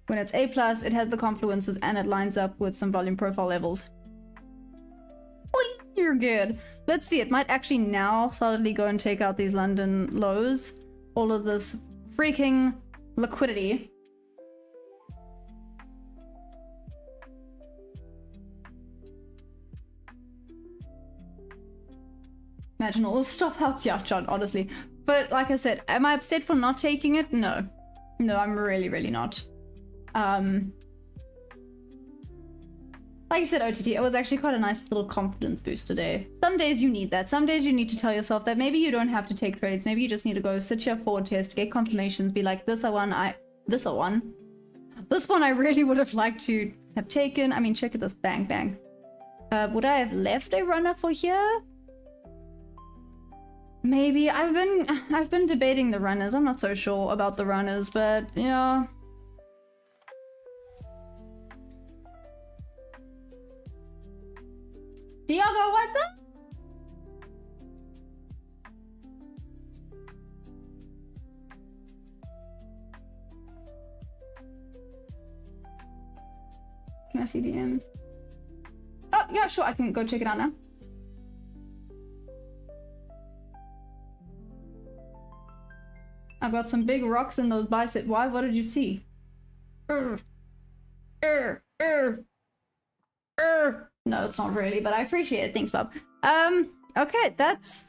When it's A+, it has the confluences and it lines up with some volume profile levels. You're good. Let's see, it might actually now solidly go and take out these London lows. All of this freaking liquidity. Imagine all the stop outs. Yeah, John, honestly. But like I said, am I upset for not taking it? No. No, I'm really, really not. Like you said, OTT, it was actually quite a nice little confidence boost today. Some days you need that. Some days you need to tell yourself that maybe you don't have to take trades. Maybe you just need to go sit your forward test, get confirmations, be like, this one I really would have liked to have taken. I mean, check at this, bang, bang. Would I have left a runner for here? Maybe. I've been debating the runners. I'm not so sure about the runners, but yeah. Diogo, what's up? Can I see the end? Oh, yeah, sure. I can go check it out now. I've got some big rocks in those biceps. Why? What did you see? No, it's not really, but I appreciate it. Thanks, Bob. Okay, that's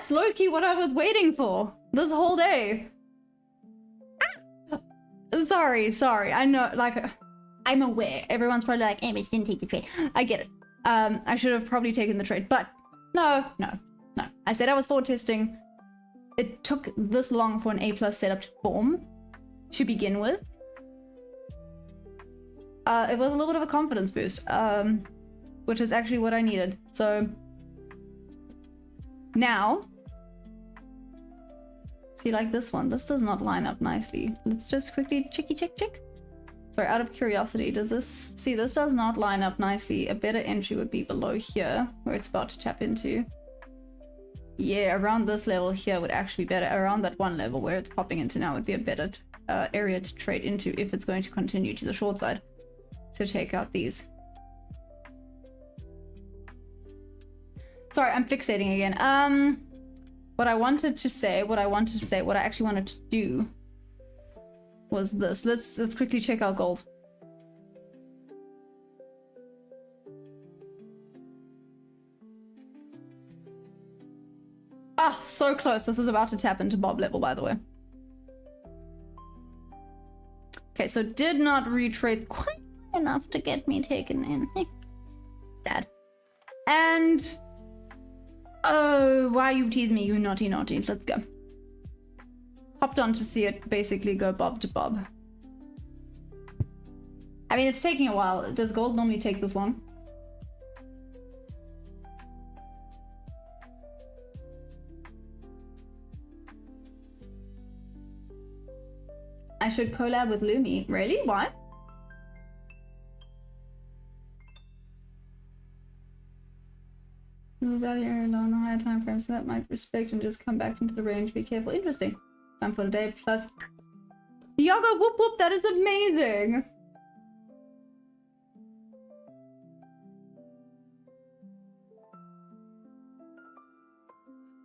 low-key what I was waiting for this whole day. Sorry. I know, like, I'm aware. Everyone's probably like, Amos didn't take the trade. I get it. I should have probably taken the trade, but no. I said I was forward testing. It took this long for an A+ setup to form to begin with. It was a little bit of a confidence boost, which is actually what I needed. So now, see, like this one, this does not line up nicely. Let's just quickly check. Sorry, out of curiosity, does this, see, this does not line up nicely. A better entry would be below here, where it's about to tap into. Yeah, around this level here would actually be better. Around that one level where it's popping into now would be a better area to trade into if it's going to continue to the short side to take out these. Sorry, I'm fixating again. What I actually wanted to do was this. Let's quickly check out gold. Ah, so close. This is about to tap into Bob level, by the way. Okay, so did not retrace quite enough to get me taken in. Dad. And oh, why you tease me, you naughty. Let's go. Hopped on to see it basically go Bob to Bob. I mean, it's taking a while. Does gold normally take this long? I should collab with Lumi. Really? Why? Value on higher time frames, so that might respect and just come back into the range. Be careful. Interesting. Time for the day plus. Yaga, whoop whoop, that is amazing.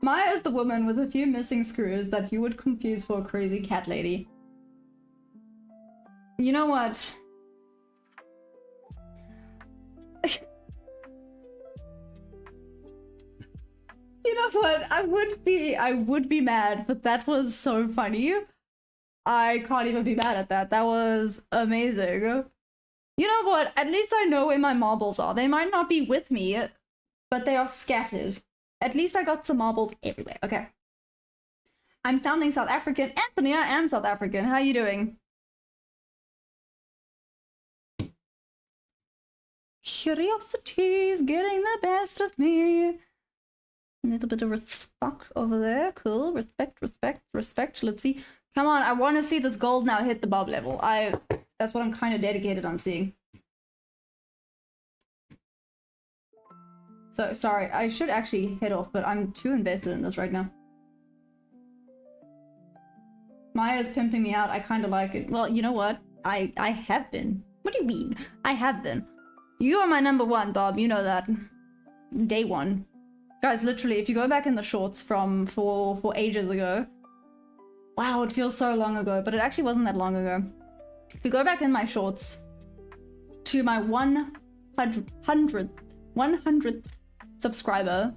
Maya is the woman with a few missing screws that you would confuse for a crazy cat lady. You know what? You know what? I would be mad, but that was so funny. I can't even be mad at that. That was amazing. You know what? At least I know where my marbles are. They might not be with me, but they are scattered. At least I got some marbles everywhere. Okay. I'm sounding South African. Anthony, I am South African. How are you doing? Curiosity is getting the best of me. A little bit of respect over there. Cool. Respect. Let's see. Come on, I want to see this gold now hit the Bob level. That's what I'm kind of dedicated on seeing. So, sorry, I should actually head off, but I'm too invested in this right now. Maya's pimping me out. I kind of like it. Well, you know what? I have been. What do you mean? I have been. You are my number one, Bob. You know that. Day one. Guys, literally, if you go back in the shorts from for ages ago. Wow, it feels so long ago, but it actually wasn't that long ago. If you go back in my shorts to my 100th subscriber,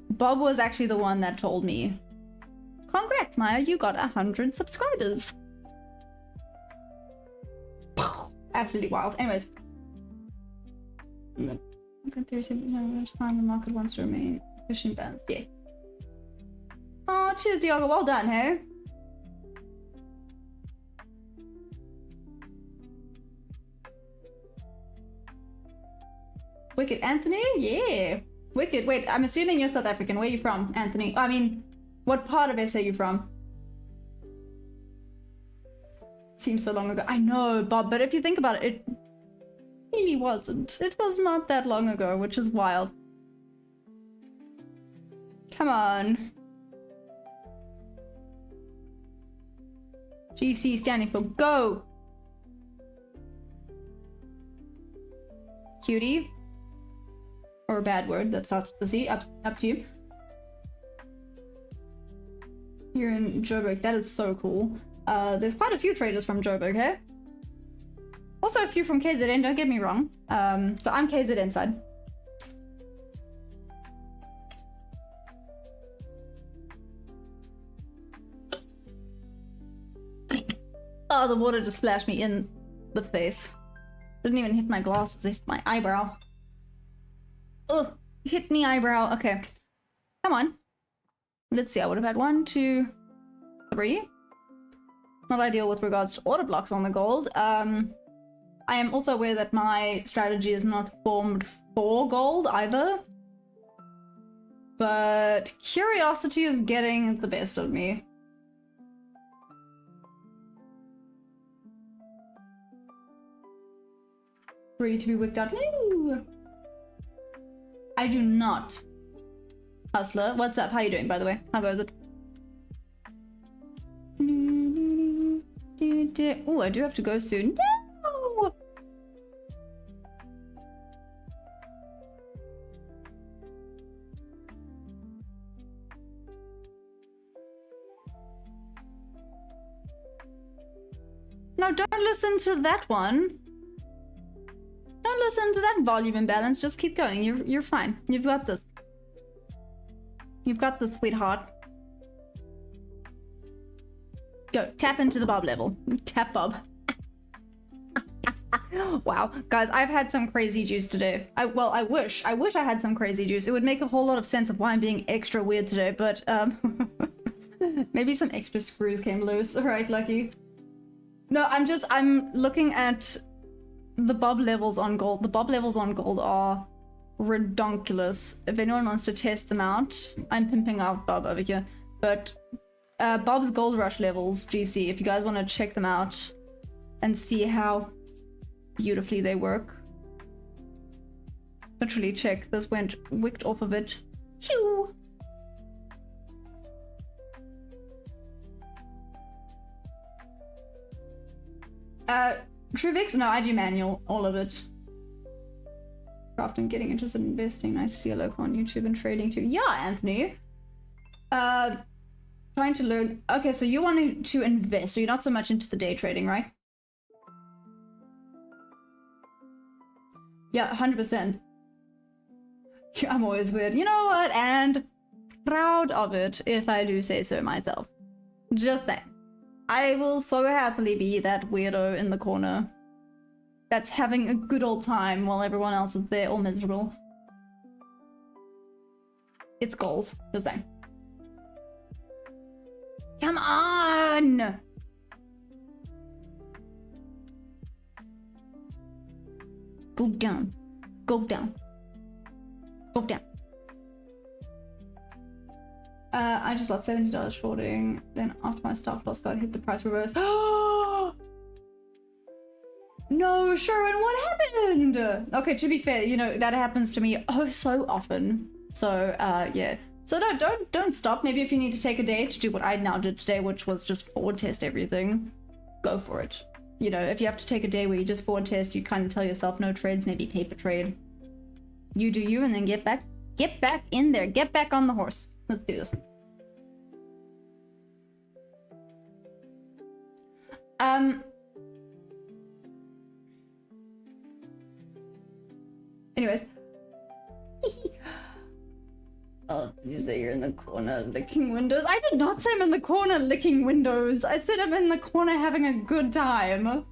Bob was actually the one that told me, congrats, Maya, you got 100 subscribers. Absolutely wild. Anyways. Good theory, time the market wants to remain efficient balance. Yeah. Oh, cheers, Diogo. Well done, hey? Wicked Anthony? Yeah. Wicked. Wait, I'm assuming you're South African. Where are you from, Anthony? I mean, what part of SA are you from? Seems so long ago. I know, Bob, but if you think about it, it really wasn't. It was not that long ago, which is wild. Come on. GC standing for go. Cutie. Or a bad word, that's up to see. Up to you. You're in Joburg. That is so cool. There's quite a few traders from Joburg, hey? Also a few from KZN, don't get me wrong. So I'm KZN side. Oh, the water just splashed me in the face. Didn't even hit my glasses, it hit my eyebrow. Ugh, hit me eyebrow. Okay, come on. Let's see, I would have had 1, 2, 3. Not ideal with regards to order blocks on the gold. I am also aware that my strategy is not formed for gold either. But curiosity is getting the best of me. Ready to be wicked out? No! I do not. Hustler, what's up? How you doing, by the way? How goes it? Oh, I do have to go soon. No! No, don't listen to that one. Don't listen to that volume imbalance. Just keep going. You're fine. You've got this. You've got this, sweetheart. Go. Tap into the bob level. Tap bob. Wow. Guys, I've had some crazy juice today. I wish I had some crazy juice. It would make a whole lot of sense of why I'm being extra weird today, but maybe some extra screws came loose. Alright, Lucky. No, I'm looking at the bob levels on gold. The bob levels on gold are redonkulous. If anyone wants to test them out, I'm pimping out Bob over here. But Bob's Gold Rush levels, GC, if you guys want to check them out and see how beautifully they work. Literally check, this went wicked off of it. Phew! Truvix? No, I do manual, all of it. Often getting interested in investing. Nice to see a local on YouTube and trading too. Yeah, Anthony. Trying to learn. Okay, so you wanted to invest, so you're not so much into the day trading, right? Yeah, 100%. I'm always weird. You know what? And proud of it, if I do say so myself. Just that. I will so happily be that weirdo in the corner that's having a good old time while everyone else is there all miserable. It's goals. Just saying. Come on! Go down. Go down. Go down. I just lost $70 shorting. Then after my stop loss got hit, the price reversed. No, Sharon, what happened? Okay, to be fair, you know, that happens to me oh so often. So, yeah. So no, don't stop. Maybe if you need to take a day to do what I now did today, which was just forward test everything, go for it. You know, if you have to take a day where you just forward test, you kind of tell yourself no trades, maybe paper trade. You do you, and then get back in there. Get back on the horse. Let's do this. Anyways. Oh, you say you're in the corner licking windows. I did not say I'm in the corner licking windows. I said I'm in the corner having a good time.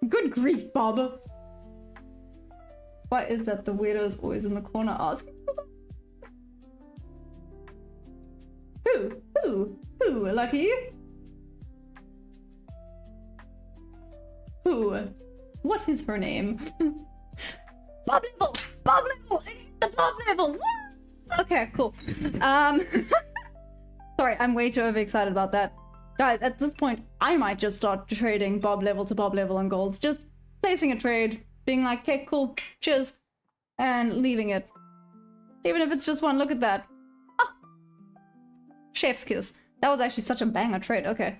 Good grief, Bob. Why is that? The weirdo is always in the corner asking. Who? Lucky? Who? What is her name? Bob level! Bob level! The Bob level! Woo! Okay, cool. Sorry, I'm way too overexcited about that. Guys, at this point, I might just start trading Bob level to Bob level on gold. Just placing a trade, being like, okay, cool, cheers, and leaving it. Even if it's just one, look at that. Oh! Chef's kiss. That was actually such a banger trade, okay.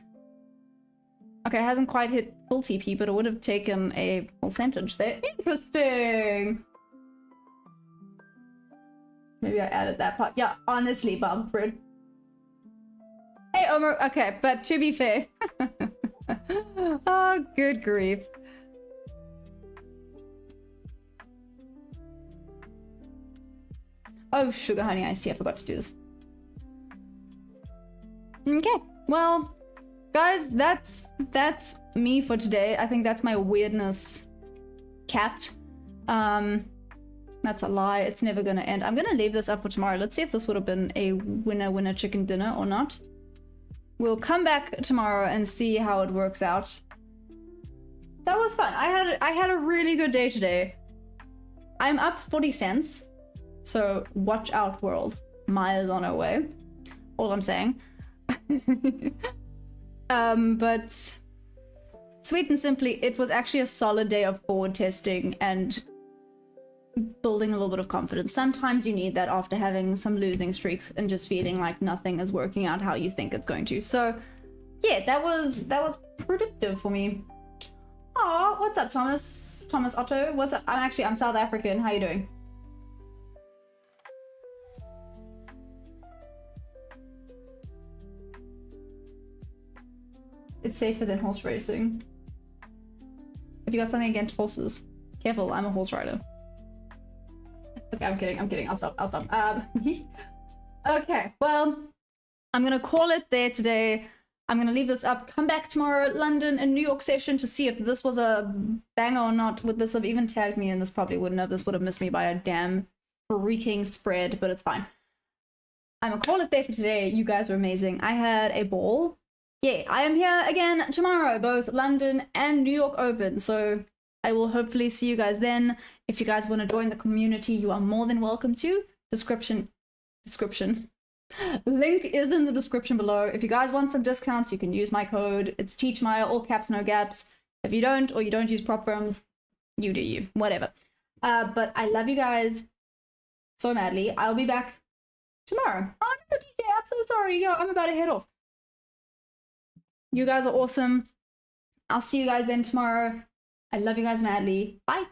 Okay, it hasn't quite hit full TP, but it would have taken a percentage there. Interesting! Maybe I added that part. Yeah, honestly, Bob Fred. Hey, Omer. Okay, but to be fair. Oh, good grief. Oh, sugar honey iced tea. I forgot to do this. Okay, well, guys, that's me for today. I think that's my weirdness capped. That's a lie. It's never gonna end. I'm gonna leave this up for tomorrow. Let's see if this would have been a winner chicken dinner or not. We'll come back tomorrow and see how it works out. That was fun. I had a really good day today. I'm up 40 cents. So watch out, world. Miles on our way. All I'm saying. But sweet and simply, it was actually a solid day of forward testing and building a little bit of confidence. Sometimes you need that after having some losing streaks and just feeling like nothing is working out how you think it's going to. So yeah, that was predictive for me. Aw, what's up, Thomas Otto? What's up? I'm South African. How you doing? It's safer than horse racing. Have you got something against horses? Careful, I'm a horse rider. Okay, I'm kidding. I'll stop. Okay, well, I'm gonna call it there today. I'm gonna leave this up. Come back tomorrow, London and New York session to see if this was a banger or not. Would this have even tagged me in? This probably wouldn't have. This would have missed me by a damn freaking spread, but it's fine. I'm gonna call it there for today. You guys were amazing. I had a ball. Yeah, I am here again tomorrow, both London and New York open. So I will hopefully see you guys then. If you guys want to join the community, you are more than welcome to. Description. Link is in the description below. If you guys want some discounts, you can use my code. It's TeachMaya, all caps, no gaps. If you don't, or you don't use prop firms, you do you. Whatever. But I love you guys so madly. I'll be back tomorrow. Oh no, DJ, I'm so sorry. Yo, I'm about to head off. You guys are awesome. I'll see you guys then tomorrow. I love you guys madly. Bye.